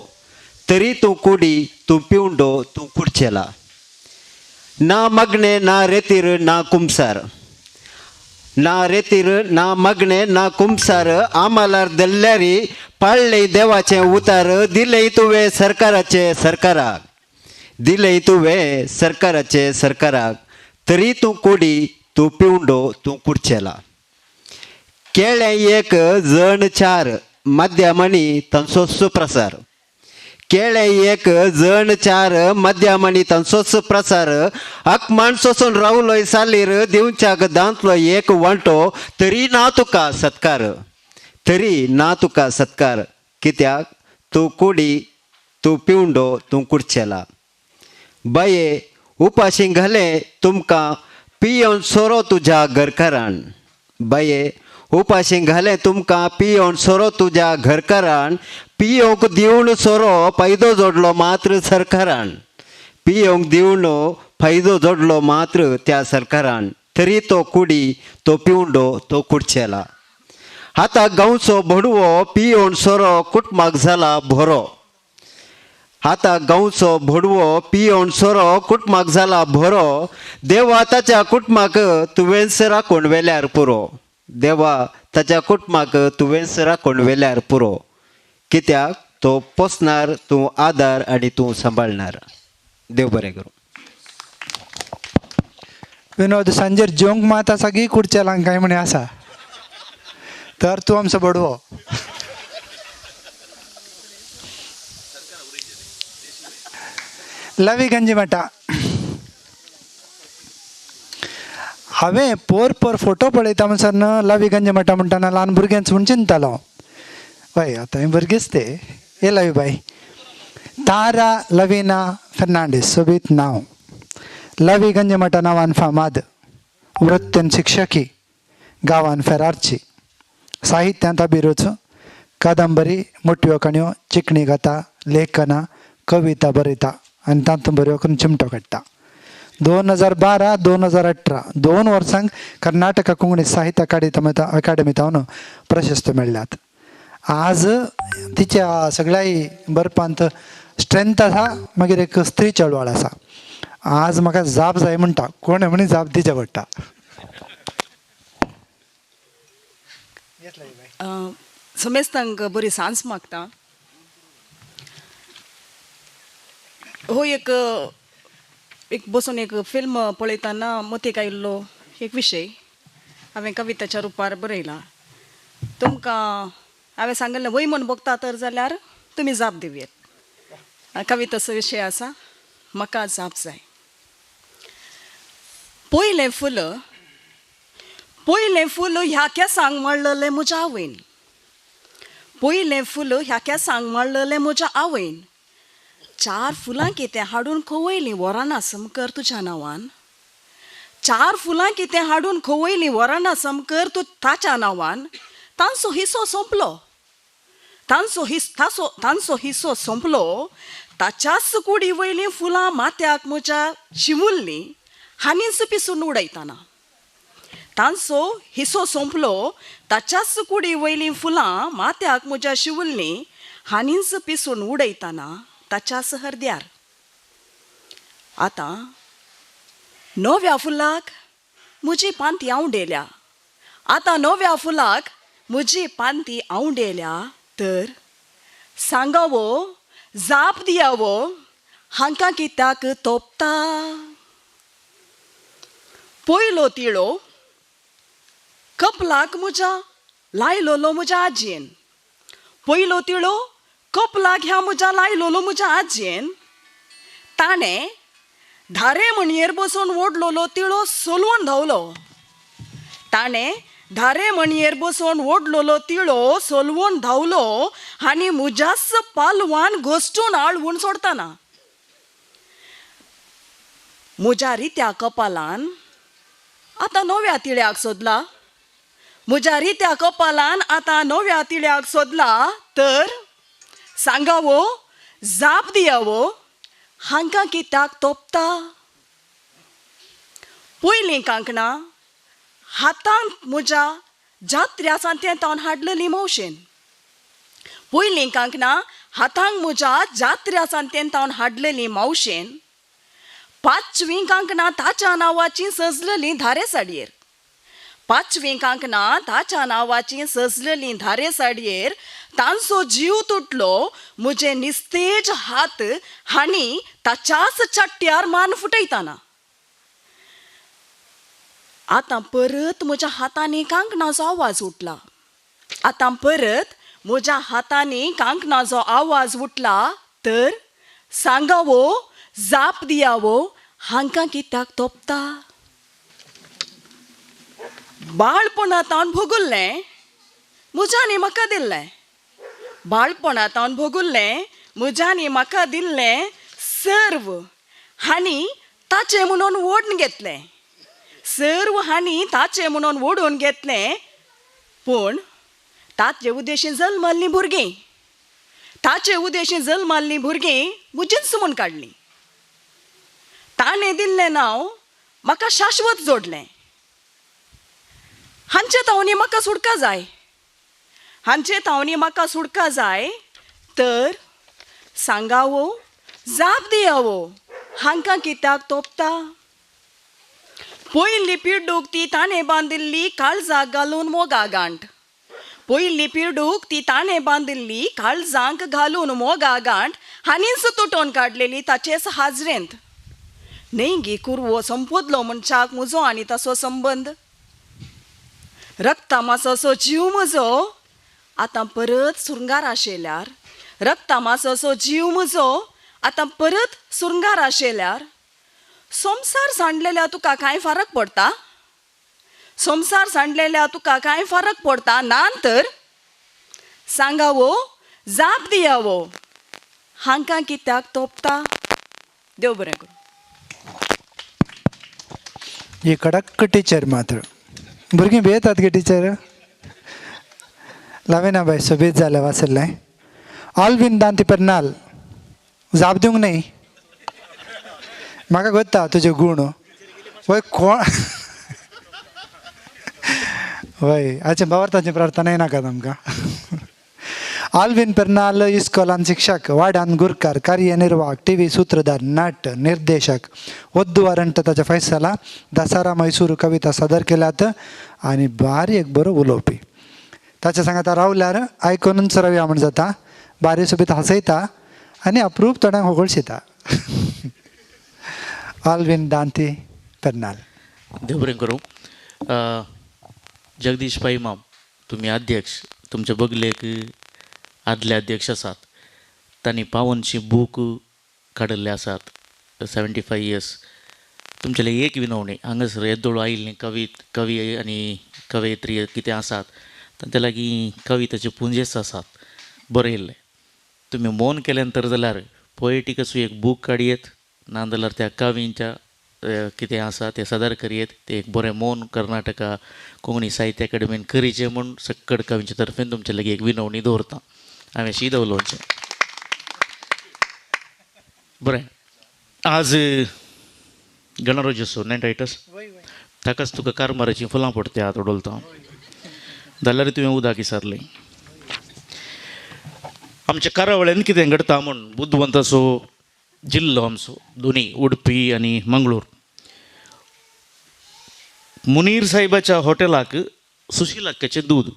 तरी तूं कुडी तूं पिवंडो तूं कुडचेला. ना मगणे ना रेतीर ना कुमसार. ना रेतीर ना मगणे ना कुमसार आम्हालार दल्ल्यारी पाळले देवाचें उतार. दिले तुवें सरकाराचे सरकाराक. दिले तुवें सरकाराचे सरकाराक. तरी तूं कुडी तूं पिवंडो तूं कुडचेला. केळें एक जण 4 मध्यामणी तांचोच प्रसार. केळें एक जण 4 मध्यामणी तांचोच प्रसार. आकमाण सोसून रावलोय सालीर दिवच्याक दांतलो एक वांटो. तरी ना तुका सत्कार. तरी ना तुका सत्कार. कित्याक तूं कुडी तूं पिवंडो तूं कुडचेला. बाये उपाशी घाले तुमकां पियोन सोरो तुज्या घरकारान. बाये उपाशी घाले तुमकां पियोन सोरो तुज्या घरकारान. पियोंक दिवन सोरो फायदो जोडलो मात्र सरकारान. पियोंक दिवन फायदो जोडलो मात्र त्या सरकारान. तरी तो कुडी तो पिवंडो तो कुडचेला. आतां गांवचो भडवो पियोन सोरो कुटमाक जाला भरो. आतां गांवचो भडवो पियोन सोरो कुटमाक जाला भरो. देवा ताच्या कुटमाक तुवेंच राखून वेल्यार पुरो. देवा ताच्या कुटमाक तुवेंच राखून वेल्यार पुरो. कित्याक तो पोसणार तूं आदार आनी तूं सांबाळणार. देव बरें करूं. विनोद सांजेर जेवंक मात आसा की कुडचेलांक काय म्हणे आसा तर तूं आमचो बडवो. लवी गंजी मठा हांवें पोर फोटो पळयता म्हणसर लवी गंजी मठा म्हणटाना ल्हान भुरग्यांच म्हूण चिंततालो. हय आतां भुरगीच ते. हे लवी बाई तारा लविना फर्नांडीस सोबीत नांव. लवी गंजी मठा नांवान फामाद. वृत्तेन शिक्षकी. गांवान फेरारची. साहित्यांत अभिरूच. कादंबरी मोठ्यो काणयो चिकणी गाता लेखना कविता बरयता आनी तातूंत बऱ्यो करून चिमटो काडटा. 2012-2018 2 वर्सांक कर्नाटका कोंकणी साहित्य अकादेमींत प्रशस्त मेळ्ळ्यात. आज तिच्या सगळ्याय बरपांत स्ट्रेंथ आसा. मागीर एक स्त्री चळवळ आसा. आज म्हाका जाप जाय म्हणटा कोण म्हणी जाप दिचे पडटा. समेस्तांक बरी सांज मागता. हो एक एक बसून एक फिल्म पळयतना मतीक आयिल्लो एक विशय हांवें कविताच्या रुपार बरयला. तुमकां हांवें सांगलें वय म्हूण बघता तर जाल्यार तुमी जाप दिवयात. कविताचो विशय आसा म्हाका जाप जाय. पयलें फूल ह्या केंसांक माळलेलें म्हज्या आवयन. पयलें फूल ह्या केंसांक माळलेलें म्हज्या आवयन. 4 फुलां कितें हाडून खवयलीं वराना समकर तुज्या नांवान. 4 फुलां कितें हाडून खवयलीं वराना समकर तूं ताच्या नांवान. तांचो हिस्सो सोंपलो. तांचो हिस्सो सोंपलो. ताच्याच कुडी वयलीं फुलां माथ्याक म्हज्या शिवुल्लीं हानीच पिसून उडयतना. तांचो हिस्सो सोंपलो. ताच्याच कुडी वयलीं फुलां माथ्याक म्हज्या शिवुल्लीं हानीच पिसून उडयतना ताच्याच हरद्यार. आतां नव्या फुलाक म्हजी पांती आवडेल्या. आतां नव्या फुलाक म्हजी पांती आवडेल्या. तर सांगावो जाप दियावो हांकां कित्याक तोपता. पयलो तिळो कपलाक म्हज्या लायलोलो म्हज्या आजयेन. पयलो तिळो कपलाक ह्या म्हज्या लायलोलो म्हज्या आजयेन. ताणें धारे म्हणयेर बसून ओडलोलो तिळो सोलवून धांवलो. ताणें धारे म्हणयेर बसून ओडलोलो तिळो सोलवून धांवलो आनी म्हज्याच पालवान घोस्टून आळवून सोडतना. म्हज्या रित्या कपालान आतां नव्या तिळ्याक सोदला. म्हज्या रित्या कपालान आतां नव्या तिळ्याक सोदला. तर सांगावो जाप दियावो हांकां कित्याक तोपता. पयलीं कांकणां हातांत म्हज्या जात्र्या सांतेंतावन हाडलेलीं मावशेन. पयलीं कांकणां हातांक म्हज्या जात्र्या सांतेंतावन हाडलेलीं मावशेन. 5वीं कांकणां ताच्या नांवाचीं सजलेलीं धारे साडयेर. 5वीं कांकणां ताच्या नांवाचीं सजलेलीं धारे साडयेर. तांचो जीव तुटलो. म्हजे निस्तेज हात हांणी ताच्याच चट्ट्यार मान फुटयतना. आतां परत म्हज्या हातांनी कांकणाचो आवाज उठला. आतां परत म्हज्या हातांनी कांकणाचो आवाज उठला. तर सांगावो जाप दियावो हांकां कित्याक तोपता. बाळपणांतावन भोगुल्लें म्हज्यानी म्हाका दिल्लें. बाळपणांतावन भोगुल्लें म्हज्यानी म्हाका दिल्लें सर्व हांणी ताचें म्हणून ओडून घेतलें. सर्व हांणी ताचें म्हणून ओडून घेतलें. पूण ताचे उद्देशीं जल्मल्लीं भुरगीं ताचे उद्देशीं जल्मल्लीं भुरगीं म्हजींच म्हूण काडलीं. ताणें दिल्लें नांव म्हाका शाश्वत जोडलें. हांचे तावनी म्हाका सुटका जाय. हांचे तावनी म्हाका सुटका जाय. तर सांगावो जाप दियावो हांकां कित्याक तोपता. पयली पिड्डूक ती ताणें बांदिल्ली काळजाक घालून मोगा गांठ. पयली पिड्डूक ती ताणें बांदिल्ली काळजांक घालून मोगा गांठ हांनीच तुटोवन काडलेली ताचेच हाजरेंत. नेंगी कुरवो संपोदलो मनशाक म्हजो आनी ताचो संबंद. रक्तामाचो जीव म्हजो आतां परत सुरंगार आशेल्यार. रक्तामाचो जीव म्हजो आतां परत सुरंगार आशेल्यार. संवसार सांडलेल्या तुका कांय फरक पडटा. संवसार सांडलेल्या तुका कांय फरक पडटा. नान तर सांगावो जाप दियावो हांकां कित्याक तोपता. देव बरें करूं. ही कडक टीचर मात्र भुरगीं भियेतात गे टीचर. लावेना बाय सोबीत जालें वाचल्लें. आल्विन दांती पेर्नाल जाप दिवंक न्ही. म्हाका कोत्ता तुजे गुण. वय कोण वय हाचे भावार्थाची प्रार्थना नाका आमकां. आल्विन पेर्नाल इस्कॉलान शिक्षक, वाड्यान गुरकार, कार्यनिर्वाहक, TV सूत्रधार, नट, निर्देशक, वद्दू वारंट ताच्या फैसला दसारा मैसूर कविता सादर केल्यात आनी बारीक बरो उलोवपी. ताच्या सांगाता रावल्यार आयकूनच रावया म्हण जाता. बारी सोबीत हांसयता आनी अप्रूप थोड्यांक होगळशिता. आल्विन दांती पेर्नाल. देव बरें करूं. जगदीश पै इमाम, तुम्ही अध्यक्ष, तुमचे बगलेक आदले अध्यक्ष आसात, तांणी पावनशी बूक काडिल्ले आसात 75 इयर्स. तुमचेले एक विनवणी, हांगासर येदोळ आयिल्लीं कवी आनी कवयित्री कितें आसात तांचे लागीं कवितेचे पुंजेस आसात बरयल्ले. तुमी मौन केलें तर जाल्यार पोएटीक असो एक बूक काडयेत, नाजाल्यार त्या कवींच्या कितें आसा तें सादर करयेत. तें एक बरें मौन कर्नाटका कोंकणी साहित्य अकादेमीन करीचें म्हूण सक्कड कवींचे तर्फेन तुमचे लागीं एक विनवणी दवरतां. हांवें शीद उलोवचें. बरें, आज गणराज्योत्सव न्ही टायटस, ताकाच तुका कारमाराचीं फुलां पडट्यात उडोलता, जाल्यार तुवें उदक विसरलें. आमच्या कार्यावळीन कितें घडटा म्हूण बुद्धवंत असो जिल्लो आमचो दोनी उडपी आनी मंगळूर, मुनीर साहेबाच्या हॉटेलाक सुशीलाक्काचें दूद,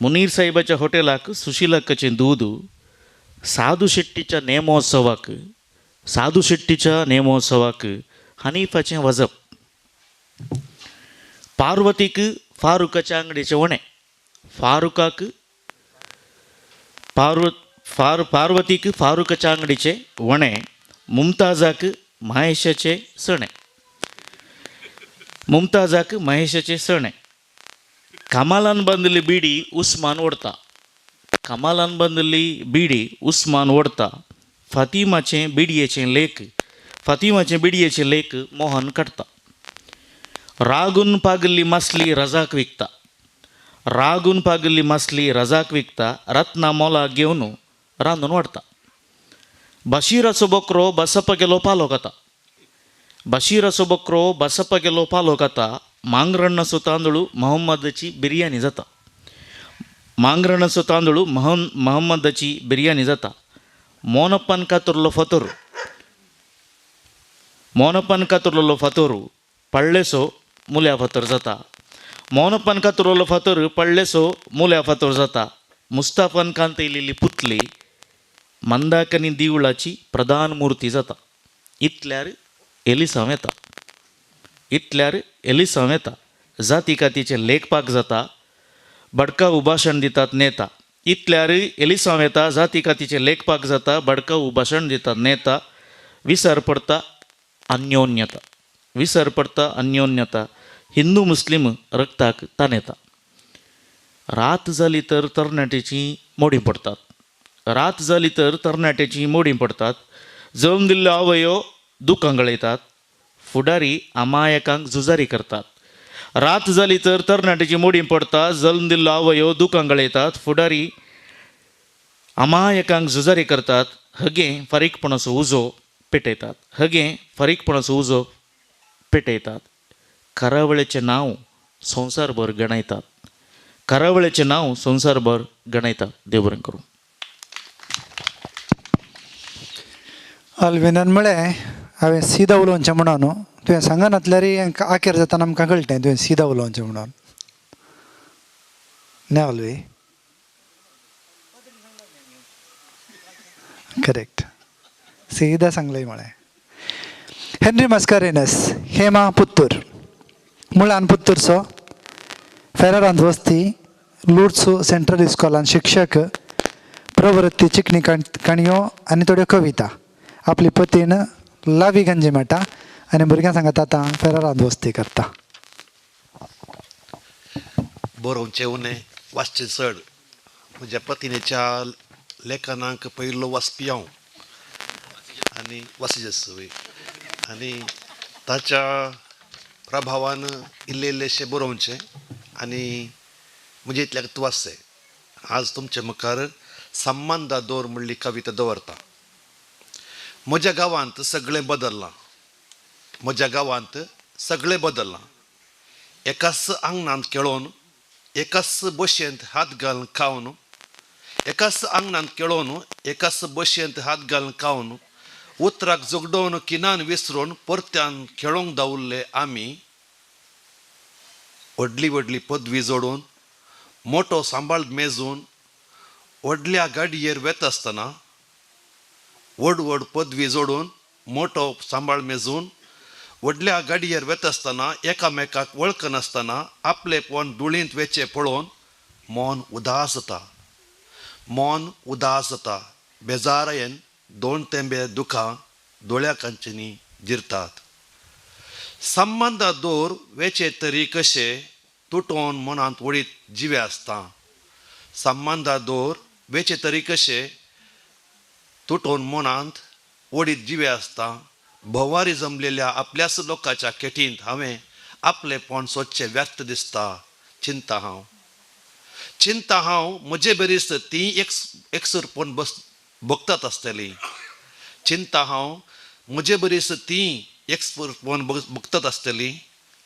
मुनीर साहेबाच्या हॉटेलाक सुशीलाक्काचें दूद साधू शेट्टीच्या नेमोत्सवाक हनीफाचें वजप, पार्वतीक फारुकाच्या अंगडीचें वणें, पार्वतीक फारुकाच्या अंगडीचें वणें, मुमताजाक महेशाचें सणें, कमालान बांदिल्ली बिडी उस्मान ओडता, फातिमाचें बिडयेचें लेख मोहन काडटा, रागून पागिल्ली मासली रजाक विकता, रत्ना मोला घेवन रांदून वाडटा, बशीराचो बकरो बसप गेलो पालो खाता, मांगरणाचो तांदूळ महम्मदाची बिर्याणी जाता, मोनप्पान कातरलो फातोरू पडलेसो मुल्या फातर जाता, मुस्ताफान कांतयलेली पुतली मंदाकनी देवळाची प्रधान मुर्ती जाता. इतल्यार एलिसांव येता, जाती कातीचें लेखपाक जाता, बडकाऊ भाशण दितात नेता. इतल्यार एलिसांव येता, जाती कातीचें लेखपाक जाता, बडकाऊ भाशण दितात नेता. विसर पडटा अन्योन्यता, हिंदू मुस्लीम रक्ताक ताण येता. रात जाली तर तरणाट्याची मोडी पडतात, जळून दिल्लो आवयो दुखां गळयतात, फुडारी अमायकांक झुजारी करतात. रात जाली तर तरणाट्याची मोडी पडटा, जळून दिल्लो आवयो दुखां गळयतात, फुडारी अमायकांक झुजारी करतात. हगे फारीकपणाचो उजो पेटयतात. करावळेचें नांव संवसारभर गणयतात. देव बरें करूं. अल्विनान म्हळें हांवें सिदा उलोवचें म्हणून न्हू, तुवें सांगनातल्यार आखेर जाताना आमकां कळटें तुवें सिदा उलोवचें म्हणून. न्ही अल्वी? करेक्ट, सिदा सांगलें म्हळें. हेनरी मस्कारेनस, हेमा पुत्तूर, मुळान पुत्तूरचो, फेरारांत वस्ती, लुड्स सेंट्रल इस्कॉलान शिक्षक, प्रवृत्ती चिकनी काणयो आनी थोड्यो कविता. आपली पतीन लावी गंजी मेळटा आनी भुरग्यां सांगता आतां फेरारांत वस्ती करता. बरोवचें उणें, वाचचें चड. म्हज्या पत्नीच्या लेखनाक पयलो वाचपी हांव आनी वाचचे सवय, आनी ताच्या प्रभावान इल्लेशें बरोवचें आनी म्हणजे इतल्याक तूं वाचचें. आज तुमचे मुखार संबंदा दोर म्हणली कविता दवरता. म्हज्या गांवांत सगळें बदल्लां. एकाच आंगणांत खेळोन, एकाच बशेंत हात घालून खावन, एकाच बशेंत हात घालून खावन, उतराक जोगडोवन किनान विसरून परत्यान खेळोंक दावरले आमी. व्हडली पदवी जोडून, मोठो सांबाळ मेजून, व्हडल्या गाडयेर वेता आसतना, व्हड पदवी जोडून मोठो सांबाळ मेजून व्हडल्या गाडयेर वता आसतना एकामेकाक वळखनासतना आपले पोन धुळींत वेचे पळोवन मन उदास जाता. मन उदास जाता. बेजारायेन 2 तेंबे दुखां दोळ्या कांचनी जिरतात. संबंद दोर वेचे तरी कशे तुटोवन मनांत वडीत जिवे आसता. संबंद दोर वेचे तरी कशे तुटोवन मनांत वडीत जिवे आसता. भोवारी जमलेल्या आपल्याच लोकांच्या केटींत हांवें आपले पोन सोदचें व्यर्थ दिसता. चिंता हांव म्हजे बरीच ती एकसूर पोन भोगतात आसतली. चिंता हांव म्हजे बरीच ती एकसूर पोन भोगतात आसतली.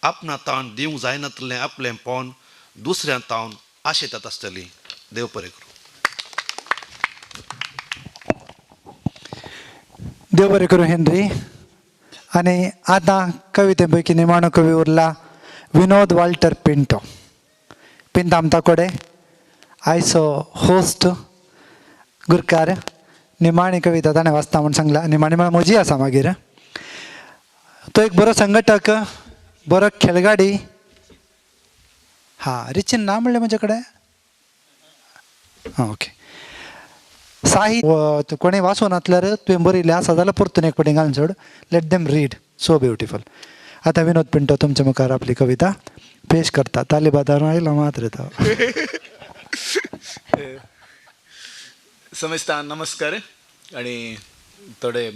आपणा तावन दिवंक जायनातलें आपलें पोन दुसऱ्या तावन आशेतात आसतली. देव बरें करूं. देव बरें करूं हेनरी. आणि आतां कवितेपैकी निमाणो कवी उरला विनोद वाल्टर पिंटो. पिंताम ताकोडे आयचो होस्ट गुरकार. निमाणी कविता ताणें वाचता म्हूण सांगला. निमाणी म्हळ्यार म्हजी आसा मागीर. तो एक बरो संघटक, बरो खेळगाडी. रिचीन ना म्हणलें म्हजे कडेन. ओके. साहित्य कोणी वाचून नासल्यार तुवें बरयलें आसा जाल्यार परतून एक फावटी घालून सोड. Let them read. So beautiful. आतां विनोद पिंटो तुमच्या मुखार आपली कविता पेश करता. ताली बादारून आयलो मात रे तो. समजता नमस्कार. आणि थोडे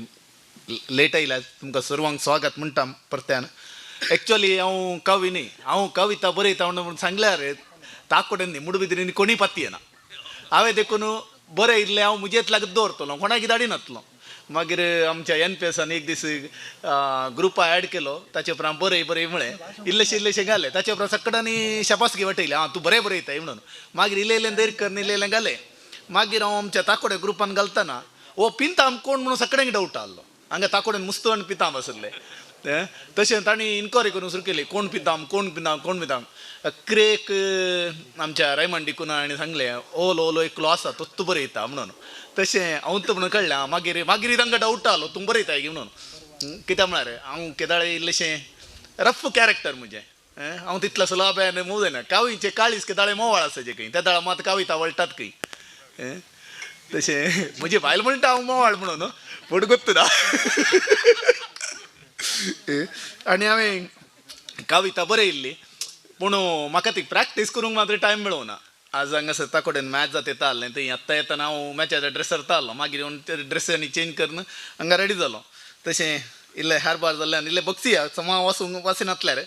लेट आयला तुमकां सर्वांक स्वागत म्हणटा परत्यान. एक्चुअली हांव कवी न्ही, हांव कविता बरयता म्हणून सांगल्यार ताकोडेन न्ही मुड भितर कोणी पाती येना. हांवें देखून बरें इल्लें हांव म्हजेच लागत दवरतलो, कोणाक धाडिनातलो. मागीर आमच्या NPSन एक दीस ग्रुपा ॲड केलो. ताचे उपरांत बरय म्हळें इल्लेशें घालें. ताचे उपरांत सकाळी शाबासकी वाटयली. तूं बरें बरयताय म्हणून. मागीर इल्लें धैर्य कर इल्लें घालें. मागीर हांव आमच्या ताकोडे ग्रुपान घालतना पिंताम कोण म्हणून सगळ्यांक डावट आसलो. हांगा ताकोडेन मुस्तवण पिताम आसले. तशें तांणी इन्क्वायरी करून सुरू केली कोण पिताम. क्रेक आमच्या रायमंड डिकुना हांणी सांगलें ओलो एकलो आसा तोच तूं बरयता म्हणून. तशें हांव म्हणून कळ्ळें. मागीर तांकां डावट आसलो तूं बरयताय गी म्हणून. कित्याक म्हळ्यार हांव केदाळे इल्लेशें रफ कॅरेक्टर म्हजें. हांव तितलो असो लाभ्यान मोव जायना. कावीचे काळीज केदाळे मोवाळ आसा जे खंय त्या दाळा मात काविता वळटात खंय. तशें म्हजी बायल म्हणटा हांव मोवाळ म्हणून पूण गोत्तू ना. आनी हांवें कविता बरयल्ली पूण म्हाका ती प्रॅक्टीस करूंक मात्र टायम मेळोना. आज हांगासर ताकोडेन मॅच जाता येता आसलें. थंय आत्तां येतना हांव मॅचाच्या ड्रेसार तारलो. मागीर येवन ते ड्रेसांनी चेंज करून हांगा रेडी जालो. तशें इल्लें हारबार जाल्ल्यान इल्लें बगसिया हांव वाचिनातल्यार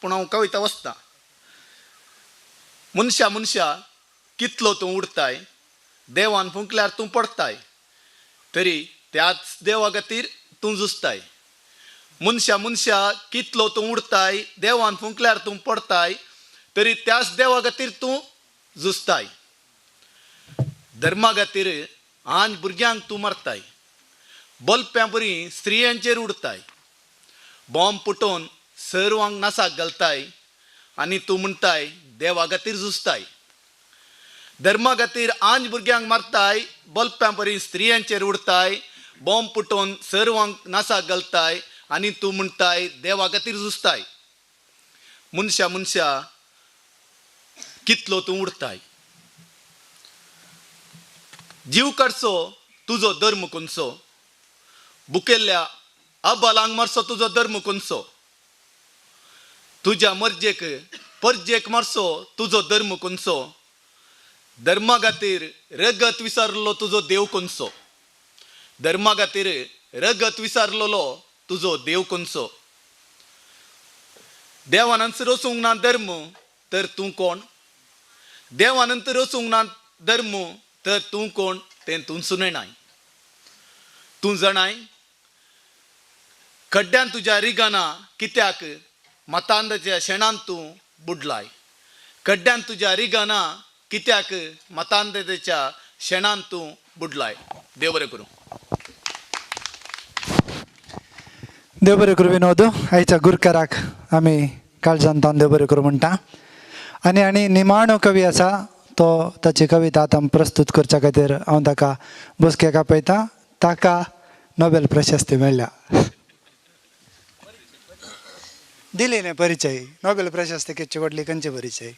पूण हांव कविता वाचतां. मनशा कितलो तूं उडताय, देवान फुंकल्यार तूं पडताय, तरी त्याच देवा खातीर तूं झुजताय. मनशा कितलो तूं उडताय, देवान फुंकल्यार तूं पडताय, तरी त्याच देवा खातीर तूं झुजताय. धर्मा खातीर आन भुरग्यांक तूं मारताय, बल्प्यां बरी स्त्रियांचेर उडताय, बॉम्ब पुटोवन सर्वांक नासाक घालताय आनी तूं म्हणटाय देवा खातीर झुजताय. धर्मा खातीर आंज भुरग्यांक मारताय, बल्प्यां बरी स्त्रियांचेर उडताय, बॉम्ब पुटोवन सर्वांक नासाक घालताय आनी तूं म्हणटाय देवा खातीर झुजताय. मनशा कितलो तूं उडताय. जीव काडचो तुजो धर्म कोणचो, बुकेल्ल्या अबालांक मारचो तुजो धर्म कोणचो, तुज्या मर्जेक परजेक मारचो तुजो धर्म कोणचो, धर्मा खातीर रगत विसारलो तुजो देव कोणचो, धर्मा खातीर रगत विसारलेलो तुजो देव कोणचो. देवानंतर वचूंक ना धर्म तर तूं कोण, देवानंतर वचूंक ना धर्म तर तूं कोण तें तूं सुनयनाय. तूं जाणाय खड्ड्यान तुज्या रिगाना कित्याक मतांधाच्या शेणान तूं बुडलाय. खड्ड्यान तुज्या रिगाना कित्याक मतांधाच्या शेणान तूं बुडलाय. देव बरें करूं. देव बरें करूं विनोद. आयच्या गुरकाराक आमी काळजान तावन देव बरें करूं म्हणटा. आनी निमाणो कवी आसा तो ताची कविता आतां प्रस्तूत करच्या खातीर हांव ताका बसकेक आपयता. ताका नोबेल प्रशस्ती मेळ्ळ्या. दिली नाही परिचय. नोबेल प्रशस्ती केची वडली कंचे परिचय.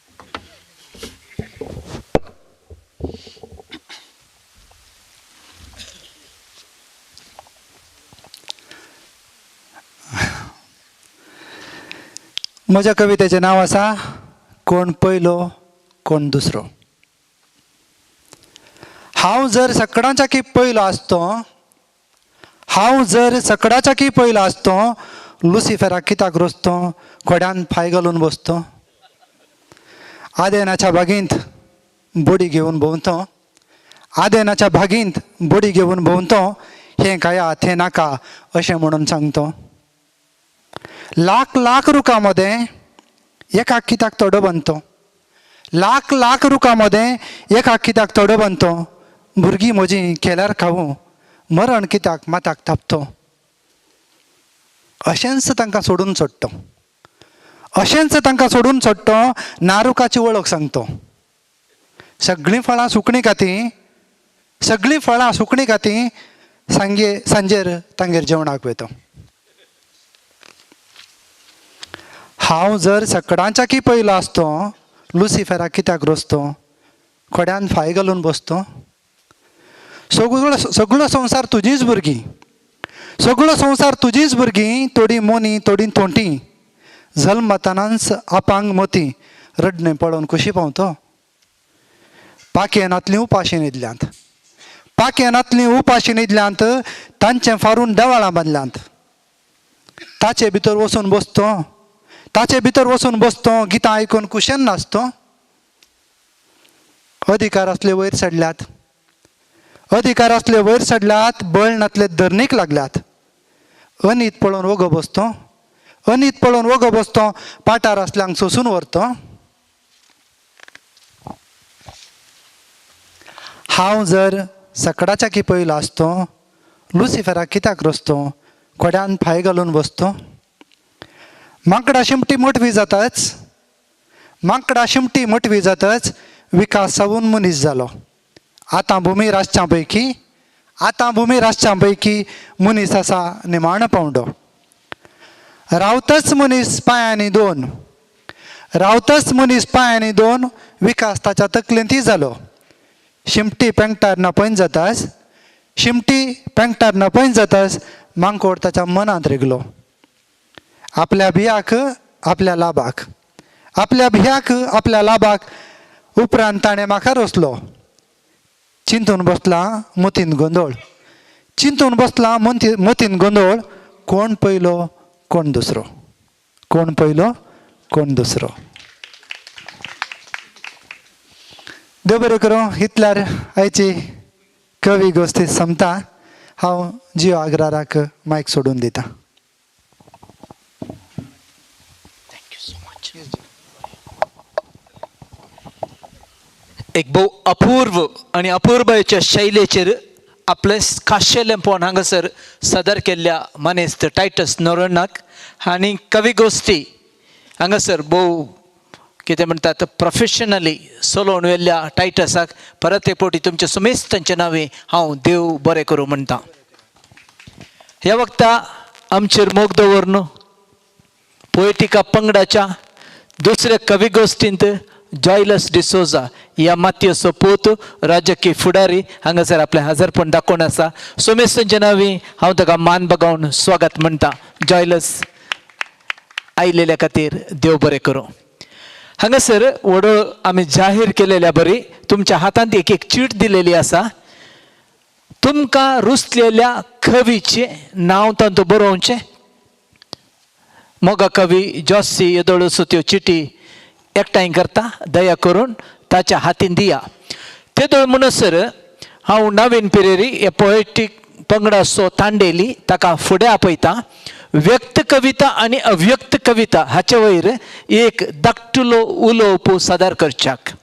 म्हज्या कवितेचें नांव आसा कोण पयलो कोण दुसरो. हांव जर सकाळच्या की पयलो आसतो, हांव जर सकाळच्या की पयलो आसतो, लुसिफेराक कित्याक रोसतो, खोड्यान फाय घालून बसतो. आदेनाच्या बागेंत बोडी घेवन भोंवतो, आदेनाच्या बागेंत बोडी घेवन भोंवतो, हें कायात हें नाका अशें म्हणून सांगतो. लाख लाख रुखामध्ये एका कित्याक तोडो बांदतो, लाख लाख रुखामध्ये एका कित्याक तोडो बांदतो. भुरगीं म्हजीं केल्यार खावूं, मरण कित्याक माताक थापतो. अशेंच तांकां सोडून सोडतो, अशेंच तांकां सोडून सोडतो. नारुकाची वळख सांगतो. सगळीं फळां सुकणीं खातीं, सगळीं फळां सुकणीं खातीं, सांजेर तांगेर जेवणाक वयतो. हांव जर सकाळच्या की पयलो आसतो, लुसिफेराक कित्याक रोसतो, खोड्यान फाय घालून बसतो. सगळो संवसार तुजीच भुरगीं, सगळो संवसार तुजीच भुरगीं, थोडीं मोनी थोडीं तोंटी, जल्मतानाच आपांग मोती, रडणें पळोवन खुशी पावतो. पाकयेनांतलीं उपाशी न्हिदल्यांत, पाकयेनांतलीं उपाशी न्हिदल्यांत, तांचें फारून देवाळां बांदल्यांत. ताचे भितर वचून बसतो, ताचे भितर वचून बसतो, गितां आयकून कुशेन नाचतो. अधिकार असले वयर चडल्यात, अधिकार असले वयर चडल्यात, बळनातले धरणीक लागल्यात. अनीत पळोवन वगो बसतो, अनीत पळोवन वगो बसतो, पाठार असल्यांक सोसून व्हरतो. हांव जर सकाळच्या की पयलो आसतो, लुसिफेराक कित्याक रोसतो, खोड्यान फाय घालून बसतो. मांकडा शिमटी मोटवी जाताच, मांकडा शिमटी मोटवी जाताच, विकास जावन मनीस जालो. आतां भुमी राष्ट्रां पैकी, आतां भुमी राष्ट्रां पैकी मनीस आसा निमाण पावंडो. रावतच मनीस पांयांनी दोन, रावतच मनीस पांयांनी दोन, विकास ताच्या तकलेंतय जालो. शिमटी पेंगटार नपयन जाताच, शिमटी पेंगटार नपयन जाताच, मांकोड ताच्या मनांत रेगलो. आपल्या भियाक आपल्या लाभाक, आपल्या भियाक आपल्या लाभाक, उपरांत ताणें म्हाका रोसलो. चिंतून बसला मोतीन गोंदळ, चिंतून बसला मोतीन गोंदळ, कोण पयलो कोण दुसरो, कोण पयलो कोण दुसरो. देव बरें करूं. इतल्यार आयची कवी गोश्टी संपता. हांव जियो आग्राराक मायक सोडून दिता. एक भोव अपूर्व आणि अपूर्वच्या शैलेचेर आपलें खाशेलेंपण हांगासर सादर केल्ल्या मनेस्त टायटस नोरोनाक आनी कवी गोश्टी हांगासर भोव कितें म्हणटात प्रोफेशनली चलोवन व्हेल्ल्या टायटसाक परत एक फावटी तुमच्या सुमेस्तांच्या नांवे हांव देव बरें करूं म्हणटा. ह्या वक्ता आमचेर मोग दवरून पोएटिका पंगडाच्या दुसऱ्या कवी गोश्टींत जॉयलस डिसोजा ह्या मातयेचो पूत राजकीय फुडारी हांगासर आपलें हजरपण दाखोवन आसा. सोमेस्तांच्या नांवी हांव ताका मान बगावन स्वागत म्हणटा. जॉयलस आयलेल्या खातीर देव बरें करूं. हांगासर वडोळ आमी जाहीर केलेल्या बरी तुमच्या हातांत एक एक चीट दिलेली आसा. तुमकां रुचलेल्या कवीचें नांव तातूंत बरोवचें. मोगा कवी जॉसी येदोळसो त्यो चिटी एकठांय करता, दया करून ताच्या हातीन दिया. तेदोळ म्हणसर हांव नवीन पिरेरी हे पोएटीक पंगडाचो तांडेली ताका फुडें आपयता. व्यक्त कविता आनी अव्यक्त कविता हाचे वयर एक धाकटुलो उलोवप सादर करच्याक.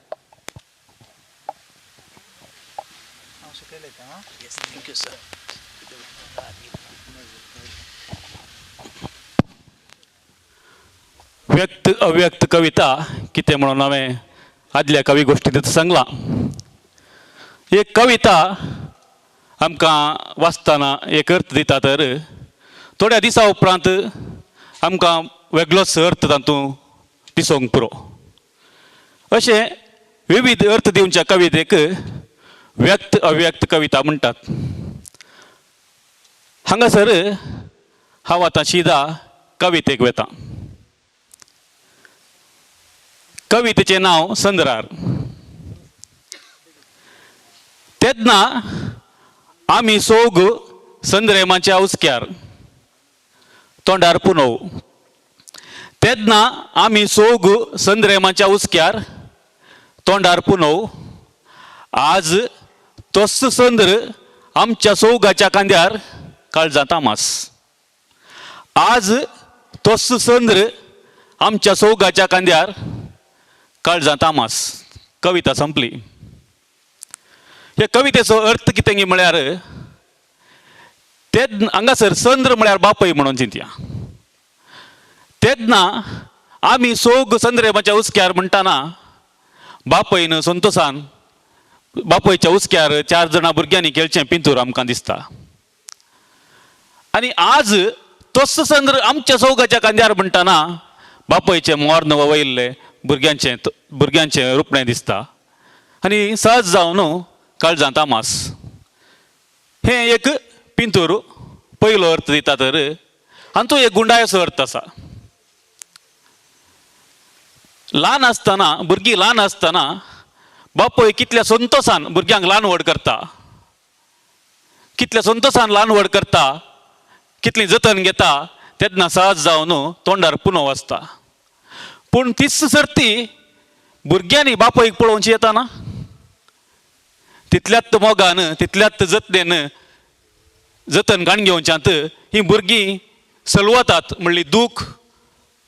व्यक्त अव्यक्त कविता कितें म्हणून हांवें आदल्या कवी गोश्टींत सांगलां. एक कविता आमकां वाचतना एक अर्थ दिता तर थोड्या दिसा उपरांत आमकां वेगळोच अर्थ तातूंत दिसूंक पुरो. अशें विविध अर्थ दिवच्या कवितेक व्यक्त अव्यक्त कविता म्हणटात. हांगासर हांव आतां शिदा कवितेक वेतां. कवितेचें नांव संद्रार. तेन्ना आमी सोग संद्रेमाच्या उस्क्यार तोंडार पुनव. तेन्ना आमी सोग संद्रेमाच्या उस्क्यार तोंडार पुनव. आज तोस संद्र आमच्या सोगाच्या कांद्यार काळजांत आमास. आज तोस संद्र आमच्या सोगाच्या कांद्यार काळजांत आमास. कविता संपली. ह्या कवितेचो अर्थ कितें म्हळ्यार तेन्ना हांगासर संद्र म्हळ्यार बापय म्हणून चिंतया. तेन्ना आमी सोग संद्रेमाच्या उस्क्यार म्हणटाना बापयन संतोषान बापयच्या उस्क्यार 4 जाणां भुरग्यांनी केलचें पिंतूर आमकां दिसता. आनी आज तोस संद्र आमच्या सोगाच्या कांद्यार म्हणटाना बापयचें मोर्न वयल्ले भुरग्यांचें रुपणें दिसता. आनी सहज जावन काळजांत आमास. हें एक पिंतूर पयलो अर्थ दिता तर हातूंत एक गुंडायसो अर्थ आसा. ल्हान आसतना भुरगीं ल्हान आसतना बापय कितल्या संतोषान भुरग्यांक ल्हान व्हड करता, कितल्या संतोषान ल्हान व्हड करता, कितली जतन घेता तेन्ना सहज जावन तोंडार पुनव आसता. पूण तीच सर्ती भुरग्यांनी बापयक पळोवची येताना तितल्याच मोगान तितल्याच जतनेन जतन काण घेवच्यांत हीं भुरगीं सलवतात म्हणली दूख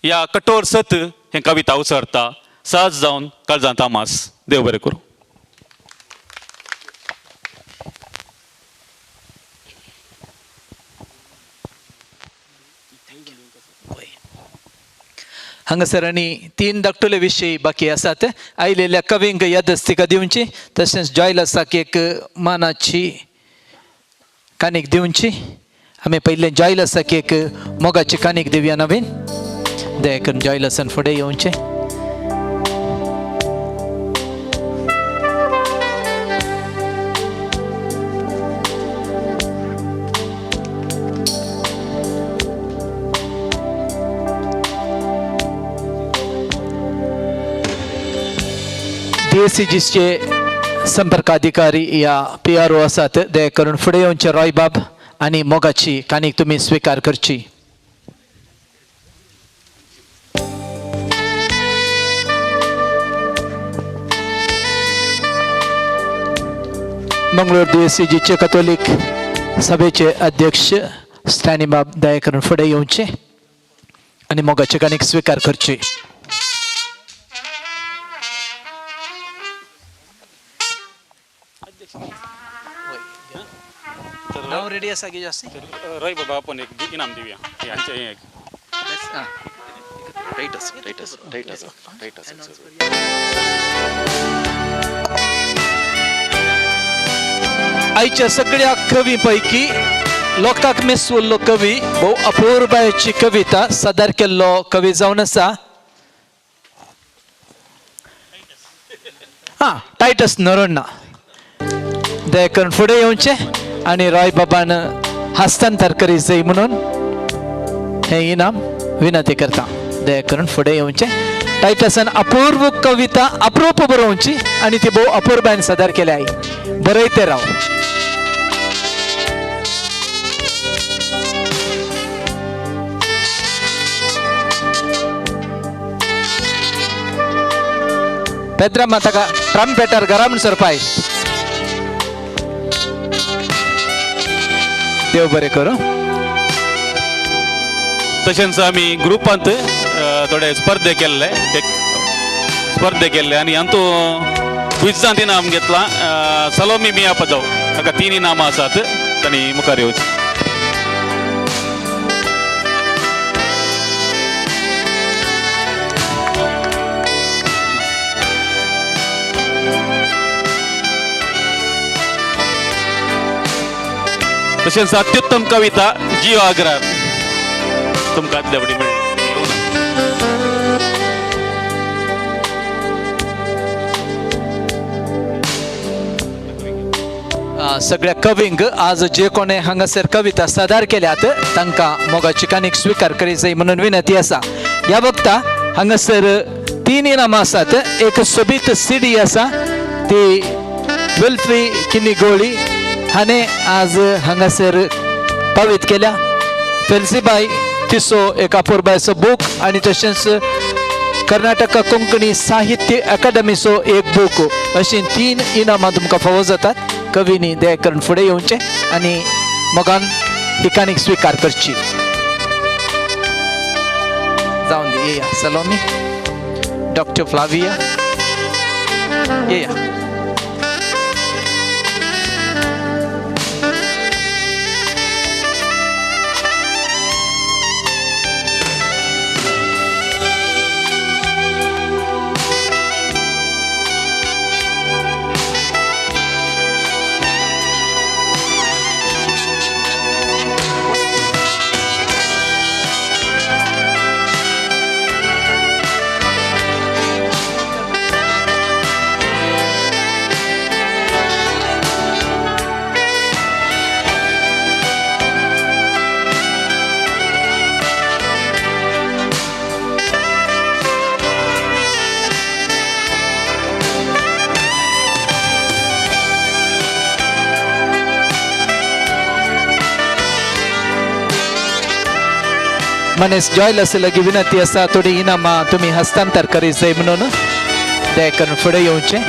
ह्या कठोर सत हें कविता उसरता. सहज जावन काळजांत आमास. देव बरें करूं. हांगासर आनी 3 धाकटुले विशय बाकी आसात. आयलेल्या कवींक यादस्तिका दिवची, तशेंच जॉयलसाक एक मानाची कानीक दिवची. आमी पयलें जॉयलसाक एक मोगाची कानीक दिवया नवीन. दया करून जॉयलसान फुडें येवचें. DSCGचे संपर्क अधिकारी या PRO आसात. दया करून फुडें येवचे. रॉय बाब आनी मोगाची कानीक तुमी स्विकार करची. मंगळूर DSCGचे कॅथोलिक सभेचे अध्यक्ष स्टॅनी बाब दया करून फुडें येवचे आनी मोगाची कानीक स्विकार करची. नाव रेडी आसा की जास्ती? रॉय बाबा आपण एक इनाम दिवया. ह्यांचें एक आयच्या सगळ्या कवी पैकी लोकांक मेसवल्लो कवी भोव अपूर्बायेची कविता सादर केल्लो कवी जावन आसा टायटस नरोण्णा. दया करून फुडें येवचें आनी रॉय बाबान हस्तांतर करी जाय म्हणून हें इनाम विनंती करता. दया करून फुडें येवचें. टायटसान अपूर्व कविता अप्रूप बरोवची आनी ती भोव अपूर्बायेन सादर केल्या. बरयते राव. पेद्रम्मा ताका ट्रम्पेटर गरम सरपाय. देव बरें करूं. तशेंच आमी ग्रुपांत थोडे स्पर्धे केल्ले आनी हातूंत क्विजांत इनाम घेतला. सलोमी मिया पदव ताका 3 इनामां आसात. तांणी मुखार येवचें. तशेंच अत्युत्तम कविता जीव आग्रार तुमकां आदल्या फुडें मेळ्ळी. सगळ्या कवींक आज जे कोणे हांगासर कविता सादर केल्यात तांकां मोगाची कानीक स्वीकार करी जाय म्हणून विनंती आसा. ह्या वक्ता हांगासर 3 इनामां आसात. एक सोबीत सीडी आसा ती वेल्फ्री किनिगोळी हाणें आज हांगासर पावीत केल्या. फेल्सीबाई तिसो एक अपुरबायचो बूक आनी तशेंच कर्नाटका कोंकणी साहित्य अकादमीचो एक बूक अशीं 3 इनामां तुमकां फावो जातात. कवींनी दया करून फुडें येवचें आनी मोगान ही कानीक स्वीकार करची. जावन दी येया सलोमी डॉक्टर फ्लाविया येया. मनीस जॉयल आसलेली विनंती आसा थोडी इनामां तुमी हस्तांतर करी जाय म्हणून दया करून फुडें येवचें.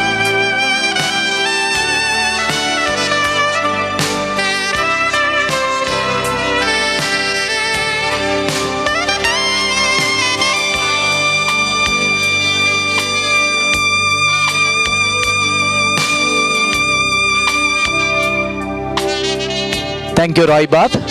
थँक्यू रायबाब.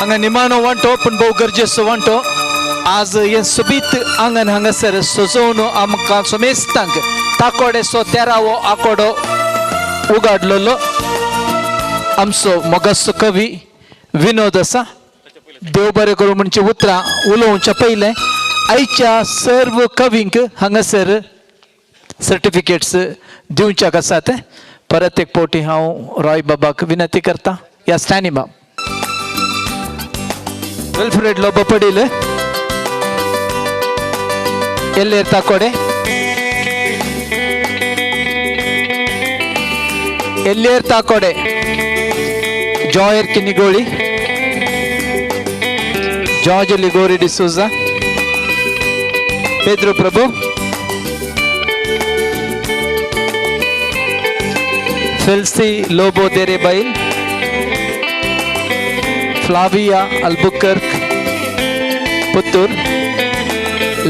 हांगा निमाणो वांटो पूण भोव गरजेचो वांटो. आज हे सोबीत आंगण हांगासर सजोवन आमकां सोमेस्तांक ताकोडेचो 13वो आंकडो उगाडलेलो आमचो मोगाचो कवी विनोद आसा. देव बरें करूं म्हणचे उतरां उलोवच्या पयलें आयच्या सर्व कवींक हांगासर सर्टिफिकेट्स दिवच्याक आसात. परत एक फावटी हांव रॉय बाबाक विनंती करता. या स्टॅनिंग बाब विल्फ्रेड लोबो पडील एल्लेर ताकोडे एल्लेर ताकोडे जॉयर Kinnigoli George Ligory D'Souza Pedro Prabhu Felsi Lobo Derebail, Flavia Albuquerque, Puttur,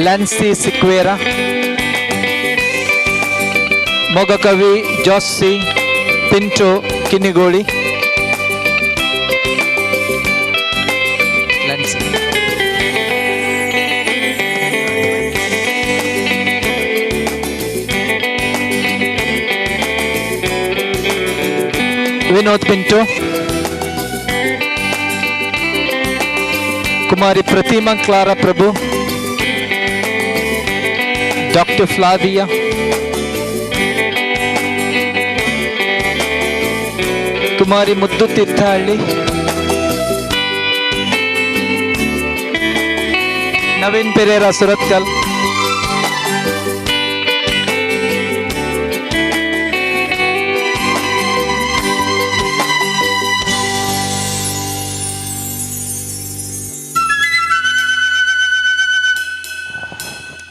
Lancy Siqueira, Mogakavi Jossi Pinto Kinigoli, Lancy. Vinod Pinto, Kumari Pratima Clara Prabhu, Dr. Flavia, Kumari Muddu Tirthalli, Navin Pereira Suratkal,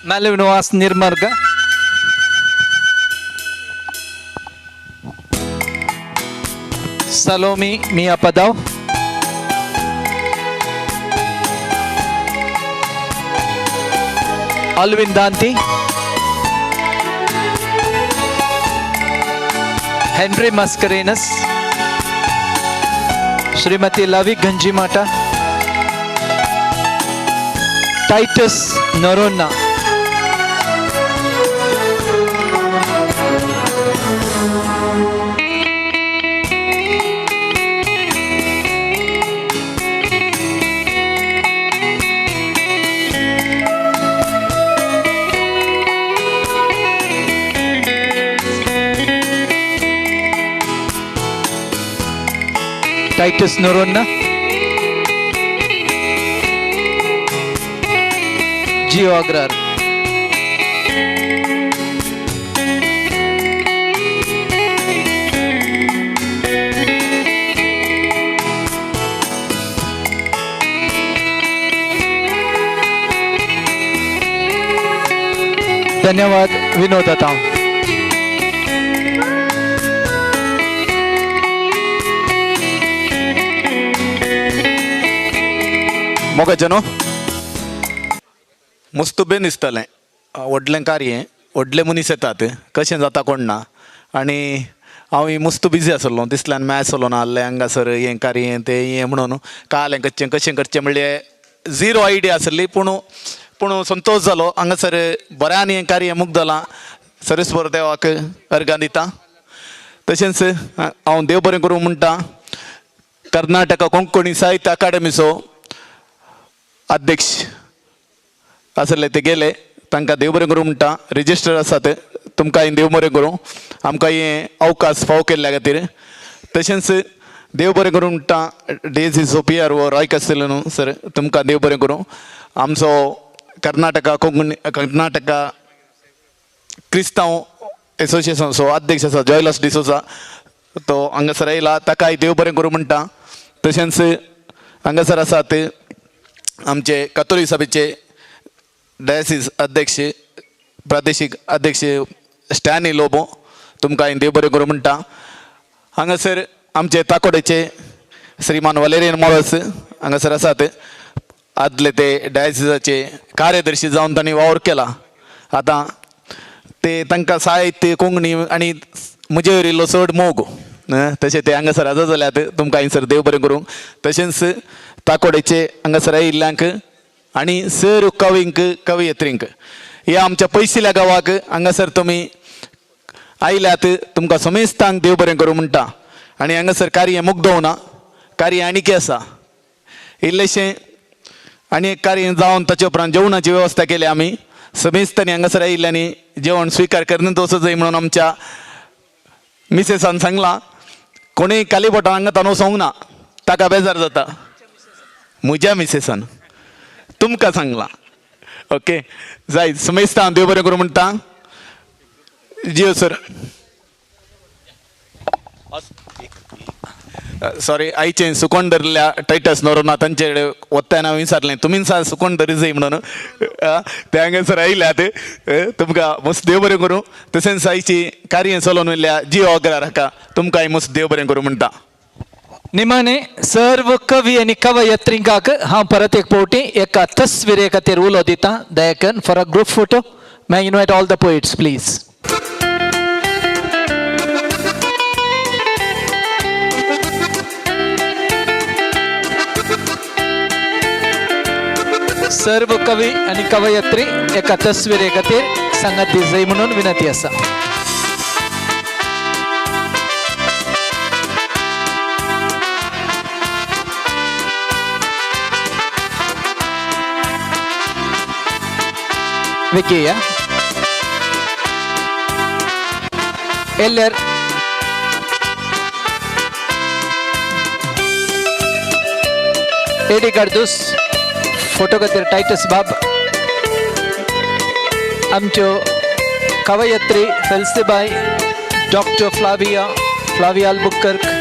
Malivnuas Nirmarga, Salomi Mia Padau, Alvin Danti, Henry Mascarenas, Srimati Lavi Ganjimata, Titus Norona, Titus Norona, Gio Agrar, धन्यवाद विनोद आता मोगा जनो मस्त बेन दिसतलें व्हडलें कार्य व्हडले मनीस येतात कशें जाता कोण ना आनी हांव मस्त बिजी आसलो दिसल्यान मॅच चलो ना आसलें हांगासर हें कार्य तें हें म्हणून काल हें कशें करचें म्हणलें झिरो आयडिया आसली पूण संतोश जालो हांगासर बऱ्यान हें कार्य मुक्त जालां सरस्वर देवाक अर्गां दिता तशेंच हांव देव बरें करूं म्हणटा कर्नाटका कोंकणी साहित्य अकादेमीचो अध्यक्ष आसले ते गेले तांकां देव बरें करूं म्हणटा रेजिस्टर आसात तुमकां देव बरें करूं आमकां हें अवकाश फाव केल्ल्या खातीर तशेंच देव बरें करूं म्हणटा डेझी सोपियार वो रॉय कास्तेलनो सर तुमकां देव बरें करूं आमचो कर्नाटका क्रिस्तांव एसोसिएशनाचो अध्यक्ष आसा जॉयलस डिसोजा तो हांगासर येयला ताकाय देव बरें करूं म्हणटा तशेंच हांगासर आसात आमचे कातोलीक सभेचे डायसिस अध्यक्ष प्रादेशीक अध्यक्ष स्टॅनी लोबो तुमकां हांवें देव बरें करूं म्हणटा हांगासर आमचे ताकोडेचे श्रीमान वलेरियन मोळस हांगासर आसात आदले ते डायसिसाचे कार्यदर्शी जावन तांणी वावर केला आतां ते तांकां साहित्य कोंकणी आनी म्हजे वयर इल्लो चड मोग तशें ते हांगासर आसा जाल्यार तुमकां हांगसर देव बरें करूं तशेंच ताकोडेचे हांगासर आयिल्ल्यांक आनी सर कवींक कवयत्रींक ह्या आमच्या पयसिल्या गांवाक हांगासर तुमी आयल्यात तुमकां समेस्तांक देव बरें करूं म्हणटा आनी हांगासर कार्य मुग्ध ना कार्य आनीक आसा इल्लेशें आनी एक कार्य जावन ताचे उपरांत जेवणाची वेवस्था केली आमी समेस्तांनी हांगासर आयिल्ल्यांनी जेवण स्विकार करन वचत जाय म्हणून आमच्या मिसेसान सांगलां कोणीय कालीपोटां हांगा तांदूळ सोंग ना ताका बेजार जाता म्हज्या मिसेसान तुमकां सांगलां ओके जाय समेस्तां देव बरें करूं म्हणटा जियो सर सॉरी आईचे सुकोण धरल्या टायटस नोरोना तांचे कडेन वत्ताना विचारलें तुमी सुकोण धरी जाय म्हणून ते हांगासर आयल्या ते तुमकां मस्त देव बरें करूं तशेंच आयची कार्य चलोवन वयल्या जिओ अग्रार हाका तुमकां मस्त देव बरें करूं म्हणटा. निमाणे सर्व कवी आणि कवयत्रींकाक हांव परत एक फावटी एका तस्विरे खातीर उलो दिता दया करून for a group photo. May I invite all the poets please. सर्व कवी आणि कवयत्री एका तस्विरे खातीर सांगात दी जाय म्हणून विनंती आसा. विकी या एल्लर एडी गर्दूस फोटो खातीर टायटस बाब आमच्यो कवयत्री फेल्सिबाई डॉक्टर फ्लाविया अल्बुकर्क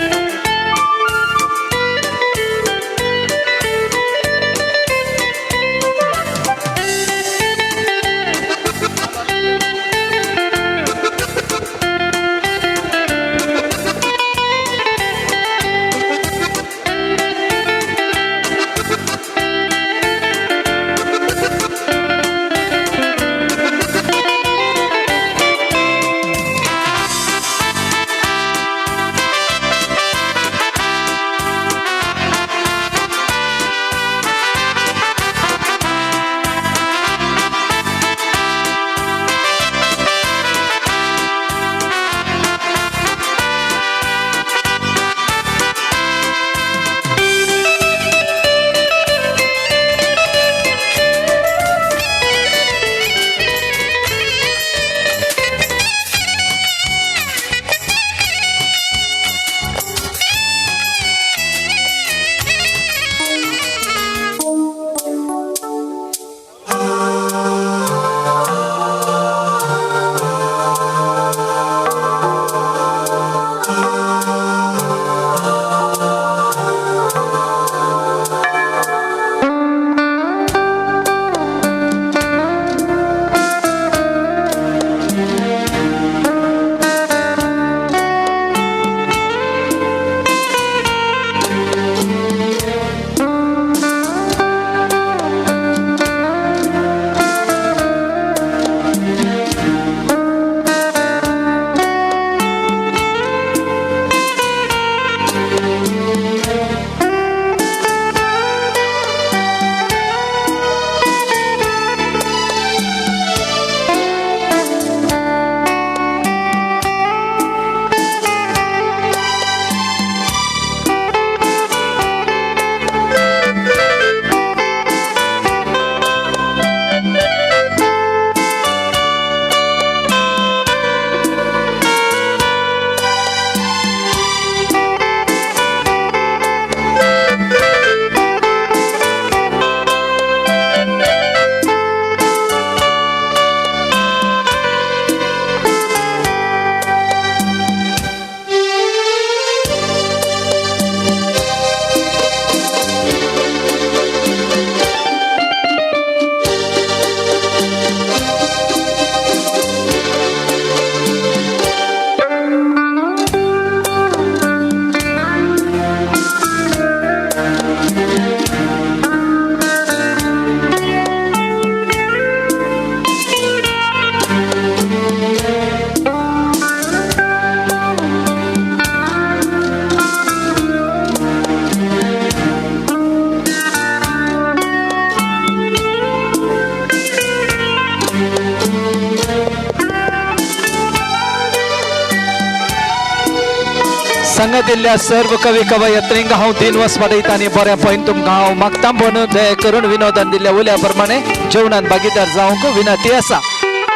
संगत दिल्ल्या सर्व कवी कवयत्रींक हांव दिनवस वाडयता आनी बऱ्या पॉयंट तुमकां हांव मागता म्हणून दया करून विनोदान दिल्ल्या उल्या प्रमाणे जेवणात भागीदार जावंक विनंती आसा.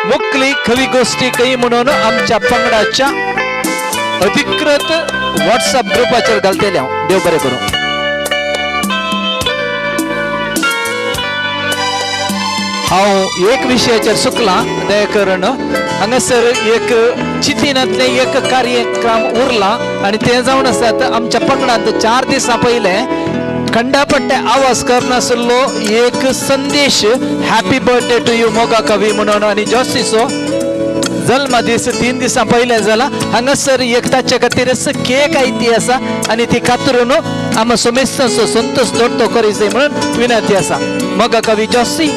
मुखली कवी गोष्टी कई म्हणून आमच्या पंगडाच्या अधिकृत व्हॉट्सअप ग्रुपाचेर घालतले हांव. देव बरें करूं. हांव एक विशयाचेर चुकलां दया करून हांगासर एक चितीनांतले एक कार्यक्रम उरला आनी तें जावन आसात आमच्या पंगडांत 4 दिसां पयले खंडापट्टे आवाज करनासलो एक संदेश हॅपी बर्थडे टू यू मोगा कवी म्हणून आनी जॉसीचो जल्म दीस 3 दिसां पयले जाला हांगासर एक ताचे खातीर केक आयती आसा आनी ती कातरून आमी सोमेस्तांचो संतोष दोट्टो करी जाय म्हणून विनंती आसा मोगा कवी जॉसी.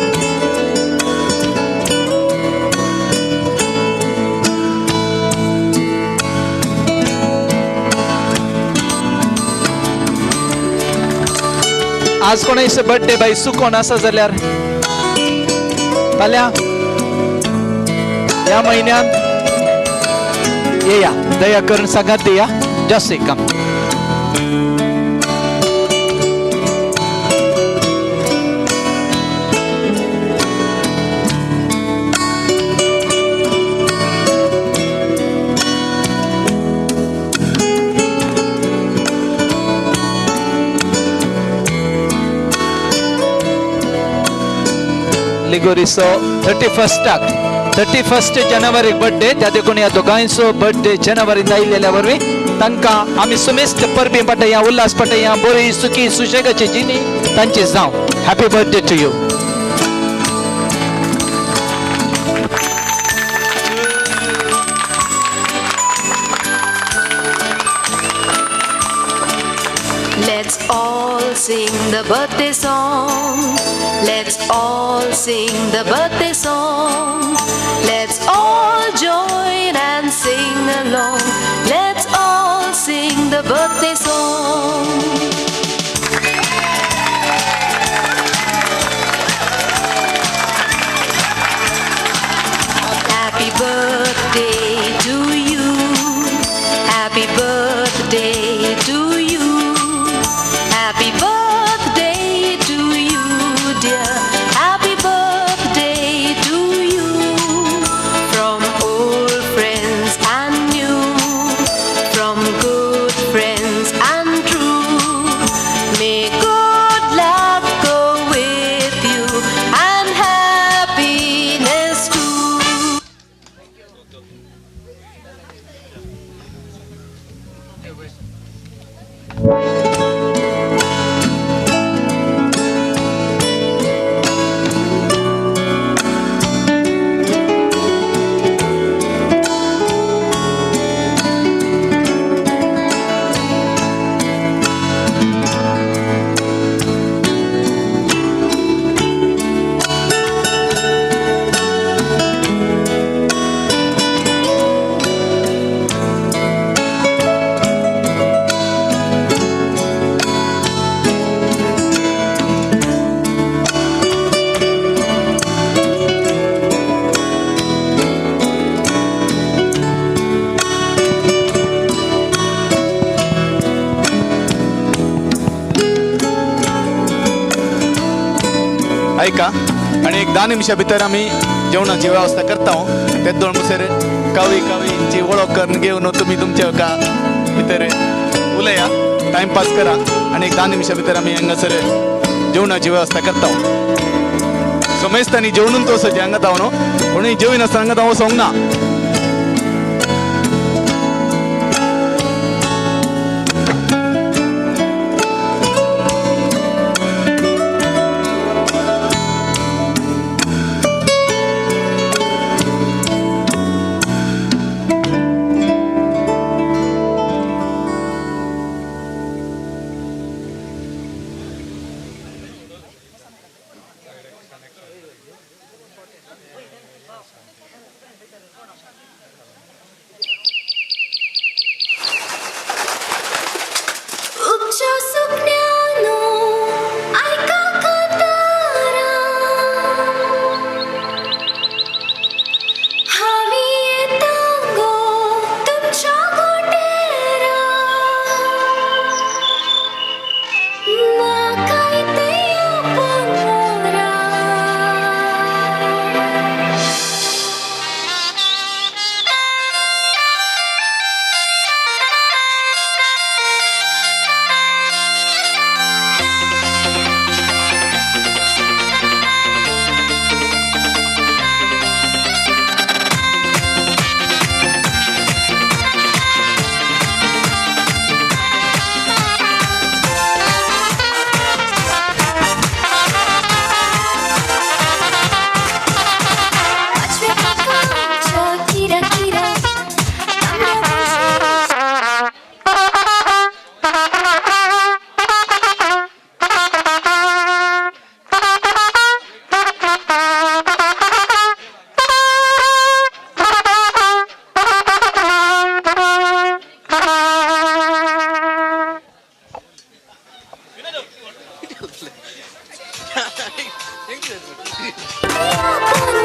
आज कोणाचो बर्थडे बाई चुकोन आसा जाल्यार फाल्यां ह्या म्हयन्यांत येया दया करून सांगात दिया जस्ट एक काम. लिगोरीचो 31 जानेवारीक बर्थडे त्या देखून ह्या दोगांयचो बर्थडे जानेवारींत आयिल्ल्या वरवीं तांकां आमी सुमेस्त परबी पटया उल्हास पटया बरी सुखी सुशेगाची जिणी तांची जावं. Happy birthday to you. Let's all sing the birthday song. Let's all sing the birthday song. Let's all join and sing along. Let's all sing the birthday song. Happy birthday to you. Happy birthday to you. Happy birthday to you, dear. Happy birthday to you. From old friends and new, from good friends and true. May good luck go with you and happiness too. ऐका आणि एक 10 निमिषा भितर आम्ही जेवणाची व्यवस्था करता ते दोन मुसेर कवी कवींची वळख करून घेऊन तुम्ही तुमच्या का भितर उलया टाइमपास करा आणि एक 10 निमिषा भितर आम्ही हांगासर जेवणाची व्यवस्था करता. सोमेस्तांनी जेवणून तो सजे हांगा तावनो कोणी जेवण आसता हांगा तावो सोंग ना. Thank you.